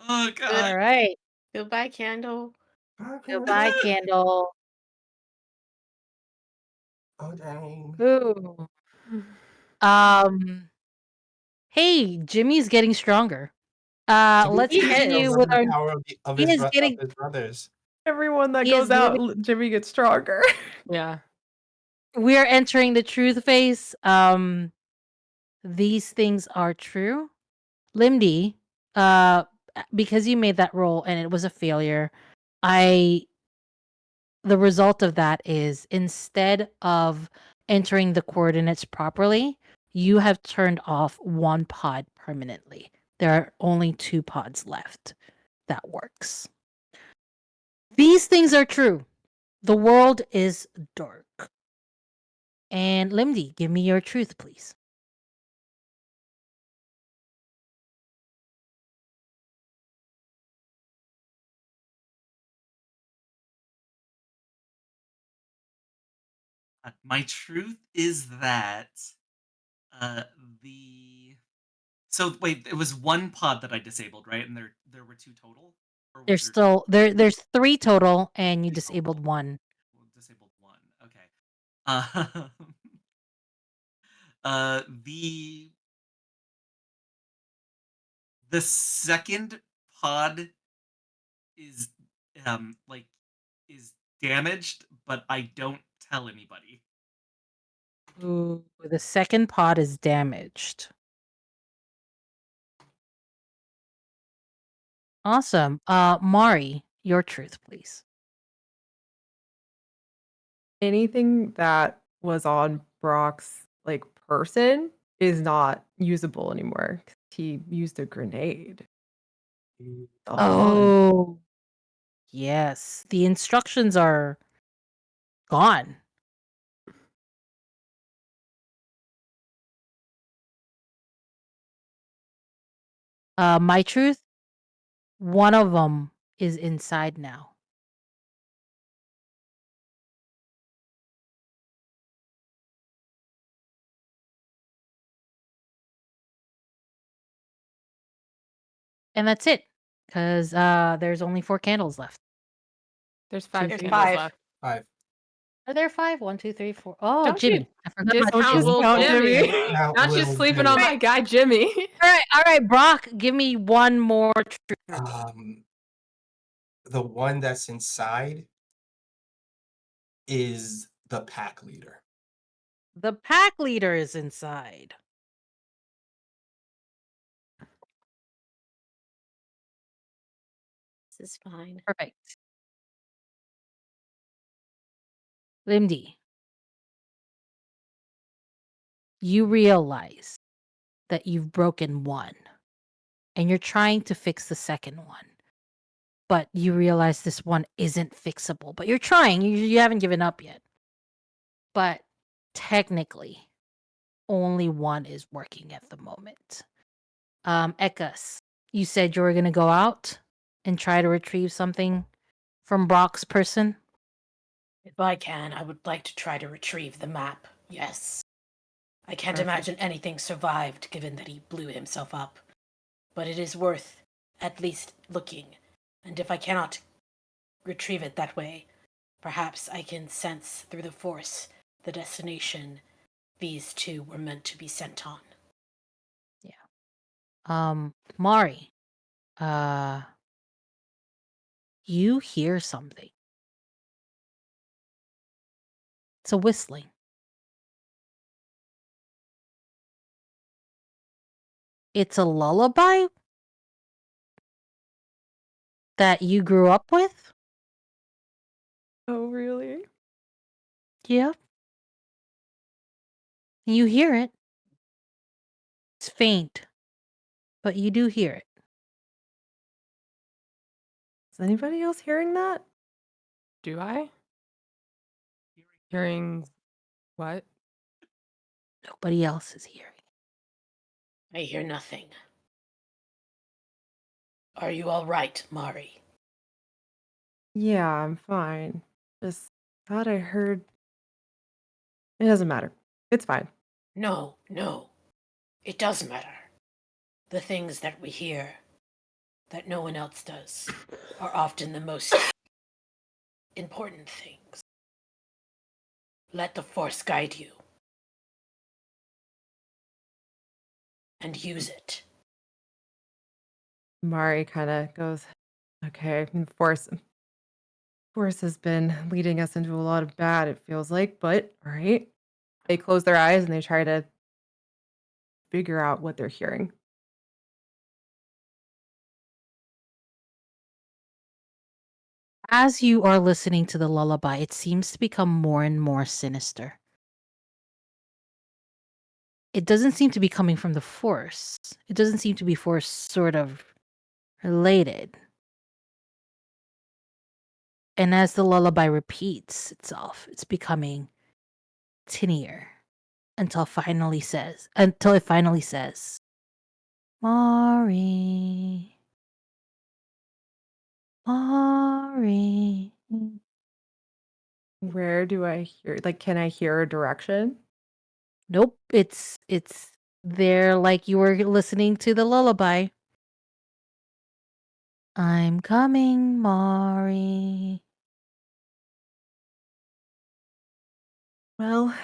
Speaker 2: Oh god.
Speaker 1: All right.
Speaker 4: Goodbye, Candle.
Speaker 1: Goodbye, Candle.
Speaker 5: Oh dang.
Speaker 1: Ooh. Hey, Jimmy's getting stronger. Let's
Speaker 6: He
Speaker 1: continue
Speaker 6: is.
Speaker 1: with our.
Speaker 5: The power of
Speaker 1: He is
Speaker 5: of
Speaker 1: getting.
Speaker 5: his brothers.
Speaker 6: Everyone that
Speaker 1: He
Speaker 6: goes
Speaker 1: is
Speaker 6: out,
Speaker 1: living.
Speaker 6: Jimmy gets stronger.
Speaker 3: Yeah.
Speaker 1: We are entering the truth phase. These things are true. Limdy, because you made that roll and it was a failure, the result of that is instead of entering the coordinates properly, you have turned off one pod permanently. There are only 2 pods left. That works. These things are true. The world is dark. And Limdy, give me your truth, please.
Speaker 2: My truth is that uh, the so wait, it was one pod that I disabled, right? And there were 2 total, or was
Speaker 1: There's
Speaker 2: there
Speaker 1: still there's 3 total and you
Speaker 2: 3
Speaker 1: disabled
Speaker 2: total?
Speaker 1: 1.
Speaker 2: Well, disabled 1. Okay. Uh, uh, the the second pod is like is damaged, but I don't tell anybody.
Speaker 1: Ooh, the second pod is damaged. Awesome. Mari, your truth, please.
Speaker 6: Anything that was on Brock's like person is not usable anymore. 'Cause he used a grenade. The whole-
Speaker 1: Oh, yes. The instructions are gone. My truth, one of them is inside now. And that's it. Because there's only 4 candles left.
Speaker 3: There's 5
Speaker 4: There's
Speaker 3: candles
Speaker 4: 5.
Speaker 3: left.
Speaker 5: 5.
Speaker 1: Are there 5? 1, 2, 3, 4. Oh,
Speaker 3: Don't
Speaker 1: Jimmy.
Speaker 3: you
Speaker 1: I forgot about
Speaker 3: discount
Speaker 1: Jimmy.
Speaker 3: little
Speaker 6: Count
Speaker 3: Jimmy.
Speaker 6: Jimmy.
Speaker 5: Now,
Speaker 3: Not just
Speaker 5: little
Speaker 3: sleeping
Speaker 5: Jimmy.
Speaker 3: on my guy Jimmy.
Speaker 1: All right, Brock, give me one more truth.
Speaker 5: The one that's inside is the pack leader.
Speaker 1: The pack leader is inside.
Speaker 4: This is fine.
Speaker 1: Perfect. Limdy, you realize that you've broken one and you're trying to fix the second one. But you realize this one isn't fixable. But you're trying. You haven't given up yet. But technically, only one is working at the moment. Ekas, you said you were going to go out and try to retrieve something from Brock's person?
Speaker 7: If I can, I would like to try to retrieve the map. Yes. I can't
Speaker 1: Perfect.
Speaker 7: imagine anything survived given that he blew himself up. But it is worth at least looking. And if I cannot retrieve it that way, perhaps I can sense through the force the destination these 2 were meant to be sent on.
Speaker 1: Mari, you hear something. It's a whistling. It's a lullaby that you grew up with?
Speaker 6: Oh, really?
Speaker 1: Yeah. You hear it. It's faint, but you do hear it.
Speaker 6: Is anybody else hearing that?
Speaker 3: Do I? Hearing what?
Speaker 1: Nobody else is hearing.
Speaker 7: I hear nothing. Are you all right, Mari?
Speaker 6: Yeah, I'm fine. Just thought I heard. It doesn't matter. It's fine.
Speaker 7: No, no. It does matter. The things that we hear that no one else does are often the most important things. Let the Force guide you. And use it.
Speaker 6: Mari kind of goes, okay, Force has been leading us into a lot of bad, it feels like, but all right. They close their eyes and they try to figure out what they're hearing.
Speaker 1: As you are listening to the lullaby, it seems to become more and more sinister. It doesn't seem to be coming from the Force. It doesn't seem to be Force sort of related. And as the lullaby repeats itself, it's becoming tinier until it finally says, Mari, Mari.
Speaker 6: Where do I hear, like, can I hear a direction?
Speaker 1: Nope, it's there like you were listening to the lullaby. I'm coming, Mari.
Speaker 6: Well,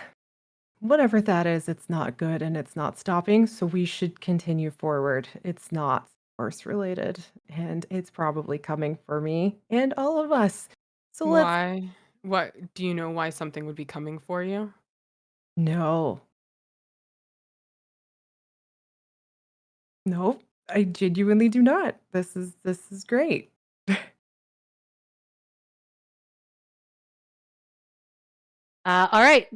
Speaker 6: whatever that is, it's not good and it's not stopping, so we should continue forward. It's not Force related, and it's probably coming for me and all of us. So let's
Speaker 3: Why? What do you know why something would be coming for you?
Speaker 6: no. Nope. I genuinely do not. This is great.
Speaker 1: All right.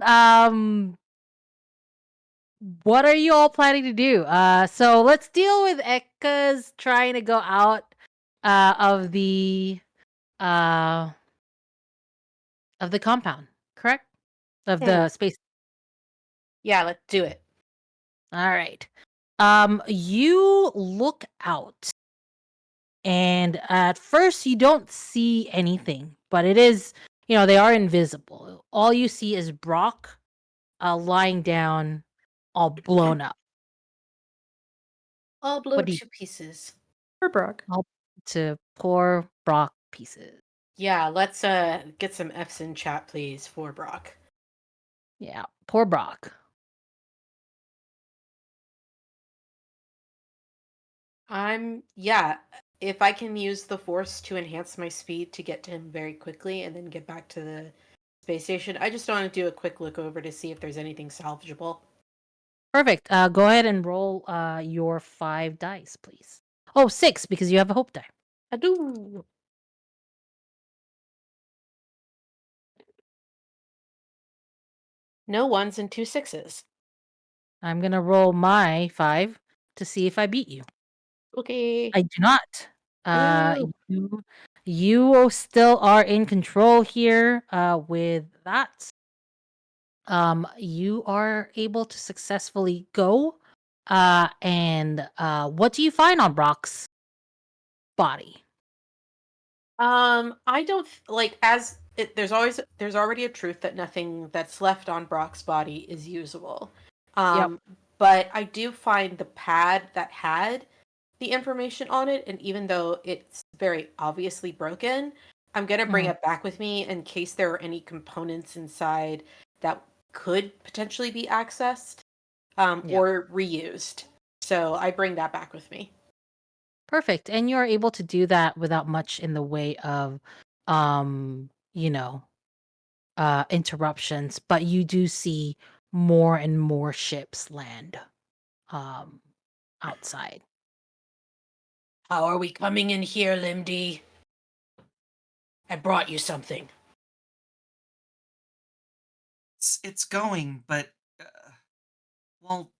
Speaker 1: What are you all planning to do? So let's deal with Ekka's trying to go out of the uh compound, correct? Of the space.
Speaker 4: Yeah, let's do it.
Speaker 1: All right. You look out, and at first you don't see anything, but it is, they are invisible. All you see is Brock lying down, all blown up.
Speaker 4: All blown
Speaker 1: What do you
Speaker 4: to pieces.
Speaker 6: For Brock.
Speaker 1: all to poor Brock pieces?
Speaker 4: Yeah, let's get some F's in chat, please, for Brock.
Speaker 1: Yeah, poor Brock.
Speaker 4: Yeah, if I can use the Force to enhance my speed to get to him very quickly and then get back to the space station, I just want to do a quick look over to see if there's anything salvageable.
Speaker 1: Perfect. Go ahead and roll your 5 dice, please. Oh, 6 because you have a hope die.
Speaker 4: I do. No ones and 2 sixes.
Speaker 1: I'm gonna roll my 5 to see if I beat you.
Speaker 4: Okay.
Speaker 1: I do not.
Speaker 4: Boo.
Speaker 1: You still are in control here. With that, you are able to successfully go. And what do you find on Brock's body?
Speaker 4: I don't like as it, there's already a truth that nothing that's left on Brock's body is usable.
Speaker 1: Yep.
Speaker 4: But I do find the pad that had the information on it, and even though it's very obviously broken, I'm gonna bring
Speaker 1: Mhm.
Speaker 4: it back with me in case there are any components inside that could potentially be accessed,
Speaker 1: Yeah.
Speaker 4: or reused. So I bring that back with me.
Speaker 1: Perfect. And you're able to do that without much in the way of, um, you know, interruptions, but you do see more and more ships land um outside.
Speaker 7: How are we coming in here, Limdy? I brought you something.
Speaker 2: It's going, but well,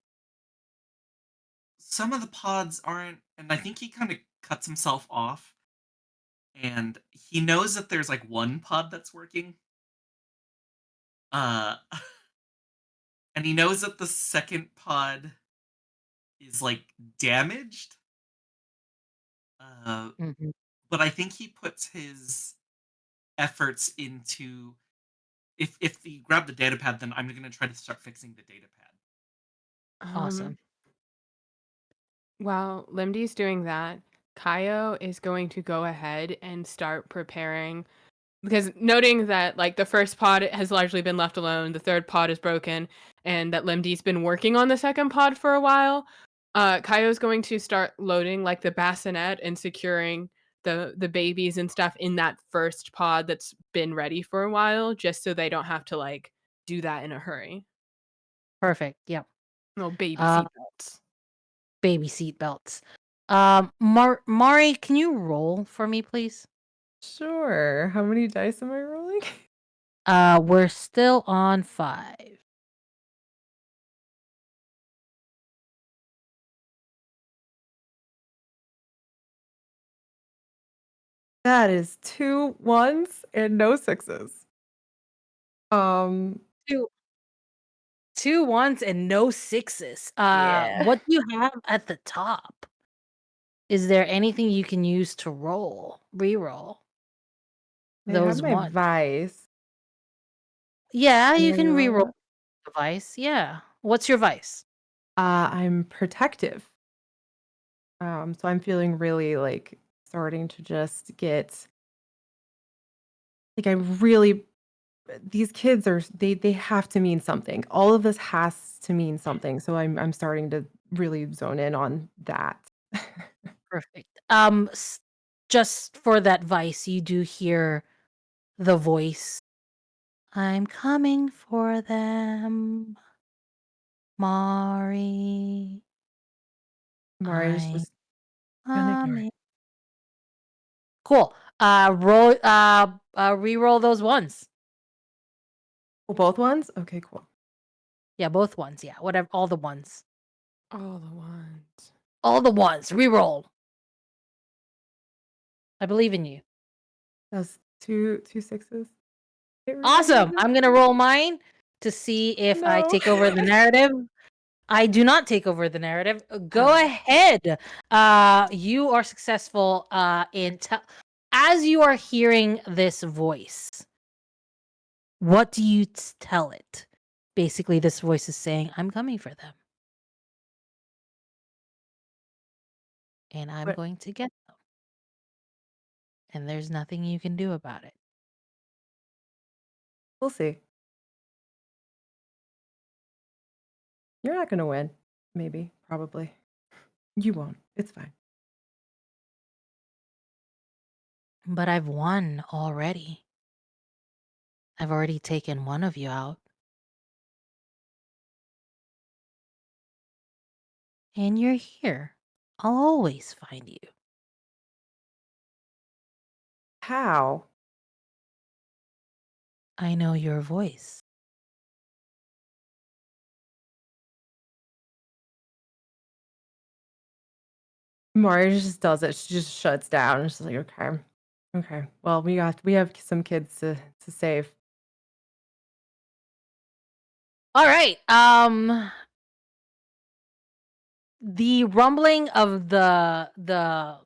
Speaker 2: some of the pods aren't, and I think he kind of cuts himself off, and he knows that there's like one pod that's working. Uh, and he knows that the second pod is like damaged.
Speaker 1: Mhm.
Speaker 2: But I think he puts his efforts into if you grab the data pad, then I'm gonna try to start fixing the data pad.
Speaker 1: Awesome.
Speaker 3: While Limdy's doing that, Kaio is going to go ahead and start preparing because noting that like the first pod has largely been left alone, the third pod is broken, and that Limdy's been working on the second pod for a while, Kaio's going to start loading like the bassinet and securing the babies and stuff in that first pod that's been ready for a while, just so they don't have to like do that in a hurry.
Speaker 1: Perfect. Yep.
Speaker 3: No baby
Speaker 1: Uh,
Speaker 3: seatbelts.
Speaker 1: Baby seat belts. Mari, can you roll for me, please?
Speaker 6: Sure. How many dice am I rolling?
Speaker 1: We're still on 5.
Speaker 6: That is 2 1s and no 6s.
Speaker 1: Two 1s and no 6s.
Speaker 6: Yeah.
Speaker 1: What do you have at the top? Is there anything you can use to reroll
Speaker 6: I have
Speaker 1: those
Speaker 6: my
Speaker 1: ones?
Speaker 6: vice.
Speaker 1: Yeah, you can reroll
Speaker 6: Uh,
Speaker 1: the vice. Yeah. What's your vice?
Speaker 6: I'm protective. So I'm feeling really like starting to just get like I really these kids are they have to mean something. All of this has to mean something. So I'm starting to really zone in on that.
Speaker 1: Perfect. Just for that vice, you do hear the voice. I'm coming for them, Mari.
Speaker 6: Mari's
Speaker 1: I'm
Speaker 6: just gonna ignore it.
Speaker 1: coming. Cool. Reroll those ones.
Speaker 6: Oh, both ones? Okay, cool.
Speaker 1: Yeah, both ones. Yeah, whatever. All the ones.
Speaker 3: All the ones.
Speaker 1: All the ones. Reroll. I believe in you.
Speaker 6: That's two sixes. It really
Speaker 1: Awesome.
Speaker 6: is.
Speaker 1: I'm gonna roll mine to see if I
Speaker 6: No.
Speaker 1: take over the narrative. I do not take over the narrative. Go
Speaker 3: Oh.
Speaker 1: ahead. You are successful as you are hearing this voice. What do you tell it? Basically, this voice is saying, "I'm coming for them, and I'm
Speaker 6: But
Speaker 1: going to get them, and there's nothing you can do about it."
Speaker 6: we'll see. You're not gonna win. Maybe, probably. You won't. It's fine.
Speaker 1: But I've won already. I've already taken one of you out. And you're here. I'll always find you.
Speaker 6: How?
Speaker 1: I know your voice.
Speaker 6: Mari just does it. She just shuts down. She's like, okay. Okay. Well, we have some kids to save.
Speaker 1: All right. The rumbling of the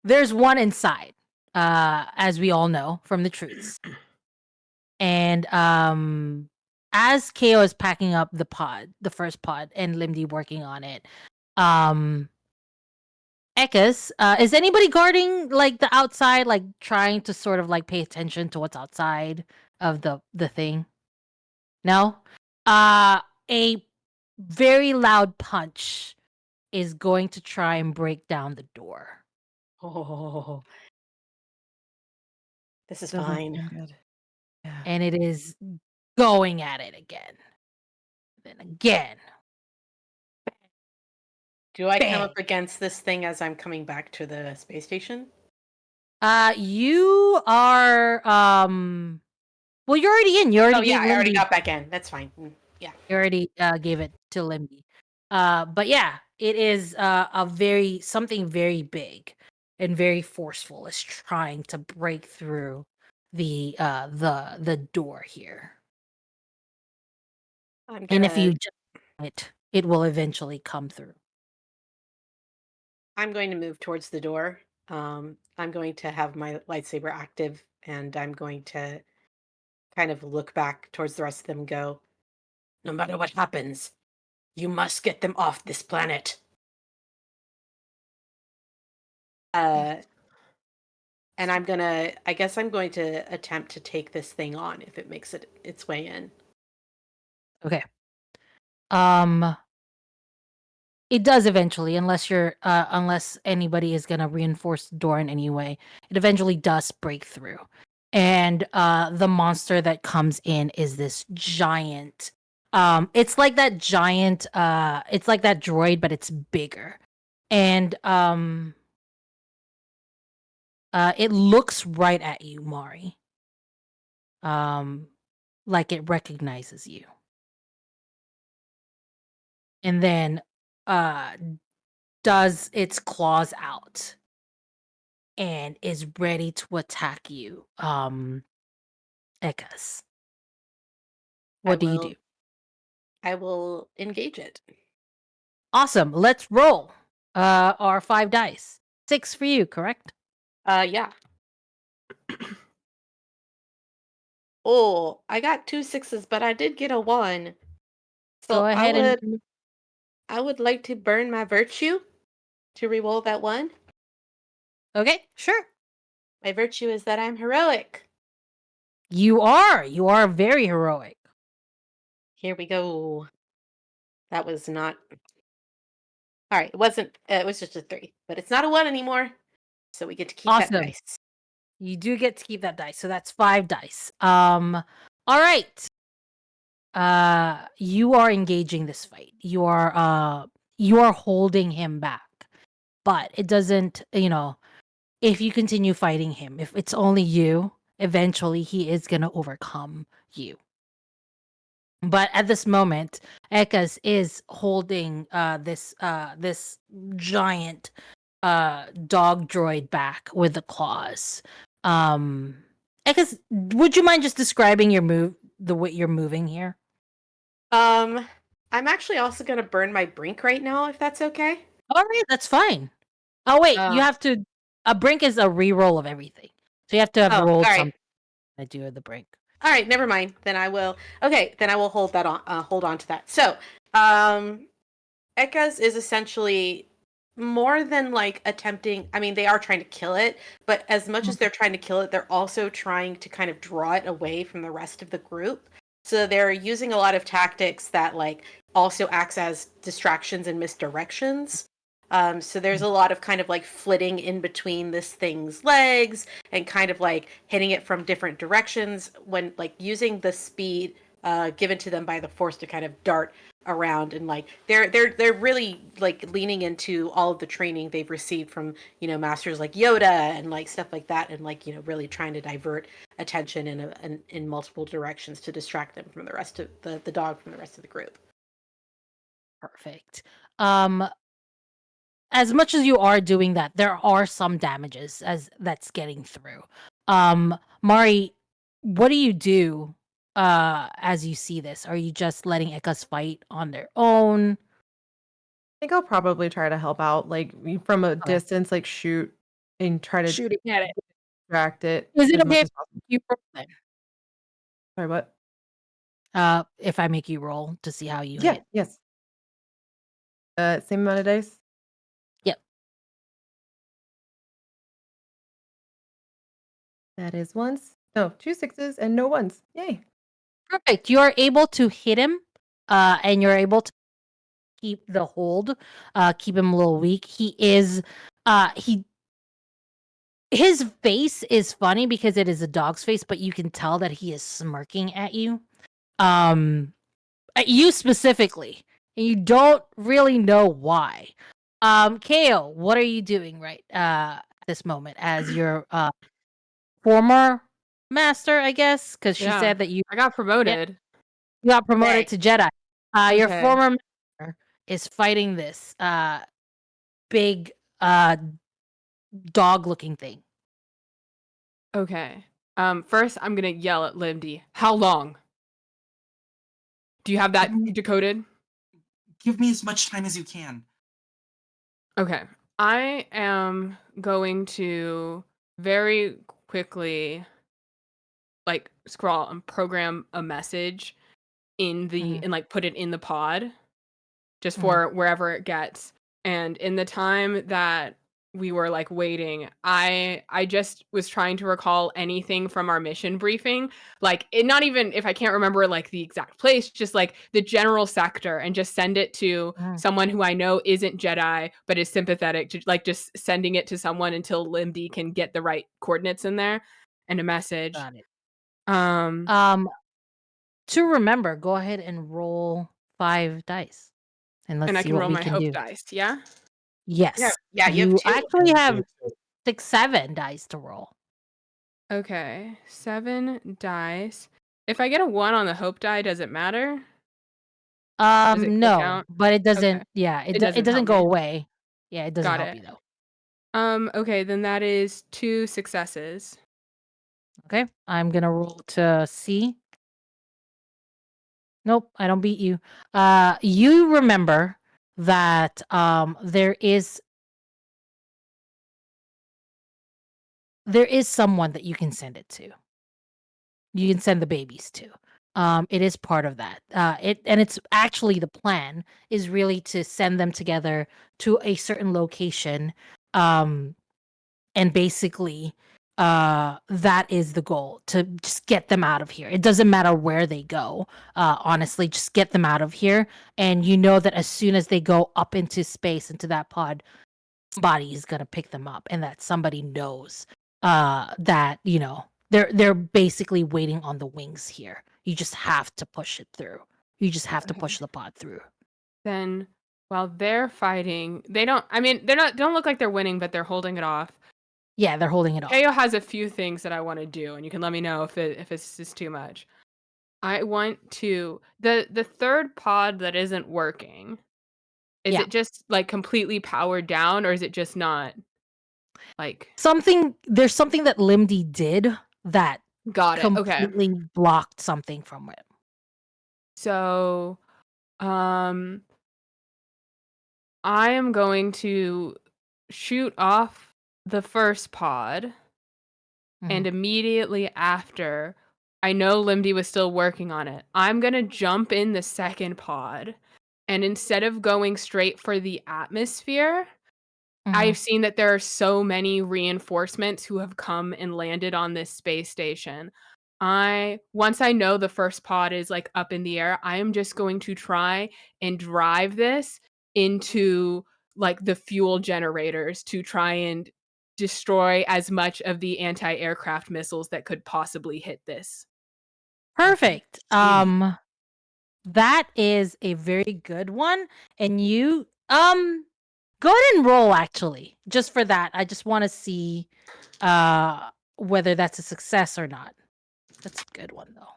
Speaker 1: there's one inside, as we all know from the truths. And as KO is packing up the first pod, and Limdy working on it, Ekkas, is anybody guarding like the outside, like trying to sort of like pay attention to what's outside of the thing? No? A very loud punch is going to try and break down the door.
Speaker 7: Oh, this is
Speaker 6: Doesn't
Speaker 7: fine.
Speaker 6: sound good. Yeah.
Speaker 1: And it is going at it again. Then again.
Speaker 7: Do I come
Speaker 1: Bang.
Speaker 7: up against this thing as I'm coming back to the space station?
Speaker 1: You are well, you're already in. You already
Speaker 7: Oh yeah,
Speaker 1: gave
Speaker 7: I already
Speaker 1: Limby.
Speaker 7: got back in. That's fine. Yeah.
Speaker 1: You already gave it to Limby. But yeah, it is something very big and very forceful is trying to break through the door here.
Speaker 7: I'm
Speaker 1: And if
Speaker 7: gonna
Speaker 1: you just it will eventually come through.
Speaker 7: I'm going to move towards the door. I'm going to have my lightsaber active, and I'm going to kind of look back towards the rest of them and go, no matter what happens, you must get them off this planet.
Speaker 4: And I guess I'm going to attempt to take this thing on if it makes its way in.
Speaker 1: Okay. It does eventually, unless anybody is gonna reinforce the door in any way. It eventually does break through, and the monster that comes in is this giant. It's like that giant. It's like that droid, but it's bigger, and it looks right at you, Mari. Like it recognizes you, and then uh does its claws out and is ready to attack you. Ekas. What do you do?
Speaker 4: I will engage it.
Speaker 1: Awesome. Let's roll. Our 5 dice. 6 for you, correct?
Speaker 4: Yeah. Oh, I got 2 6s, but I did get a 1.
Speaker 1: Go
Speaker 4: So
Speaker 1: ahead and
Speaker 4: I would like to burn my virtue to reroll that 1.
Speaker 1: okay, sure.
Speaker 4: My virtue is that I'm heroic.
Speaker 1: You are very heroic.
Speaker 4: Here we go. That was not all right. It wasn't. It was just a 3, but it's not a 1 anymore. So we get to keep that
Speaker 1: Awesome.
Speaker 4: dice.
Speaker 1: You do get to keep that dice. So that's 5 dice. All right. You are engaging this fight. You are holding him back. But it doesn't, if you continue fighting him, if it's only you, eventually he is going to overcome you. But at this moment, Ekas is holding this giant dog droid back with the claws. Ekas, would you mind just describing your move, the way you're moving here?
Speaker 4: I'm actually also gonna burn my brink right now, if that's okay.
Speaker 1: All right, that's fine. Oh wait, you have to. A brink is a reroll of everything, so you have to have rolled something to do the brink.
Speaker 4: All right, never mind. Then I will. Okay, then I will hold that on. Hold on to that. So, Ekaz is essentially more than like attempting. I mean, they are trying to kill it, but as much as they're trying to kill it, they're also trying to kind of draw it away from the rest of the group. So they're using a lot of tactics that like also acts as distractions and misdirections. So there's a lot of kind of like flitting in between this thing's legs and kind of like hitting it from different directions when like using the speed given to them by the force to kind of dart around, and like they're really like leaning into all of the training they've received from masters like Yoda and like stuff like that, and like really trying to divert attention in multiple directions to distract them from the rest of the dog from the rest of the group.
Speaker 1: Perfect. As much as you are doing that, there are some damages as that's getting through. Mari, what do you do as you see this? Are you just letting Ekas fight on their own?
Speaker 6: I think I'll probably try to help out, like from a distance, like shoot and try to
Speaker 1: Shooting at it.
Speaker 6: distract it
Speaker 1: Is it
Speaker 6: as much
Speaker 1: okay
Speaker 6: as possible.
Speaker 1: if you roll then?
Speaker 6: Sorry, what?
Speaker 1: If I make you roll to see how you
Speaker 6: Yeah,
Speaker 1: hit?
Speaker 6: yes. Same amount of dice?
Speaker 1: Yep.
Speaker 6: That is once. No, 2 6s and no ones. Yay.
Speaker 1: Perfect. You are able to hit him, and you're able to keep the hold, keep him a little weak. He is, his face is funny because it is a dog's face, but you can tell that he is smirking at you. At you specifically, and you don't really know why. Ko, what are you doing right at this moment as your former master, I guess, because she said that
Speaker 3: I got promoted.
Speaker 1: you got promoted to Jedi. Your
Speaker 3: Okay.
Speaker 1: former master is fighting this big dog looking thing.
Speaker 3: Okay. First I'm gonna yell at Limdy. How long? Do you have that decoded?
Speaker 2: Give me as much time as you can.
Speaker 3: Okay. I am going to very quickly like scroll and program a message in the and like put it in the pod just for wherever it gets. And in the time that we were like waiting, I just was trying to recall anything from our mission briefing, like it, not even if I can't remember like the exact place, just like the general sector, and just send it to
Speaker 1: Mm.
Speaker 3: someone who I know isn't Jedi but is sympathetic to, like, just sending it to someone until Limdy can get the right coordinates in there and a message.
Speaker 1: Got it.
Speaker 3: Um
Speaker 1: To remember, go ahead and roll 5 dice, and let's
Speaker 3: and I
Speaker 1: see
Speaker 3: can
Speaker 1: what
Speaker 3: roll
Speaker 1: we
Speaker 3: my
Speaker 1: can
Speaker 3: hope
Speaker 1: do.
Speaker 3: dice, yeah?
Speaker 1: Yes,
Speaker 4: Yeah, you have
Speaker 1: you
Speaker 4: 2.
Speaker 1: actually have 6, 7 dice to roll.
Speaker 3: Okay, 7 dice. If I get a 1 on the hope die, does it matter? Does it go
Speaker 1: No,
Speaker 3: down?
Speaker 1: but it
Speaker 3: Okay.
Speaker 1: doesn't. Yeah,
Speaker 3: It
Speaker 1: it
Speaker 3: doesn't
Speaker 1: doesn't
Speaker 3: help
Speaker 1: go
Speaker 3: me.
Speaker 1: away. Yeah, it doesn't
Speaker 3: Got
Speaker 1: help
Speaker 3: it.
Speaker 1: you though.
Speaker 3: Okay, then that is 2 successes.
Speaker 1: Okay, I'm gonna roll to see. Nope, I don't beat you. You remember that there is someone that you can send it to. You can send the babies to. It is part of that. It's actually the plan is really to send them together to a certain location, and basically, that is the goal, to just get them out of here. It doesn't matter where they go. Honestly, just get them out of here. And you know that as soon as they go up into space, into that pod, somebody is gonna pick them up, and that somebody knows that they're basically waiting on the wings here. You just have to push it through. You just have to
Speaker 3: Okay.
Speaker 1: push the pod through.
Speaker 3: Then while they're fighting, they don't, I mean, they're not, don't look like they're winning, but they're holding it off.
Speaker 1: Yeah, they're holding it off.
Speaker 3: Kayo has a few things that I want to do, and you can let me know if it's just too much. I want to, the third pod that isn't working. Is
Speaker 1: Yeah.
Speaker 3: it just like completely powered down, or is it just not like
Speaker 1: There's something that Limdy did that
Speaker 3: got it? Okay.
Speaker 1: completely blocked something from it.
Speaker 3: So I am going to shoot off the first pod, and
Speaker 1: Mhm.
Speaker 3: immediately after, I know Limdy was still working on it. I'm going to jump in the second pod, and instead of going straight for the atmosphere,
Speaker 1: Mhm.
Speaker 3: I've seen that there are so many reinforcements who have come and landed on this space station. Once I know the first pod is like up in the air, I am just going to try and drive this into like the fuel generators to try and destroy as much of the anti-aircraft missiles that could possibly hit this.
Speaker 1: Perfect.
Speaker 2: See.
Speaker 1: That is a very good one. And you go ahead and roll, actually. Just for that. I just want to see whether that's a success or not. That's a good one though.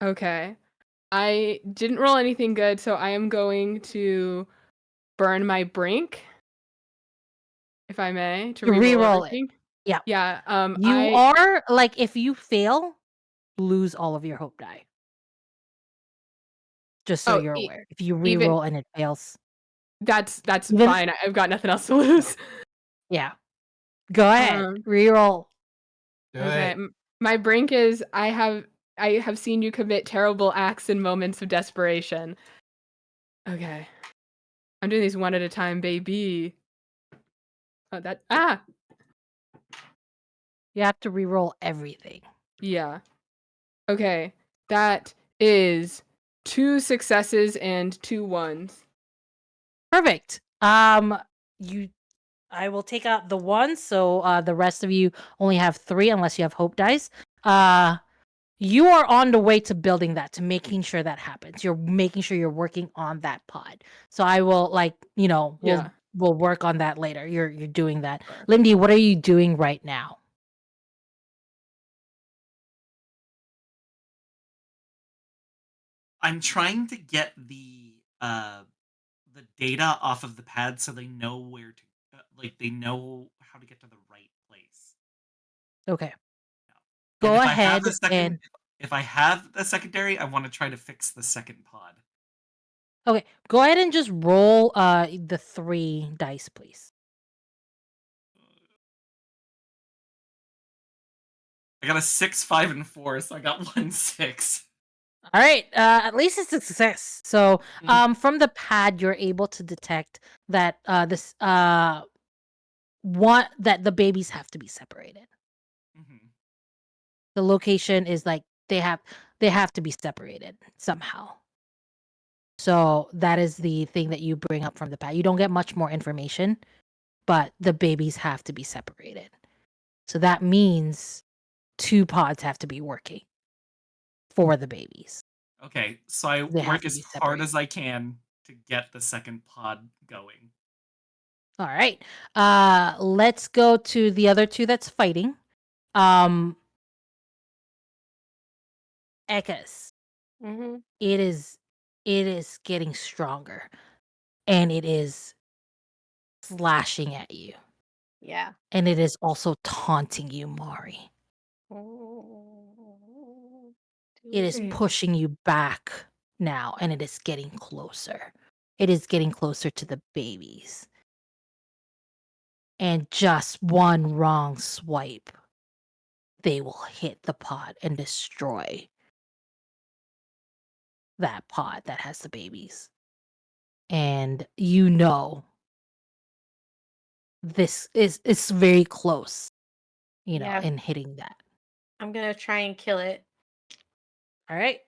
Speaker 3: Okay. I didn't roll anything good, so I am going to burn my brink, if I may, to
Speaker 1: You
Speaker 3: reroll
Speaker 1: reroll it.
Speaker 3: everything.
Speaker 1: Yeah.
Speaker 3: Yeah,
Speaker 1: You are like, if you fail, lose all of your hope die. Just so you're aware. If you
Speaker 3: even
Speaker 1: reroll and it fails.
Speaker 3: that's
Speaker 1: Even
Speaker 3: fine. I've got nothing else to lose.
Speaker 1: Yeah. Go ahead.
Speaker 3: Um,
Speaker 1: Reroll.
Speaker 5: Do
Speaker 3: okay.
Speaker 5: it.
Speaker 3: My brink is I have seen you commit terrible acts in moments of desperation. Okay. I'm doing these one at a time, baby. Oh,
Speaker 1: You have to reroll everything.
Speaker 3: yeah. Okay. That is 2 successes and 2 1s.
Speaker 1: Perfect. I will take out the one, so the rest of you only have 3 unless you have hope dice. You are on the way to building that, to making sure that happens. You're making sure you're working on that pod. So I will,
Speaker 3: Yeah.
Speaker 1: we'll work on that later. You're doing that. Lindy, what are you doing right now?
Speaker 2: I'm trying to get the data off of the pad so they know where to they know how to get to the right place.
Speaker 1: Okay.
Speaker 2: And
Speaker 1: Go
Speaker 2: if I have
Speaker 1: ahead
Speaker 2: the second,
Speaker 1: and
Speaker 2: if I have a secondary, I want to try to fix the second pod.
Speaker 1: okay, go ahead and just roll the 3 dice, please.
Speaker 2: I got a 6, 5, and 4, so I got 1 6.
Speaker 1: All right, at least it's a success. So, from the pad, you're able to detect that this that the babies have to be separated.
Speaker 2: Mhm.
Speaker 1: The location is like they have to be separated somehow. So that is the thing that you bring up from the pad. You don't get much more information, but the babies have to be separated. So that means 2 pods have to be working for the babies.
Speaker 2: Okay, so I
Speaker 1: They have
Speaker 2: work
Speaker 1: to
Speaker 2: as
Speaker 1: be
Speaker 2: hard
Speaker 1: separated.
Speaker 2: as I can to get the second pod going.
Speaker 1: All right. Let's go to the other 2 that's fighting. Ekkas.
Speaker 4: Mm-hmm.
Speaker 1: It is getting stronger, and it is slashing at you,
Speaker 4: Yeah.
Speaker 1: and it is also taunting you, Mari. It is
Speaker 6: Great.
Speaker 1: pushing you back now, and it is getting closer. It is getting closer to the babies. And just one wrong swipe, they will hit the pod and destroy that pod that has the babies. And you know this is very close,
Speaker 4: Yeah.
Speaker 1: in hitting that.
Speaker 4: I'm gonna try and kill it.
Speaker 1: All right.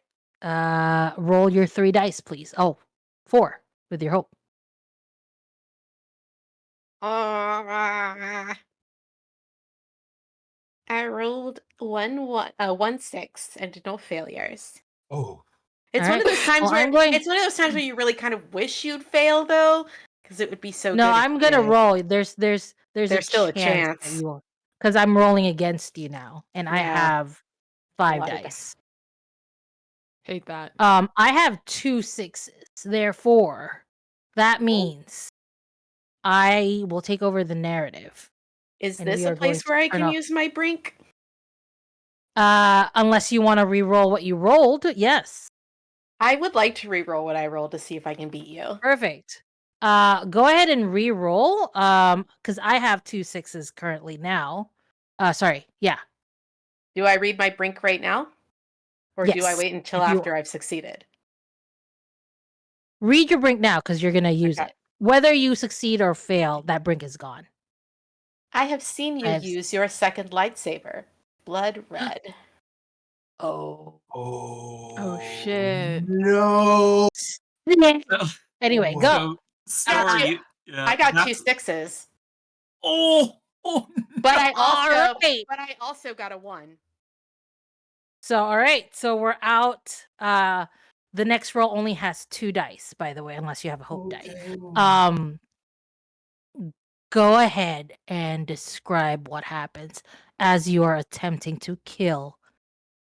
Speaker 1: Roll your 3 dice, please. Oh, 4 with your hope.
Speaker 4: I rolled 1 6 and no failures.
Speaker 5: Oh,
Speaker 4: It's
Speaker 1: All
Speaker 4: one
Speaker 1: right.
Speaker 4: of those times
Speaker 1: Well,
Speaker 4: where
Speaker 1: I'm going.
Speaker 4: it's one of those times where you really kind of wish you'd fail though, because it would be so
Speaker 1: No,
Speaker 4: good. if
Speaker 1: I'm
Speaker 4: you
Speaker 1: gonna
Speaker 4: did.
Speaker 1: roll. There's
Speaker 4: There's still a
Speaker 1: that
Speaker 4: chance.
Speaker 1: you will, because I'm rolling against you now, and I
Speaker 4: Yeah.
Speaker 1: have 5
Speaker 4: lot of
Speaker 1: dice.
Speaker 3: Hate that.
Speaker 1: I have 2 6s. Therefore, that means I will take over the narrative.
Speaker 4: Is
Speaker 1: And
Speaker 4: this
Speaker 1: we
Speaker 4: a
Speaker 1: are going
Speaker 4: place
Speaker 1: to
Speaker 4: where I
Speaker 1: turn
Speaker 4: can
Speaker 1: off-
Speaker 4: use my brink?
Speaker 1: Unless you want to re-roll what you rolled, yes.
Speaker 4: I would like to re-roll what I rolled to see if I can beat you.
Speaker 1: Perfect. Go ahead and re-roll. Because I have 2 6s currently now. Sorry, yeah.
Speaker 4: Do I read my brink right now? Or do I
Speaker 1: Yes.
Speaker 4: wait until
Speaker 1: If you-
Speaker 4: after I've succeeded?
Speaker 1: Read your brink now, because you're gonna use
Speaker 4: Okay.
Speaker 1: it. Whether you succeed or fail, that brink is gone.
Speaker 4: I have seen you
Speaker 1: I have-
Speaker 4: use your second lightsaber. Blood red.
Speaker 1: Oh.
Speaker 3: Oh shit.
Speaker 5: No.
Speaker 1: Anyway,
Speaker 2: So,
Speaker 1: go.
Speaker 2: Star, yeah,
Speaker 4: I got 2
Speaker 2: that's-
Speaker 4: 6s.
Speaker 2: Oh,
Speaker 4: But I
Speaker 1: All right.
Speaker 4: also got a 1.
Speaker 1: So, all right. So we're out. The next roll only has 2 dice, by the way, unless you have a hope die. Go ahead and describe what happens as you are attempting to kill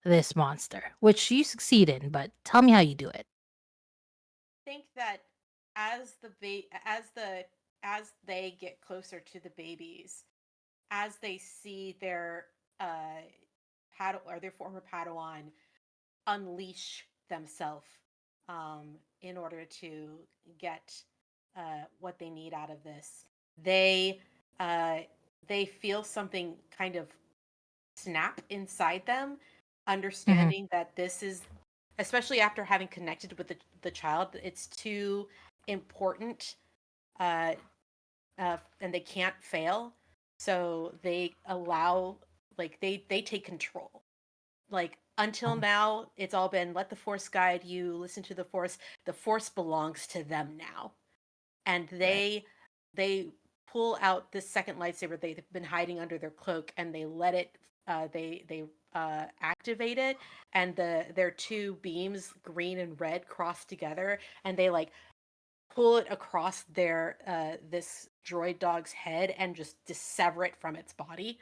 Speaker 1: this monster, which you succeed in, but tell me how you do it.
Speaker 4: I think that as they get closer to the babies, as they see their their former Padawan unleash themselves in order to get what they need out of this, they feel something kind of snap inside them, understanding that this is, especially after having connected with the child, it's too important, and they can't fail. So they allow, like they take control. Like until now, it's all been let the Force guide you, listen to the Force. The Force belongs to them now, and they pull out this second lightsaber they've been hiding under their cloak, and they let it. They activate it, and their 2 beams, green and red, cross together, and they like pull it across their this droid dog's head and just dissever it from its body.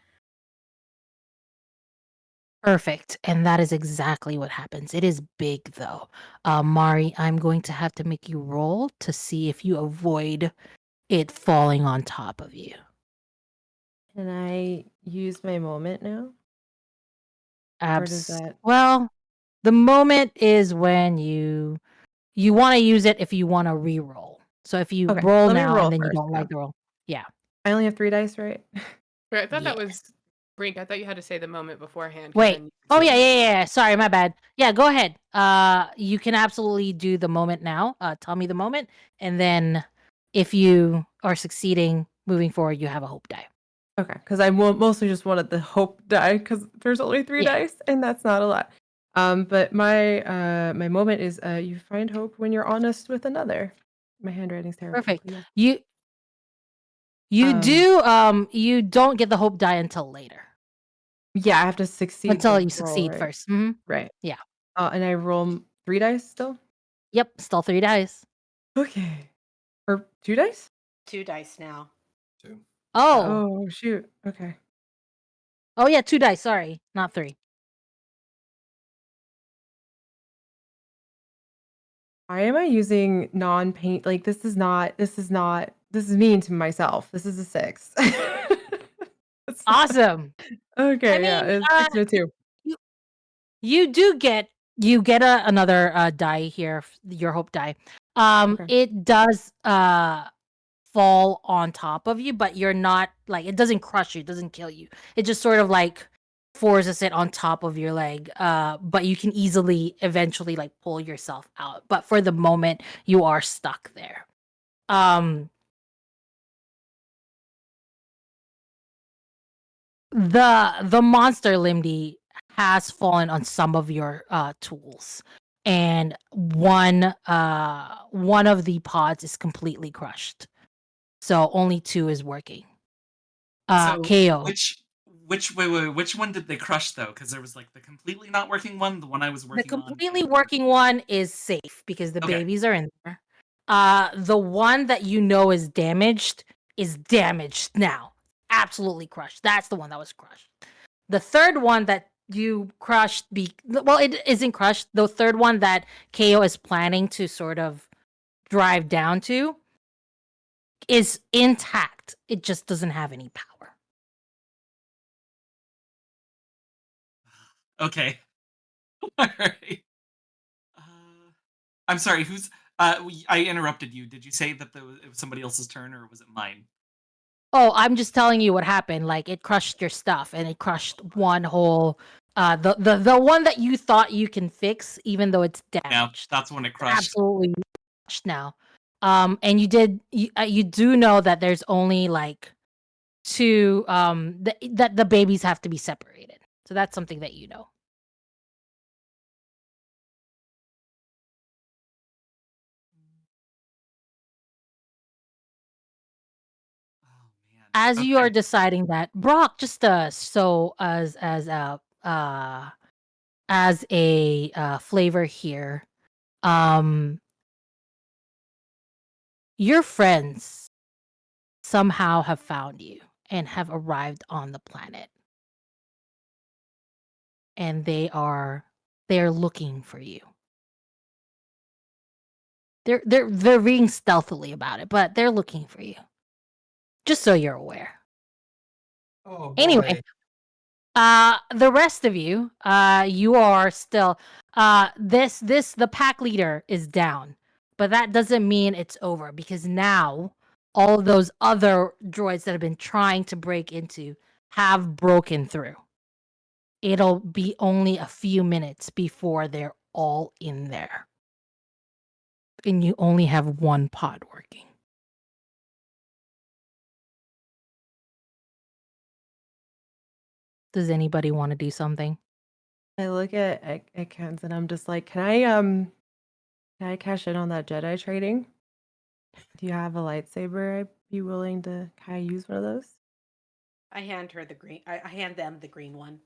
Speaker 1: Perfect. And that is exactly what happens. It is big, though. Mari, I'm going to have to make you roll to see if you avoid it falling on top of you.
Speaker 6: Can I use my moment now? Or does that?
Speaker 1: Well, the moment is when you want to use it if you want to re-roll. So if you
Speaker 6: Okay,
Speaker 1: roll
Speaker 6: let me
Speaker 1: now
Speaker 6: roll
Speaker 1: and then you
Speaker 6: first,
Speaker 1: don't like
Speaker 6: yeah.
Speaker 1: the roll. Yeah.
Speaker 6: I only have 3 dice, right?
Speaker 3: Wait, I thought that
Speaker 1: Yeah.
Speaker 3: was Brink. I thought you had to say the moment beforehand. 'cause
Speaker 1: Wait.
Speaker 3: then you
Speaker 1: Oh yeah,
Speaker 3: succeeded.
Speaker 1: yeah. Sorry, my bad. Yeah, go ahead. You can absolutely do the moment now. Tell me the moment, and then if you are succeeding moving forward, you have a hope die.
Speaker 6: Okay, because I mostly just wanted the hope die because there's only 3
Speaker 1: Yeah.
Speaker 6: dice, and that's not a lot. But my moment is you find hope when you're honest with another. My handwriting's terrible.
Speaker 1: Perfect.
Speaker 6: But yeah.
Speaker 1: You don't get the hope die until later.
Speaker 6: Yeah, I have to succeed
Speaker 1: Until
Speaker 6: the
Speaker 1: you
Speaker 6: roll,
Speaker 1: succeed
Speaker 6: right?
Speaker 1: first. Hmm.
Speaker 6: Right.
Speaker 1: Yeah.
Speaker 6: And I roll 3 dice still?
Speaker 1: Yep. Still 3 dice.
Speaker 6: Okay. Or 2 dice?
Speaker 4: 2 dice now.
Speaker 5: 2.
Speaker 1: Oh.
Speaker 6: Oh, shoot. Okay.
Speaker 1: Oh yeah, 2 dice. Sorry, not 3.
Speaker 6: Why am I using non-paint? Like, this is mean to myself. This is a 6. It's not-
Speaker 1: Awesome.
Speaker 6: Okay,
Speaker 1: I
Speaker 6: yeah,
Speaker 1: mean,
Speaker 6: it's 6 and a 2.
Speaker 1: you get another die here, your hope die.
Speaker 6: Okay.
Speaker 1: It does fall on top of you, but you're not like it doesn't crush you, it doesn't kill you. It just sort of like forces it on top of your leg. But you can easily eventually like pull yourself out. But for the moment, you are stuck there. The monster Limdy has fallen on some of your tools, and one of the pods is completely crushed, so only 2 is working.
Speaker 2: So
Speaker 1: KO.
Speaker 2: which one did they crush though? Because there was like the completely not working one, the one I was
Speaker 1: The
Speaker 2: working on.
Speaker 1: completely working one is safe because the
Speaker 2: Okay.
Speaker 1: babies are in there. The one that you know is damaged now, absolutely crushed. That's the one that was crushed. The third one that you crushed, well, it isn't crushed. The third one that KO is planning to sort of drive down to is intact. It just doesn't have any power.
Speaker 2: Okay. All right. I'm sorry. Who's? I interrupted you. Did you say that it was somebody else's turn, or was it mine?
Speaker 1: Oh, I'm just telling you what happened. Like it crushed your stuff, and it crushed one whole. The one that you thought you can fix, even though it's
Speaker 2: Yeah,
Speaker 1: damaged.
Speaker 2: that's when it crushed.
Speaker 1: Absolutely crushed now. And you do know that there's only like 2 that the babies have to be separated. So that's something that you know.
Speaker 2: Oh man.
Speaker 1: As you are
Speaker 2: Okay.
Speaker 1: deciding that, Brock, just so as a flavor here, um your friends somehow have found you and have arrived on the planet, and they're looking for you. They're being stealthily about it, but they're looking for you. Just so you're aware.
Speaker 5: Oh
Speaker 1: Anyway,
Speaker 5: boy.
Speaker 1: the rest of you, you are still the pack leader is down, but that doesn't mean it's over because now all of those other droids that have been trying to break into have broken through. It'll be only a few minutes before they're all in there. And you only have 1 pod working. Does anybody want to do something?
Speaker 6: I look at Ken's and I'm just like, can I cash in on that Jedi trading? Do you have a lightsaber? I'd be willing to kind of use one of those.
Speaker 4: I hand her the green. I hand them the green one.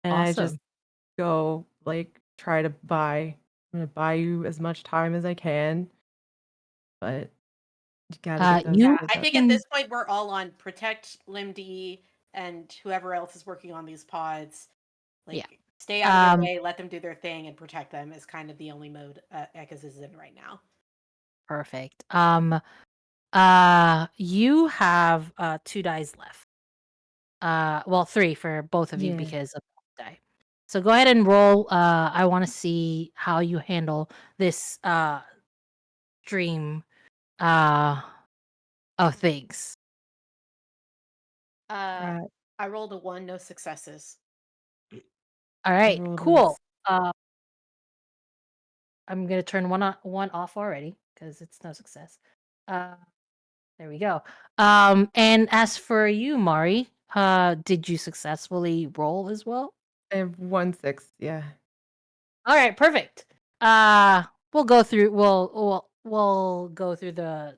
Speaker 6: And I just
Speaker 1: Awesome.
Speaker 6: go like try to buy. I'm gonna buy you as much time as I can, but you gotta get those.
Speaker 1: You
Speaker 4: Yeah, I think at
Speaker 1: can
Speaker 4: this point we're all on protect Limdy and whoever else is working on these pods.
Speaker 1: Yeah.
Speaker 4: Like, stay out of their
Speaker 1: Um,
Speaker 4: way, let them do their thing, and protect them is kind of the only mode Ekaz is in right now.
Speaker 1: Perfect. You have 2 dice left. Well, 3 for both of you
Speaker 6: Yeah.
Speaker 1: because of the die. So go ahead and roll. I want to see how you handle this stream of things.
Speaker 4: I rolled a 1, no successes.
Speaker 1: All right,
Speaker 6: rolled
Speaker 1: cool.
Speaker 6: a
Speaker 1: I'm gonna turn one off already because it's no success. There we go. And as for you, Mari, did you successfully roll as well?
Speaker 6: I have 1/6. Yeah.
Speaker 1: All right, perfect. We'll go through. We'll go through the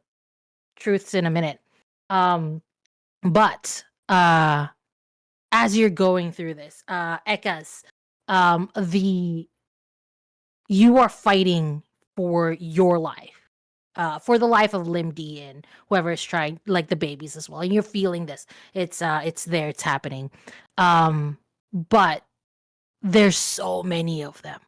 Speaker 1: truths in a minute. But as you're going through this, Ekas, you are fighting for your life, for the life of Limdy and whoever is trying, like the babies as well. And you're feeling this. It's there. It's happening. But there's so many of them.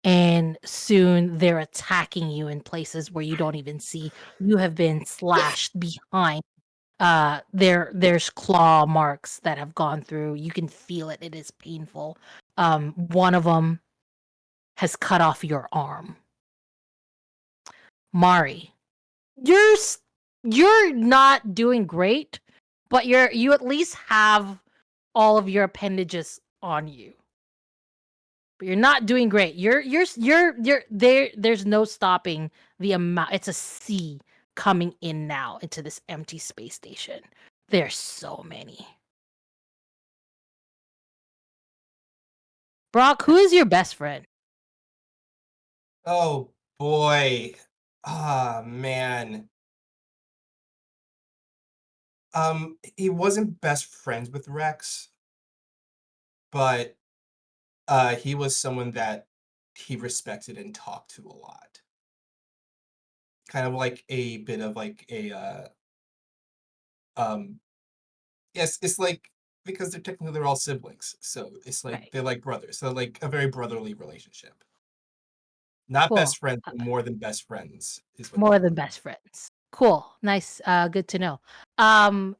Speaker 1: And soon they're attacking you in places where you don't even see. You have been slashed behind. There's claw marks that have gone through. You can feel it. It is painful. One of them has cut off your arm. Mari, you're not doing great, but you at least have all of your appendages on you. But you're not doing great. You're there. There's no stopping the amount. It's a sea coming in now into this empty space station. There's so many. Brock, who is your best friend?
Speaker 5: Oh boy. Ah man. He wasn't best friends with Rex, but he was someone that he respected and talked to a lot. Kind of like a bit of like a yes, it's like because they're all siblings, so it's like
Speaker 1: Right.
Speaker 5: they're like brothers, so like a very brotherly relationship. Not
Speaker 1: Cool.
Speaker 5: best friends, but more than best friends is what
Speaker 1: More
Speaker 5: they
Speaker 1: than
Speaker 5: were.
Speaker 1: best friends. Cool. Nice. Good to know.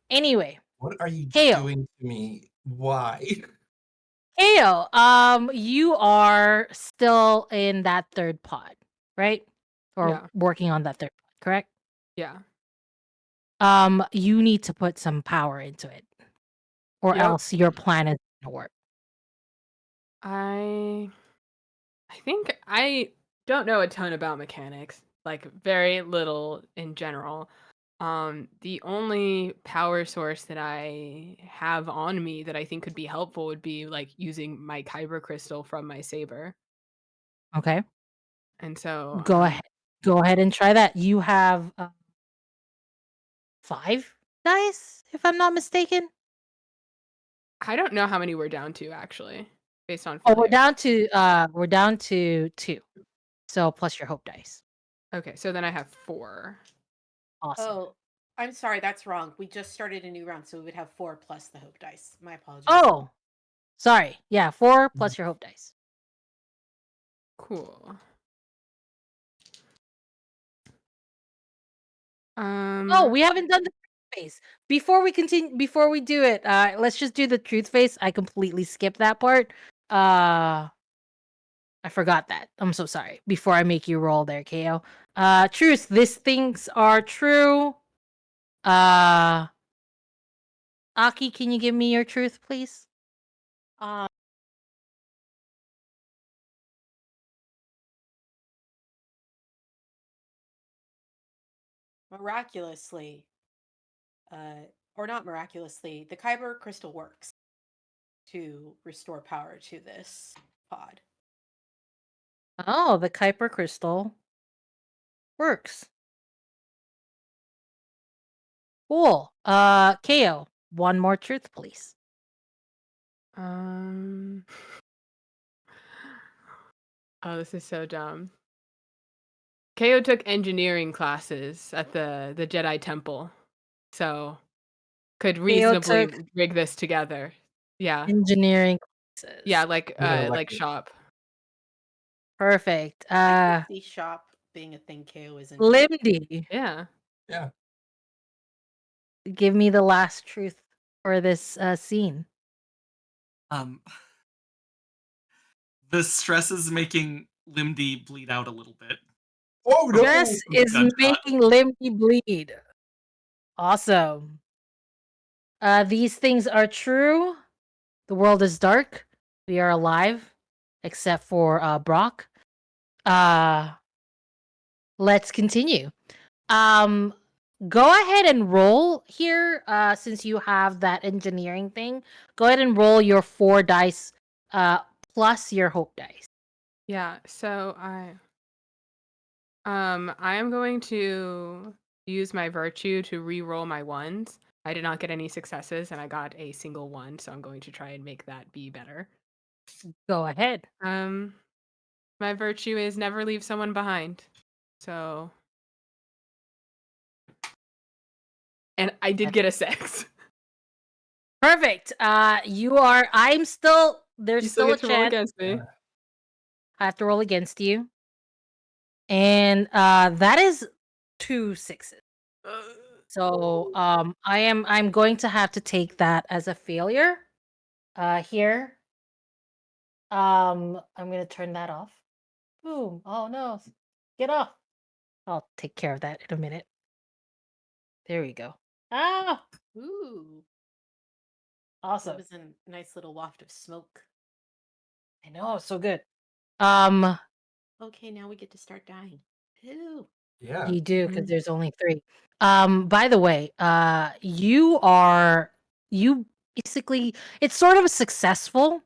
Speaker 1: Anyway,
Speaker 5: What are you
Speaker 1: Kale.
Speaker 5: doing to me? Why?
Speaker 1: Kale, you are still in that third pod, right? Or
Speaker 3: Yeah.
Speaker 1: working on that third pod, correct?
Speaker 3: Yeah.
Speaker 1: You need to put some power into it, or
Speaker 3: Yep.
Speaker 1: else your plan is gonna work.
Speaker 3: I think I don't know a ton about mechanics, like very little in general. The only power source that I have on me that I think could be helpful would be like using my kyber crystal from my saber.
Speaker 1: Okay,
Speaker 3: And so
Speaker 1: go ahead. Go ahead and try that. You have 5 dice, if I'm not mistaken.
Speaker 3: I don't know how many we're down to actually, based on
Speaker 1: Oh,
Speaker 3: failure.
Speaker 1: we're down to 2. So plus your hope dice.
Speaker 3: Okay, so then I have 4.
Speaker 1: Awesome.
Speaker 4: Oh, I'm sorry, that's wrong. We just started a new round, so we would have 4 plus the hope dice. My apologies.
Speaker 1: Oh, sorry. Yeah, 4 plus your hope dice.
Speaker 3: Cool.
Speaker 1: Oh, we haven't done the truth face. Before we continue, before we do it, let's just do the truth face. I completely skipped that part. I forgot that. I'm so sorry. Before I make you roll there, KO. Truth. These things are true. Aki, can you give me your truth, please?
Speaker 4: Miraculously, or not miraculously, the kyber crystal works to restore power to this pod.
Speaker 1: Oh, the Kuiper crystal works. Cool. KO. One more truth, please.
Speaker 3: Oh, this is so dumb. KO took engineering classes at the Jedi Temple, so could reasonably
Speaker 1: took
Speaker 3: rig this together. Yeah,
Speaker 1: engineering classes.
Speaker 3: yeah, like
Speaker 5: Yeah,
Speaker 3: like
Speaker 5: electric.
Speaker 3: shop.
Speaker 1: Perfect.
Speaker 4: I can see shop being a thing KO isn't.
Speaker 1: Limdy,
Speaker 3: Yeah.
Speaker 5: Yeah.
Speaker 1: give me the last truth for this scene.
Speaker 2: The stress is making Limdy bleed out a little bit.
Speaker 5: Oh no!
Speaker 1: Stress is
Speaker 2: Gunshot.
Speaker 1: making Limdy bleed. Awesome. These things are true. The world is dark. We are alive, except for Brock. Let's continue. go ahead and roll here. Since you have that engineering thing, go ahead and roll your 4 dice, plus your hope dice.
Speaker 3: Yeah, so I am going to use my virtue to re-roll my ones. I did not get any successes and I got a single one, so I'm going to try and make that be better.
Speaker 1: Go ahead.
Speaker 3: My virtue is never leave someone behind. So and I did get a 6.
Speaker 1: Perfect. You are. I'm still. There's
Speaker 3: You still
Speaker 1: still a
Speaker 3: get to roll
Speaker 1: chance.
Speaker 3: against me.
Speaker 1: I have to roll against you, and that is 2 6s. So I'm going to have to take that as a failure. Here. I'm gonna turn that off. Boom. Oh no. Get off. I'll take care of that in a minute. There we go. Ah,
Speaker 4: Ooh,
Speaker 1: awesome.
Speaker 4: that was a nice little waft of smoke.
Speaker 1: I know, so good.
Speaker 4: Okay, now we get to start dying. Ew.
Speaker 5: Yeah.
Speaker 1: You do, because
Speaker 3: Mhm.
Speaker 1: there's only 3. By the way, you basically, it's sort of successful,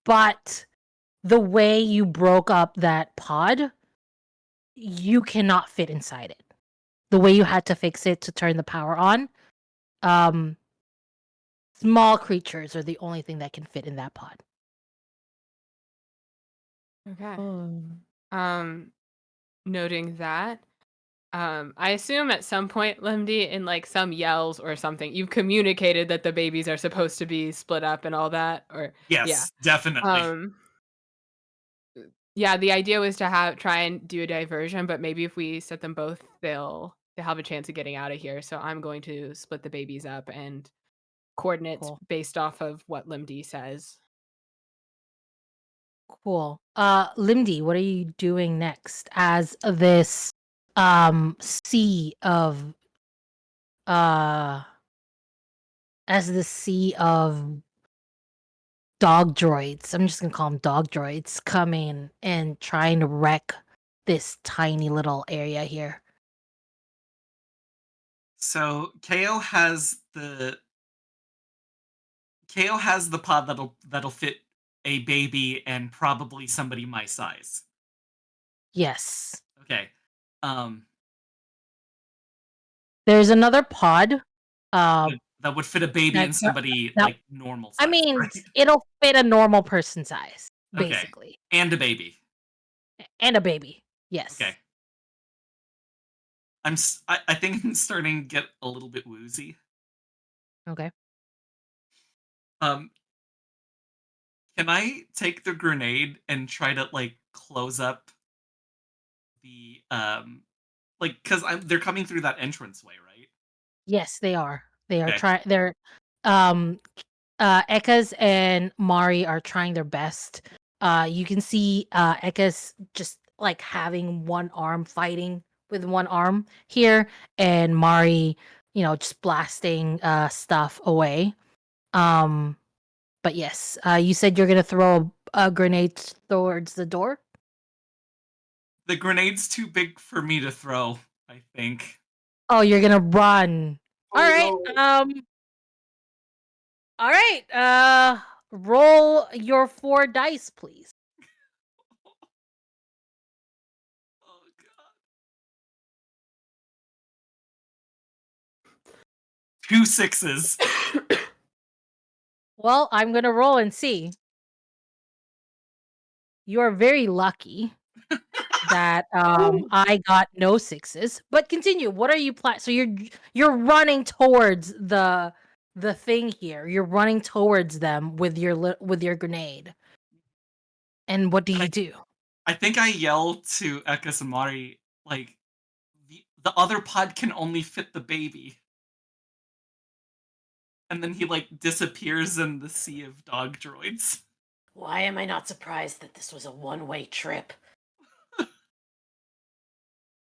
Speaker 1: but the way you broke up that pod, you cannot fit inside it. The way you had to fix it to turn the power on, small creatures are the only thing that can fit in that pod.
Speaker 3: Okay.
Speaker 6: Oh.
Speaker 3: Noting that. I assume at some point, Limdy, in like some yells or something, you've communicated that the babies are supposed to be split up and all that, or
Speaker 2: Yes, definitely.
Speaker 3: Yeah, the idea was to try and do a diversion, but maybe if we set them both, they'll have a chance of getting out of here. So I'm going to split the babies up and coordinates
Speaker 1: Cool.
Speaker 3: based off of what Limdy says.
Speaker 1: Cool. Limdy, what are you doing next as this sea of dog droids? I'm just gonna call them dog droids coming and trying to wreck this tiny little area here.
Speaker 2: So KO has the pod that'll fit a baby and probably somebody my size.
Speaker 1: Yes.
Speaker 2: Okay.
Speaker 1: There's another pod.
Speaker 2: That would fit a baby and
Speaker 1: That's
Speaker 2: somebody
Speaker 1: that-
Speaker 2: like normal size.
Speaker 1: I mean,
Speaker 2: right?
Speaker 1: it'll fit a normal person size,
Speaker 2: Okay.
Speaker 1: basically.
Speaker 2: And a baby.
Speaker 1: And a baby. Yes.
Speaker 2: Okay. I think I'm starting to get a little bit woozy.
Speaker 1: Okay.
Speaker 2: Can I take the grenade and try to like close up the like because they're coming through that entranceway, right?
Speaker 1: Yes, they are. They are
Speaker 2: Okay.
Speaker 1: trying. They're Ekkas and Mari are trying their best. You can see Ekkas just like having one arm fighting with one arm here, and Mari, just blasting stuff away. But yes, you said you're gonna throw a grenade towards the door.
Speaker 2: The grenade's too big for me to throw, I think.
Speaker 1: Oh, you're gonna run.
Speaker 5: Oh,
Speaker 1: All right.
Speaker 5: no.
Speaker 1: All right. Roll your 4 dice, please.
Speaker 2: Oh god. 2 6s.
Speaker 1: Well, I'm gonna roll and see. You are very lucky that I got no 6s. But continue. What are you So you're running towards the thing here. You're running towards them with your grenade. And what do you do?
Speaker 2: I think I yell to Ekkas and Mari, like, the other pod can only fit the baby. And then he, like, disappears in the sea of dog droids.
Speaker 7: Why am I not surprised that this was a one-way trip?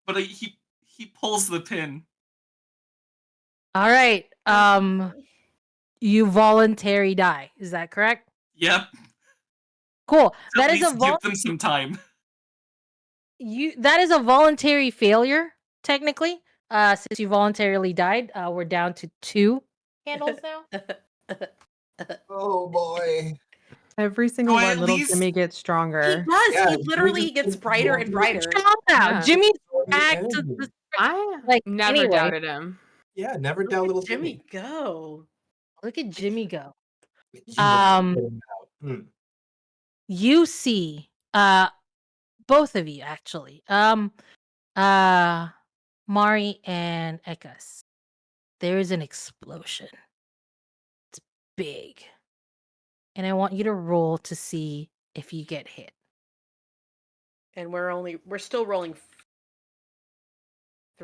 Speaker 2: But he pulls the pin.
Speaker 1: All right. You voluntary die. Is that correct?
Speaker 2: Yep.
Speaker 1: Cool.
Speaker 2: So
Speaker 1: That
Speaker 2: at
Speaker 1: is a
Speaker 2: least give them some time.
Speaker 1: that is a voluntary failure, technically. since you voluntarily died, we're down to 2 candles now.
Speaker 5: Oh boy.
Speaker 6: Every single
Speaker 2: I
Speaker 6: one,
Speaker 2: at
Speaker 6: little
Speaker 2: least-
Speaker 6: Jimmy gets
Speaker 4: He
Speaker 6: stronger.
Speaker 4: does.
Speaker 5: Yeah,
Speaker 4: He
Speaker 5: Jimmy
Speaker 4: literally
Speaker 5: just
Speaker 4: gets
Speaker 5: keeps
Speaker 4: brighter and
Speaker 5: going.
Speaker 4: brighter.
Speaker 1: Strong now.
Speaker 3: Yeah.
Speaker 1: Jimmy's
Speaker 5: More
Speaker 1: back to
Speaker 5: energy.
Speaker 1: the
Speaker 3: I
Speaker 1: like
Speaker 3: never
Speaker 1: anyway.
Speaker 3: doubted him.
Speaker 5: Yeah, never
Speaker 4: Look
Speaker 5: doubt
Speaker 4: at
Speaker 5: little
Speaker 4: Jimmy go.
Speaker 1: Look at Jimmy go.
Speaker 5: You
Speaker 1: Um,
Speaker 5: will figure it out.
Speaker 1: You see, both of you actually. Mari and Ekas. There is an explosion. It's big. And I want you to roll to see if you get hit.
Speaker 4: And we're still rolling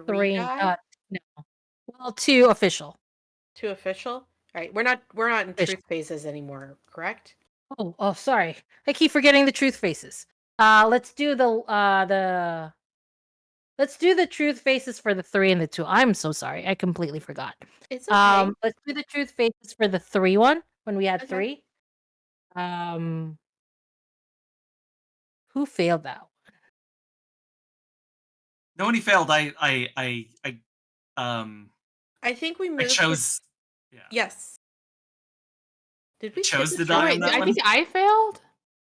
Speaker 1: 3
Speaker 4: die?
Speaker 1: no. Well, 2 official.
Speaker 4: 2 official. All right, we're not in
Speaker 1: Official.
Speaker 4: truth phases anymore, correct?
Speaker 1: Oh, sorry. I keep forgetting the truth faces. Let's do the truth faces for the 3 and the 2. I'm so sorry. I completely forgot.
Speaker 4: It's okay.
Speaker 1: Let's do the truth faces for the 3 one when we had
Speaker 4: Okay.
Speaker 1: 3. Who failed that one?
Speaker 2: Nobody failed. I
Speaker 4: think we moved.
Speaker 2: I chose. Yeah.
Speaker 4: Yes. Did we
Speaker 2: chose
Speaker 4: skip
Speaker 2: to
Speaker 4: a
Speaker 2: die
Speaker 3: Oh,
Speaker 4: turn?
Speaker 2: on
Speaker 3: wait,
Speaker 2: that
Speaker 3: I
Speaker 2: one?
Speaker 3: think I failed.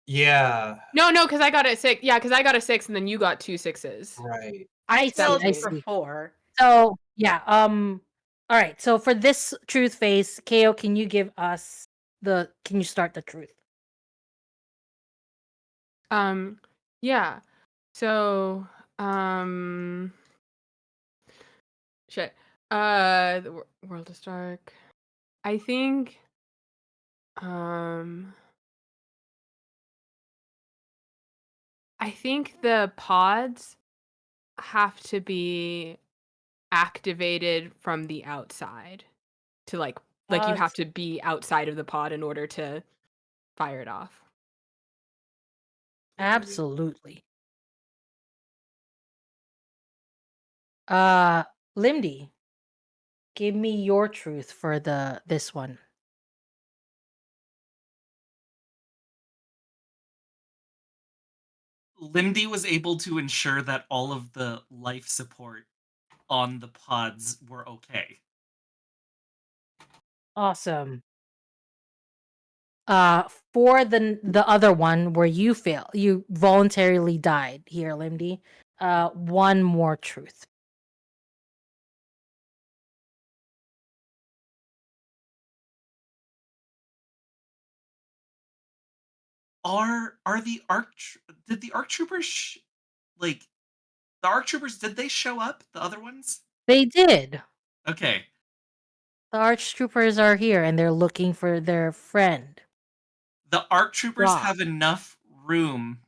Speaker 5: Yeah.
Speaker 3: No, because I got a 6. Yeah, because I got a 6, and then you got 2 6s.
Speaker 5: Right.
Speaker 1: I
Speaker 4: failed
Speaker 1: see.
Speaker 4: for 4.
Speaker 1: So yeah. All right. So for this truth face, Ko, can you give us Can you start the truth?
Speaker 3: Yeah. So, shit. The world is dark. I think, the pods have to be activated from the outside to like you have to be outside of the pod in order to fire it off.
Speaker 1: Absolutely. Lindy, give me your truth for this one.
Speaker 2: Limdy was able to ensure that all of the life support on the pods were okay.
Speaker 1: Awesome. For the other one where you voluntarily died here, Lindy. One more truth.
Speaker 2: Are the did the ARC troopers like the ARC troopers, did they show up, the other ones?
Speaker 1: They did.
Speaker 2: Okay.
Speaker 1: The arch troopers are here and they're looking for their friend.
Speaker 2: The ARC troopers
Speaker 1: Rob.
Speaker 2: have enough room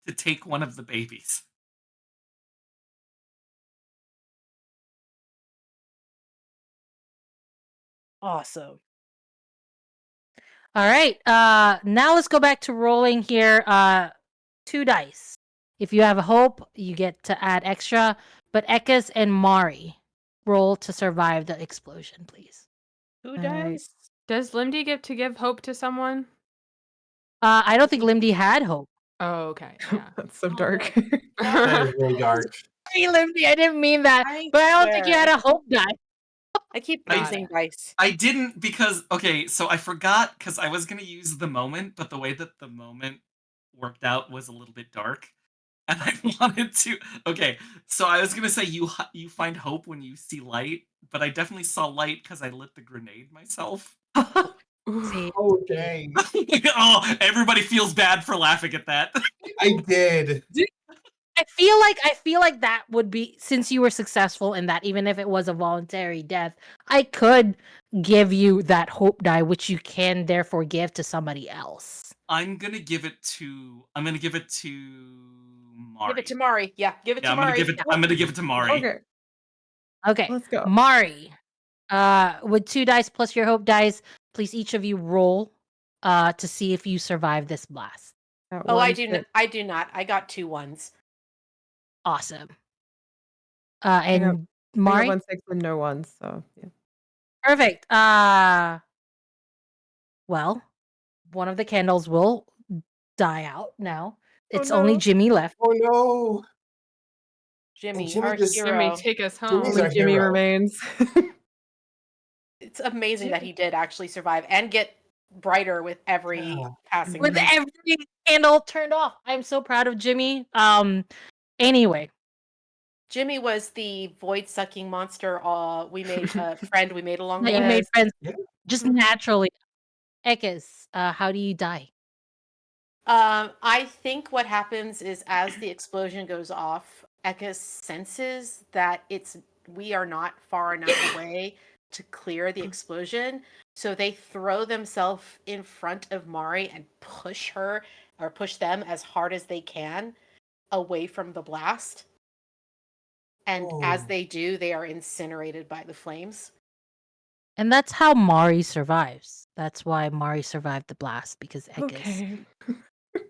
Speaker 2: to take one of the babies.
Speaker 1: Awesome. All right. Now let's go back to rolling here. 2 dice. If you have a hope, you get to add extra. But Ekas and Mari, roll to survive the explosion, please.
Speaker 4: Who
Speaker 6: Alright.
Speaker 4: dies?
Speaker 3: Does Limdy get to give hope to someone?
Speaker 1: I don't think Limdy had hope.
Speaker 3: Oh, okay. Yeah.
Speaker 6: That's so dark.
Speaker 5: That is really dark.
Speaker 1: Sorry, Limdy, I didn't mean that. But I don't think you had a hope die.
Speaker 4: I keep
Speaker 2: Got
Speaker 4: losing dice.
Speaker 2: I didn't because okay, so I forgot because I was gonna use the moment, but the way that the moment worked out was a little bit dark, and I wanted to. Okay, so I was gonna say you find hope when you see light, but I definitely saw light because I lit the grenade myself.
Speaker 1: See,
Speaker 5: Oh dang.
Speaker 2: Oh, everybody feels bad for laughing at that.
Speaker 5: I did.
Speaker 1: I feel like that would be, since you were successful in that, even if it was a voluntary death, I could give you that hope die, which you can therefore give to somebody else.
Speaker 2: I'm gonna give it to Mari.
Speaker 4: Give it to Mari. Yeah, give it to
Speaker 2: I'm
Speaker 4: Mari.
Speaker 2: gonna give it to Mari.
Speaker 6: Okay,
Speaker 1: Okay,
Speaker 6: let's go.
Speaker 1: Mari, with 2 dice plus your hope dice, please each of you roll to see if you survive this blast.
Speaker 6: Got
Speaker 4: Oh, I
Speaker 6: one
Speaker 4: do
Speaker 6: six.
Speaker 4: not. I do not. I got 2 1s.
Speaker 1: Awesome.
Speaker 6: got-
Speaker 1: And
Speaker 6: I got
Speaker 1: Mari,
Speaker 6: 1 6 and no ones. So yeah.
Speaker 1: perfect. Well, one of the candles will die out now. It's only
Speaker 5: no.
Speaker 1: Jimmy left.
Speaker 5: Oh no.
Speaker 4: Jimmy,
Speaker 5: Jimmy
Speaker 4: our
Speaker 5: just-
Speaker 3: Jimmy,
Speaker 4: hero.
Speaker 3: take us
Speaker 5: Jimmy's
Speaker 3: home.
Speaker 5: our
Speaker 6: Jimmy
Speaker 5: hero.
Speaker 6: remains.
Speaker 4: It's amazing that he did actually survive and get brighter with every
Speaker 5: Yeah.
Speaker 4: passing
Speaker 1: With
Speaker 4: day.
Speaker 1: every candle turned off. I'm so proud of Jimmy. Anyway,
Speaker 4: Jimmy was the void sucking monster. We made a friend we made along
Speaker 1: that
Speaker 4: the
Speaker 1: you
Speaker 4: way.
Speaker 1: made friends
Speaker 5: Yeah.
Speaker 1: just naturally. Ekis, how do you die?
Speaker 4: I think what happens is as the explosion goes off, Ekka senses that we are not far enough away to clear the explosion. So they throw themselves in front of Mari and push her or push them as hard as they can away from the blast. And as
Speaker 5: Oh.
Speaker 4: they do, they are incinerated by the flames.
Speaker 1: And that's how Mari survives. That's why Mari survived the blast, because Ekis,
Speaker 6: Okay.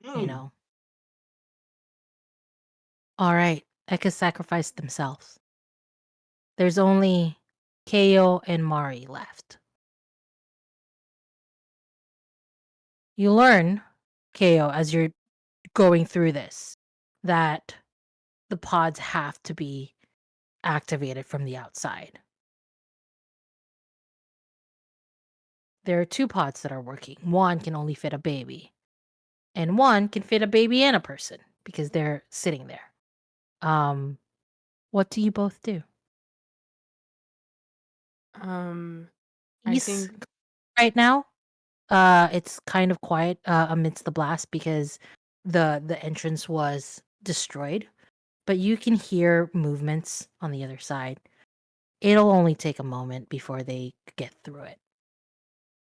Speaker 1: you know. All right, Ekis sacrificed themselves. There's only Ko and Mari left. You learn, Ko, as you're going through this, that the pods have to be activated from the outside. There are 2 pods that are working. One can only fit a baby, and one can fit a baby and a person because they're sitting there. What do you both do?
Speaker 3: I
Speaker 1: East
Speaker 3: think
Speaker 1: right now, it's kind of quiet amidst the blast because the entrance was destroyed, but you can hear movements on the other side. It'll only take a moment before they get through it.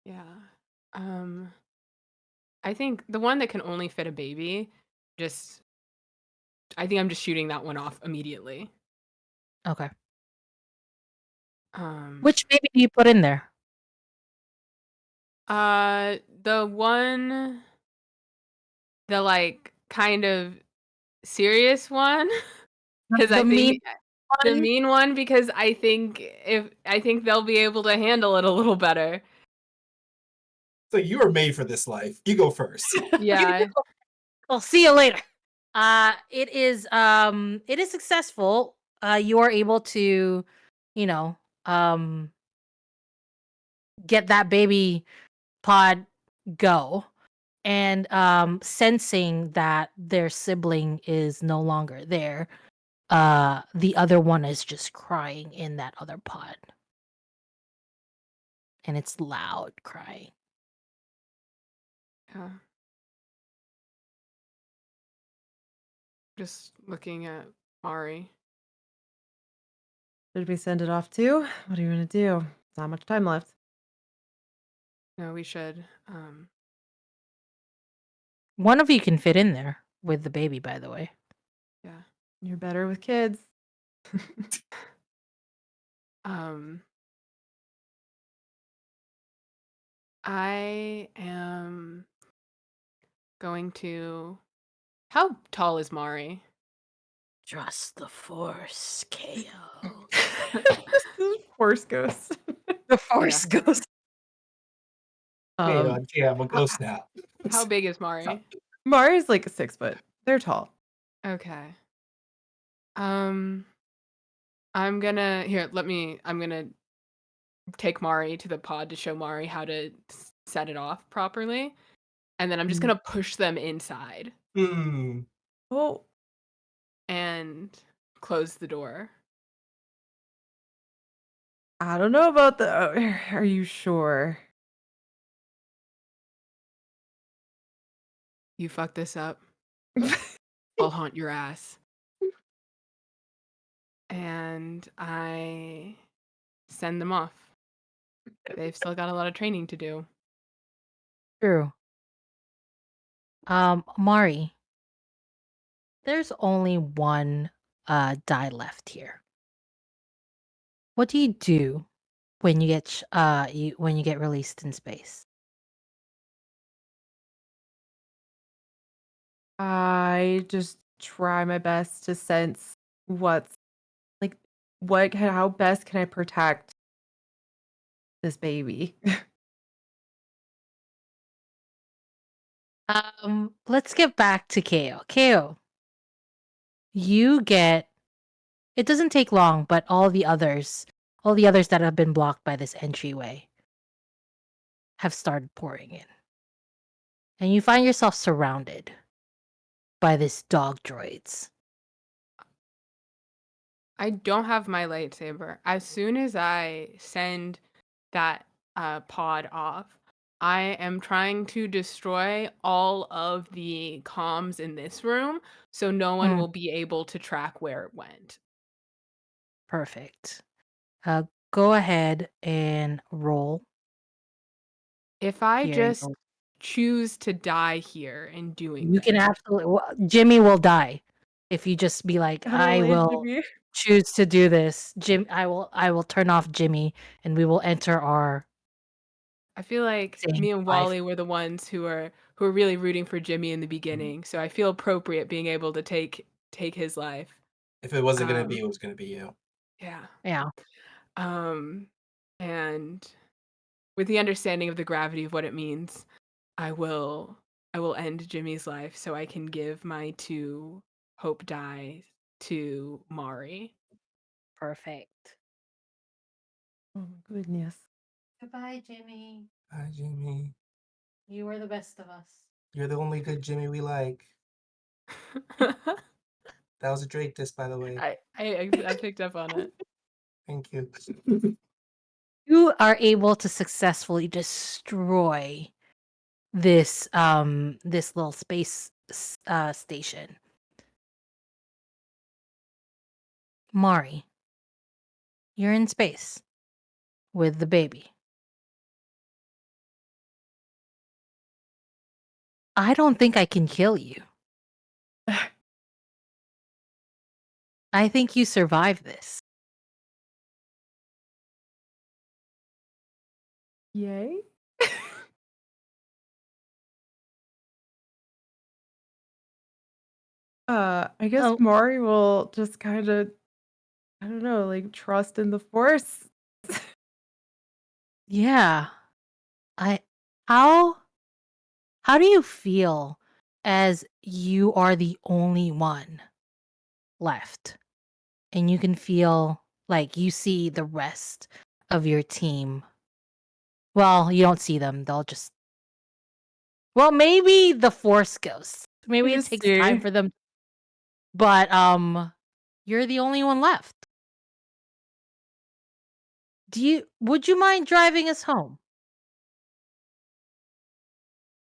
Speaker 3: yeah. I think the one that can only fit a baby, I think I'm just shooting that one off immediately.
Speaker 1: Okay.
Speaker 3: Um,
Speaker 1: Which baby do you put in there?
Speaker 3: the one, the like kind of serious one, because
Speaker 1: The
Speaker 3: I
Speaker 1: mean
Speaker 3: think the
Speaker 1: one?
Speaker 3: mean one, because I think they'll be able to handle it a little better.
Speaker 5: So you were made for this life. You go first.
Speaker 3: Yeah.
Speaker 1: I'll see you later. It is successful. You are able to, you know, get that baby pod go, and sensing that their sibling is no longer there, the other one is just crying in that other pod, and it's loud crying.
Speaker 3: Yeah. Just looking at Mari.
Speaker 6: Should we send it off too? What do you want to do? There's not much time left.
Speaker 3: No, we should.
Speaker 1: One of you can fit in there with the baby, by the way.
Speaker 3: Yeah.
Speaker 6: You're better with kids.
Speaker 3: I am going to. How tall is Mari?
Speaker 7: Trust the Force, KO.
Speaker 6: Force ghost.
Speaker 1: The force goes.
Speaker 5: Hey, yeah, I'm a ghost now.
Speaker 3: How big is Mari?
Speaker 6: Mari's like 6 foot. They're tall.
Speaker 3: Okay. I'm gonna take Mari to the pod to show Mari how to set it off properly, and then I'm just gonna push them inside
Speaker 5: Hmm.
Speaker 6: Oh,
Speaker 3: and close the door.
Speaker 6: I don't know about the. Are you sure?
Speaker 3: You fuck this up, I'll haunt your ass. And I send them off. They've still got a lot of training to do.
Speaker 1: True. Mari, there's only one die left here. What do you do when you get when you get released in space?
Speaker 6: I just try my best to sense what's like, how best can I protect this baby?
Speaker 1: Let's get back to KO. KO, you get, it doesn't take long, but all the others that have been blocked by this entryway have started pouring in. And you find yourself surrounded by this dog droids.
Speaker 3: I don't have my lightsaber. As soon as I send that pod off, I am trying to destroy all of the comms in this room so no one will be able to track where it went.
Speaker 1: Perfect. Go ahead and roll.
Speaker 3: If I
Speaker 1: Here,
Speaker 3: just choose to die here in doing
Speaker 1: you can
Speaker 3: this.
Speaker 1: absolutely. Jimmy will die if you just be like, I will choose to do this. I will turn off Jimmy, and we will enter our.
Speaker 3: I feel like
Speaker 1: Same
Speaker 3: me and
Speaker 1: life.
Speaker 3: Walle were the ones who are really rooting for Jimmy in the beginning, so I feel appropriate being able to take his life.
Speaker 5: If it wasn't gonna be, it was gonna be you.
Speaker 3: Yeah.
Speaker 1: Yeah.
Speaker 3: And with the understanding of the gravity of what it means, I will end Jimmy's life so I can give my 2 hope die to Mari.
Speaker 1: Perfect.
Speaker 6: Oh my goodness.
Speaker 7: Goodbye, Jimmy.
Speaker 5: Hi, Jimmy.
Speaker 7: You were the best of us.
Speaker 5: You're the only good Jimmy we like. That was a Drake diss, by the way.
Speaker 3: I picked up on it.
Speaker 5: Thank you.
Speaker 1: You are able to successfully destroy this this little space station. Mari, you're in space with the baby. I don't think I can kill you. I think you survive this.
Speaker 6: Yay. I guess
Speaker 1: Oh.
Speaker 6: Mari will just kind of, I don't know, like trust in the force.
Speaker 1: Yeah. How do you feel as you are the only one left? And you can feel like you see the rest of your team. Well, you don't see them. They'll just. Well, maybe the force ghosts. Maybe it
Speaker 6: just
Speaker 1: takes time
Speaker 6: see.
Speaker 1: for them. But you're the only one left. Would you mind driving us home?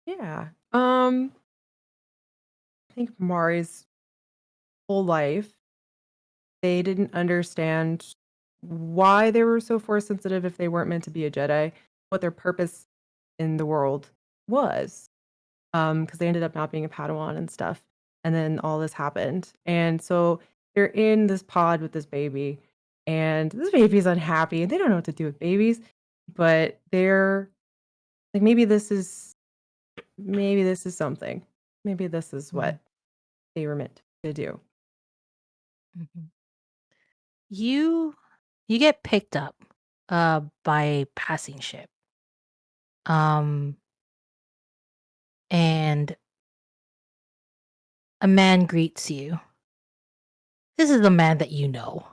Speaker 6: Yeah. I think Mari's whole life, they didn't understand why they were so force sensitive if they weren't meant to be a Jedi, what their purpose in the world was. Because they ended up not being a Padawan and stuff. And then all this happened. And so they're in this pod with this baby, and this baby's unhappy, and they don't know what to do with babies, but they're like, maybe this is something. Maybe this is what they were meant to do.
Speaker 1: Mhm. You get picked up by a passing ship. And a man greets you. This is the man that you know.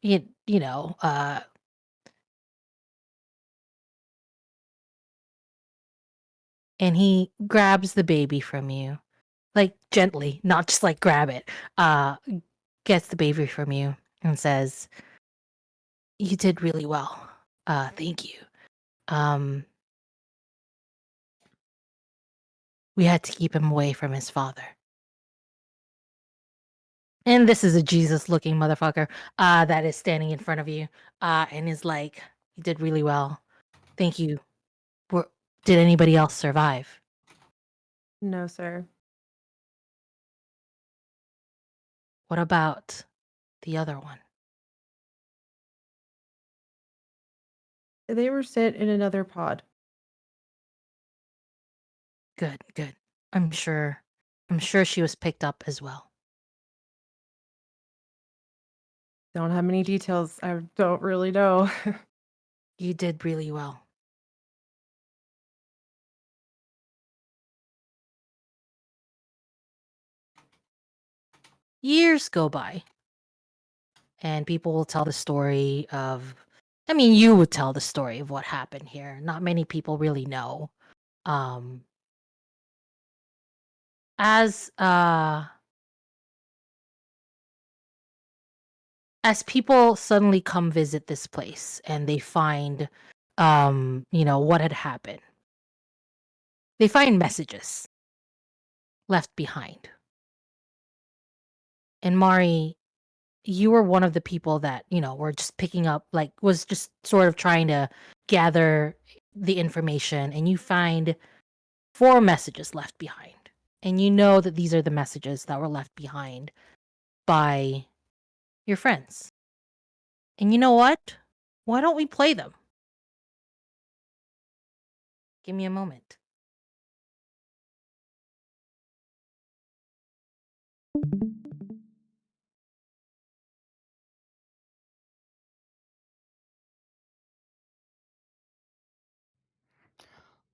Speaker 1: You know, and he grabs the baby from you, like gently, not just like grab it. Gets the baby from you and says, "You did really well. Thank you. We had to keep him away from his father." And this is a Jesus-looking motherfucker that is standing in front of you and is like, "You did really well. Thank you. Did anybody else survive?"
Speaker 6: No, sir.
Speaker 1: What about the other one?
Speaker 6: They were sent in another pod.
Speaker 1: Good, good. I'm sure she was picked up as well.
Speaker 6: Don't have many details. I don't really know.
Speaker 1: You did really well. years go by, and people will tell the story of. I mean, you would tell the story of what happened here. Not many people really know. Um, as as people suddenly come visit this place and they find what had happened, they find messages left behind. And Mari, you were one of the people that were just picking up, like, was just sort of trying to gather the information, and you find 4 messages left behind, and you know that these are the messages that were left behind by your friends. And you know what? Why don't we play them? Give me a moment.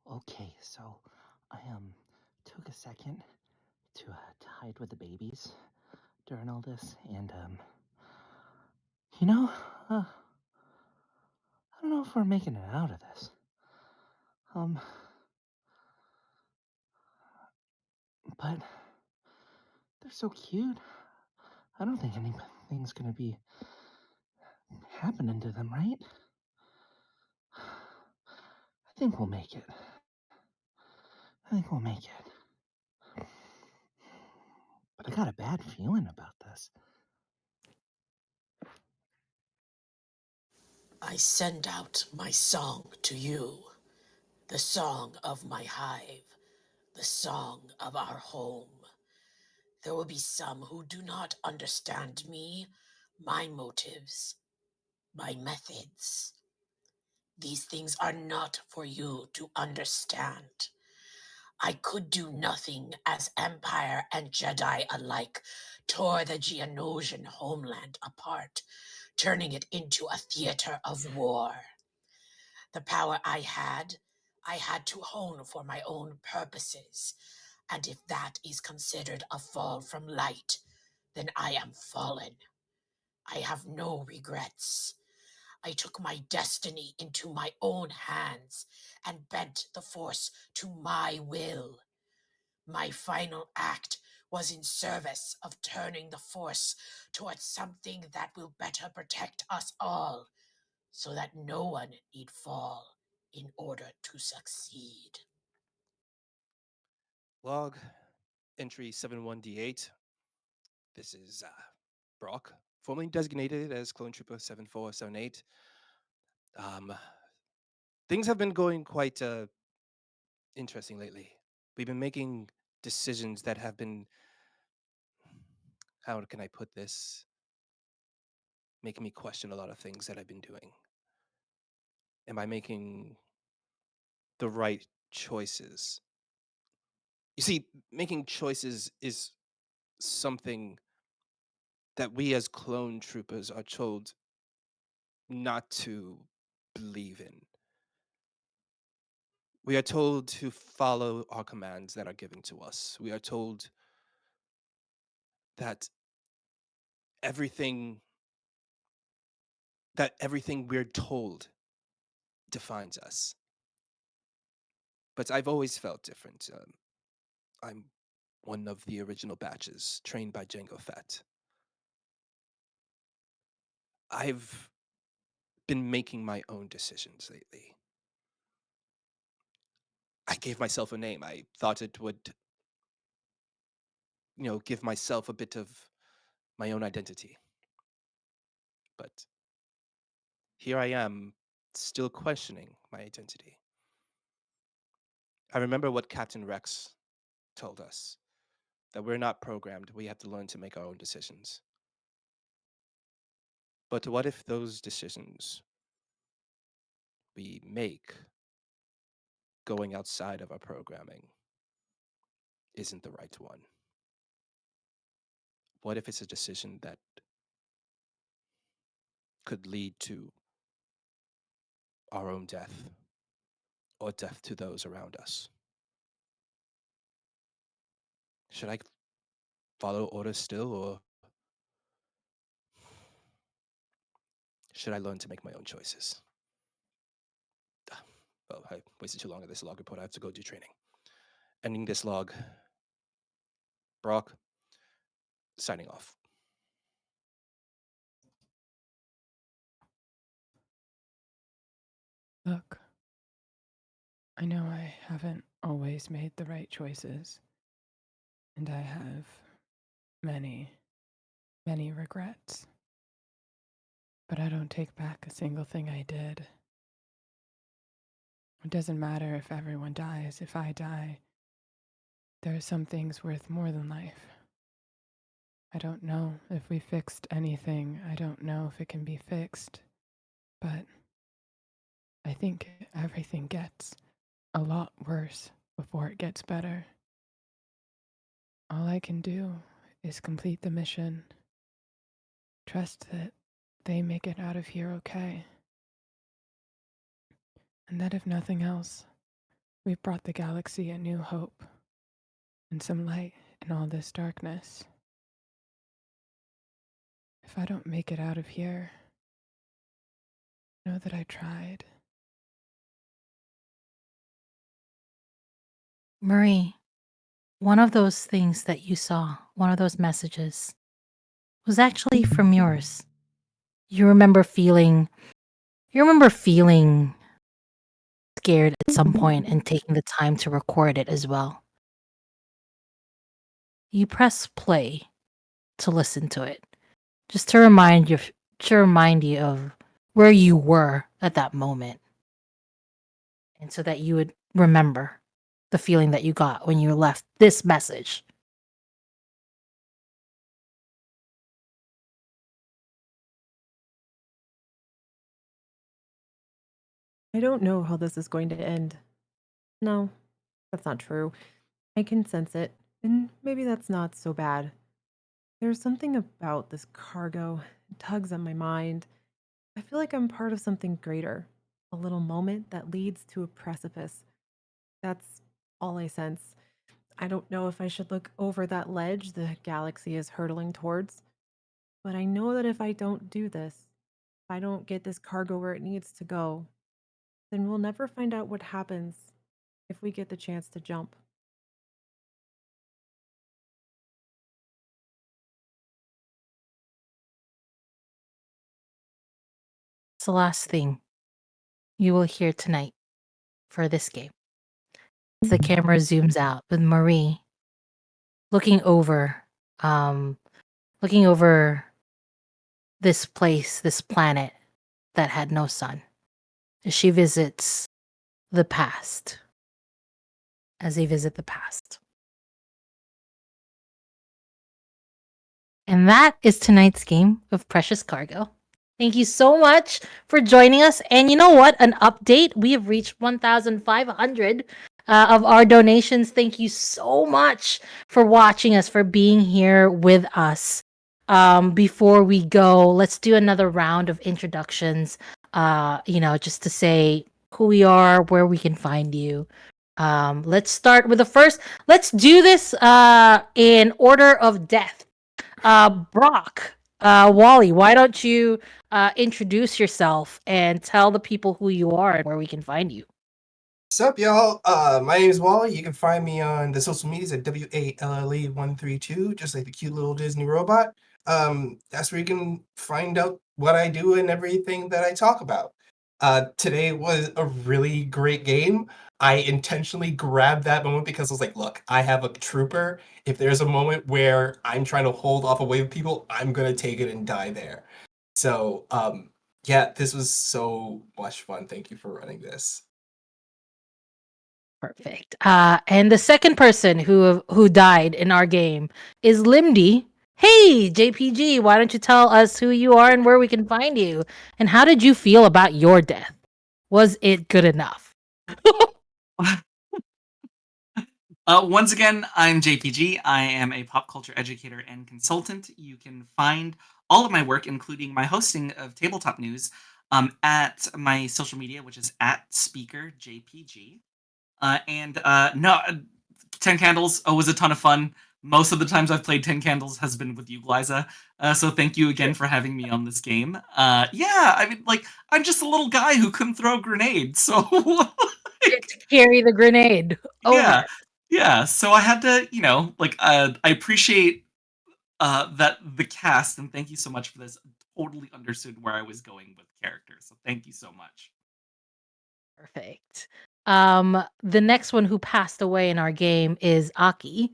Speaker 9: Okay, so I took a second to hide with the babies during all this, and you know, I don't know if we're making it out of this. But they're so cute. I don't think anything's gonna be happening to them, right? I think we'll make it. I think we'll make it. But I got a bad feeling about this.
Speaker 7: I send out my song to you, the song of my hive, the song of our home. There will be some who do not understand me, my motives, my methods. These things are not for you to understand. I could do nothing as Empire and Jedi alike tore the Geonosian homeland apart, turning it into a theater of war. The power I had to hone for my own purposes, and if that is considered a fall from light, then I am fallen. I have no regrets. I took my destiny into my own hands and bent the Force to my will. My final act was in service of turning the Force towards something that will better protect us all, so that no one need fall in order to succeed.
Speaker 10: Log entry 71D8. This is Brock, formerly designated as Clone Trooper 7478. Things have been going quite interesting lately. We've been making decisions that have been, how can I put this, making me question a lot of things that I've been doing. Am I making the right choices? You see, making choices is something that we as clone troopers are told not to believe in. We are told to follow our commands that are given to us. We are told that everything everything we're told defines us. But I've always felt different. I'm one of the original batches trained by Jango Fett. I've been making my own decisions lately. I gave myself a name. I thought it would, give myself a bit of my own identity. But here I am, still questioning my identity. I remember what Captain Rex told us, that we're not programmed. We have to learn to make our own decisions. But what if those decisions we make going outside of our programming isn't the right one? What if it's a decision that could lead to our own death or death to those around us? Should I follow orders still, or should I learn to make my own choices? Well, I wasted too long on this log report. I have to go do training. Ending this log. Brock, signing off.
Speaker 3: Look, I know I haven't always made the right choices, and I have many, many regrets. But I don't take back a single thing I did. It doesn't matter if everyone dies. If I die, there are some things worth more than life. I don't know if we fixed anything. I don't know if it can be fixed. But I think everything gets a lot worse before it gets better. All I can do is complete the mission. Trust that they make it out of here okay. And that if nothing else, we've brought the galaxy a new hope and some light in all this darkness. If I don't make it out of here, know that I tried.
Speaker 1: Marie, one of those things that you saw, one of those messages, was actually from yours. You remember feeling scared at some point and taking the time to record it as well. You press play to listen to it, just to remind you of where you were at that moment. And so that you would remember the feeling that you got when you left this message.
Speaker 6: I don't know how this is going to end. No, that's not true. I can sense it, and maybe that's not so bad. There's something about this cargo. It tugs at my mind. I feel like I'm part of something greater, a little moment that leads to a precipice. That's all I sense. I don't know if I should look over that ledge the galaxy is hurtling towards, but I know that if I don't do this, if I don't get this cargo where it needs to go, then we'll never find out what happens if we get the chance to jump.
Speaker 1: It's the last thing you will hear tonight for this game. As the camera zooms out with Marie looking over um looking over this place, this planet that had no sun, as she visits the past. As they visit the past. And that is tonight's game of Precious Cargo. Thank you so much for joining us. And you know what? An update. We have reached 1,500 of our donations. Thank you so much for watching us, for being here with us. Before we go, let's do another round of introductions. Just to say who we are, where we can find you. Let's start with the first. Let's do this in order of death. Brock, Walle, why don't you introduce yourself and tell the people who you are and where we can find you?
Speaker 5: What's up, y'all? My name is Walle. You can find me on the social medias at WALLE132, just like the cute little Disney robot. That's where you can find out what I do and everything that I talk about. Today was a really great game. I intentionally grabbed that moment because I was like, look, I have a trooper. If there's a moment where I'm trying to hold off a wave of people, I'm gonna take it and die there. So, yeah, this was so much fun. Thank you for running this.
Speaker 1: Perfect. And the second person who died in our game is Limdy. Hey, JPG, why don't you tell us who you are and where we can find you? And how did you feel about your death? Was it good enough?
Speaker 2: Once again, I'm JPG. I am a pop culture educator and consultant. You can find all of my work, including my hosting of tabletop news, at my social media, which is at SpeakerJPG. 10 Candles was a ton of fun. most of the times I've played 10 Candles has been with you, Glaiza. So thank you again for having me on this game. Yeah, I mean, like, I'm just a little guy who couldn't throw grenades, so
Speaker 1: Get to carry the grenade
Speaker 2: yeah,
Speaker 1: over.
Speaker 2: yeah. So I had to, I appreciate that the cast, and thank you so much for this. Totally understood where I was going with characters, so thank you so much.
Speaker 1: Perfect. The next one who passed away in our game is Aki.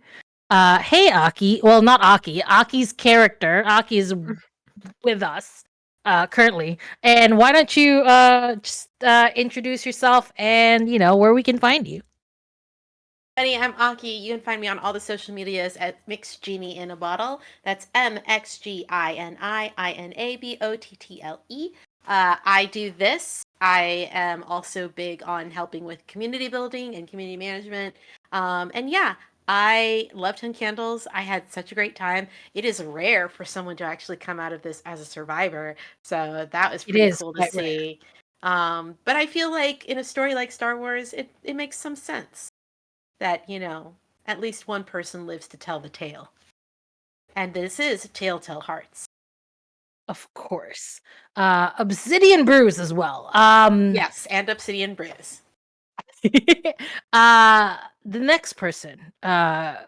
Speaker 1: Hey Aki. Well, not Aki. Aki's character. Aki is with us currently. And why don't you just introduce yourself and where we can find you.
Speaker 4: Buddy, I'm Aki. You can find me on all the social medias at Mixed Genie in a Bottle. That's MXGINIINABOTTLE. I do this. I am also big on helping with community building and community management. And yeah, I love 10 Candles. I had such a great time. It is rare for someone to actually come out of this as a survivor. So that was
Speaker 1: It
Speaker 4: pretty
Speaker 1: is
Speaker 4: cool to
Speaker 1: quite rare.
Speaker 4: see. But I feel like in a story like Star Wars, it makes some sense that, at least one person lives to tell the tale. And this is Taletell Hearts.
Speaker 1: Of course. Obsidian Brews as well.
Speaker 4: Yes, and Obsidian Brews.
Speaker 1: The next person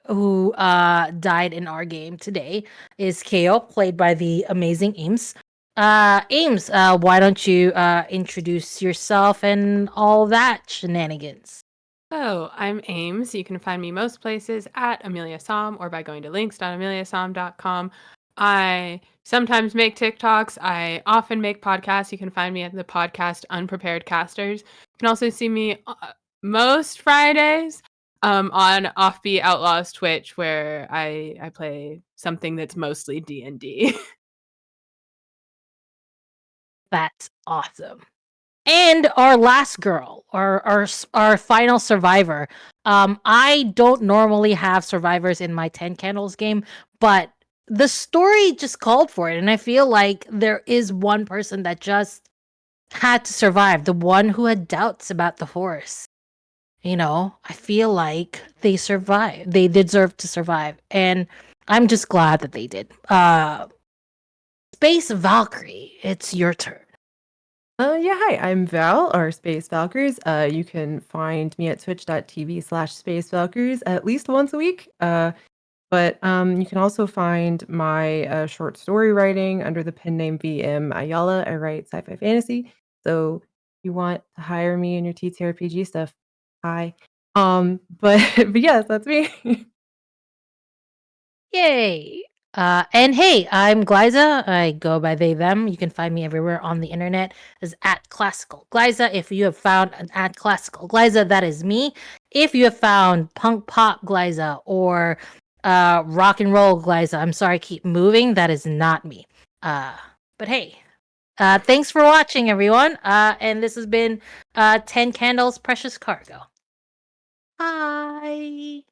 Speaker 1: who died in our game today is KO, played by the amazing Ames. Ames, why don't you introduce yourself and all that shenanigans?
Speaker 3: Oh, I'm Ames. You can find me most places at Ameliasom or by going to links.ameliasom.com. I sometimes make TikToks. I often make podcasts. You can find me at the podcast Unprepared Casters. You can also see me most Fridays on Offbeat Outlaws Twitch, where I play something that's mostly D&D.
Speaker 1: That's awesome. And our last girl, our final survivor. I don't normally have survivors in my 10 Candles game, but the story just called for it, and I feel like there is one person that just had to survive, the one who had doubts about the horse. I feel like they survived. They deserve to survive, and I'm just glad that they did. Space Valkyrie, it's your turn.
Speaker 6: Yeah, hi, I'm Val, or Space Valkyries. You can find me at twitch.tv/Space Valkyries at least once a week. But you can also find my short story writing under the pen name VM Ayala. I write sci-fi fantasy. So if you want to hire me in your TTRPG stuff, hi. But but yes, that's me.
Speaker 1: Yay! And hey, I'm Glaiza. I go by they, them. You can find me everywhere on the internet as at Classical Glaiza. If you have found an at Classical Glaiza, that is me. If you have found Punk Pop Glaiza or Rock and Roll Glaiza, I'm sorry, I keep moving. That is not me. But hey, thanks for watching, everyone. And this has been 10 Candles Precious Cargo. Bye.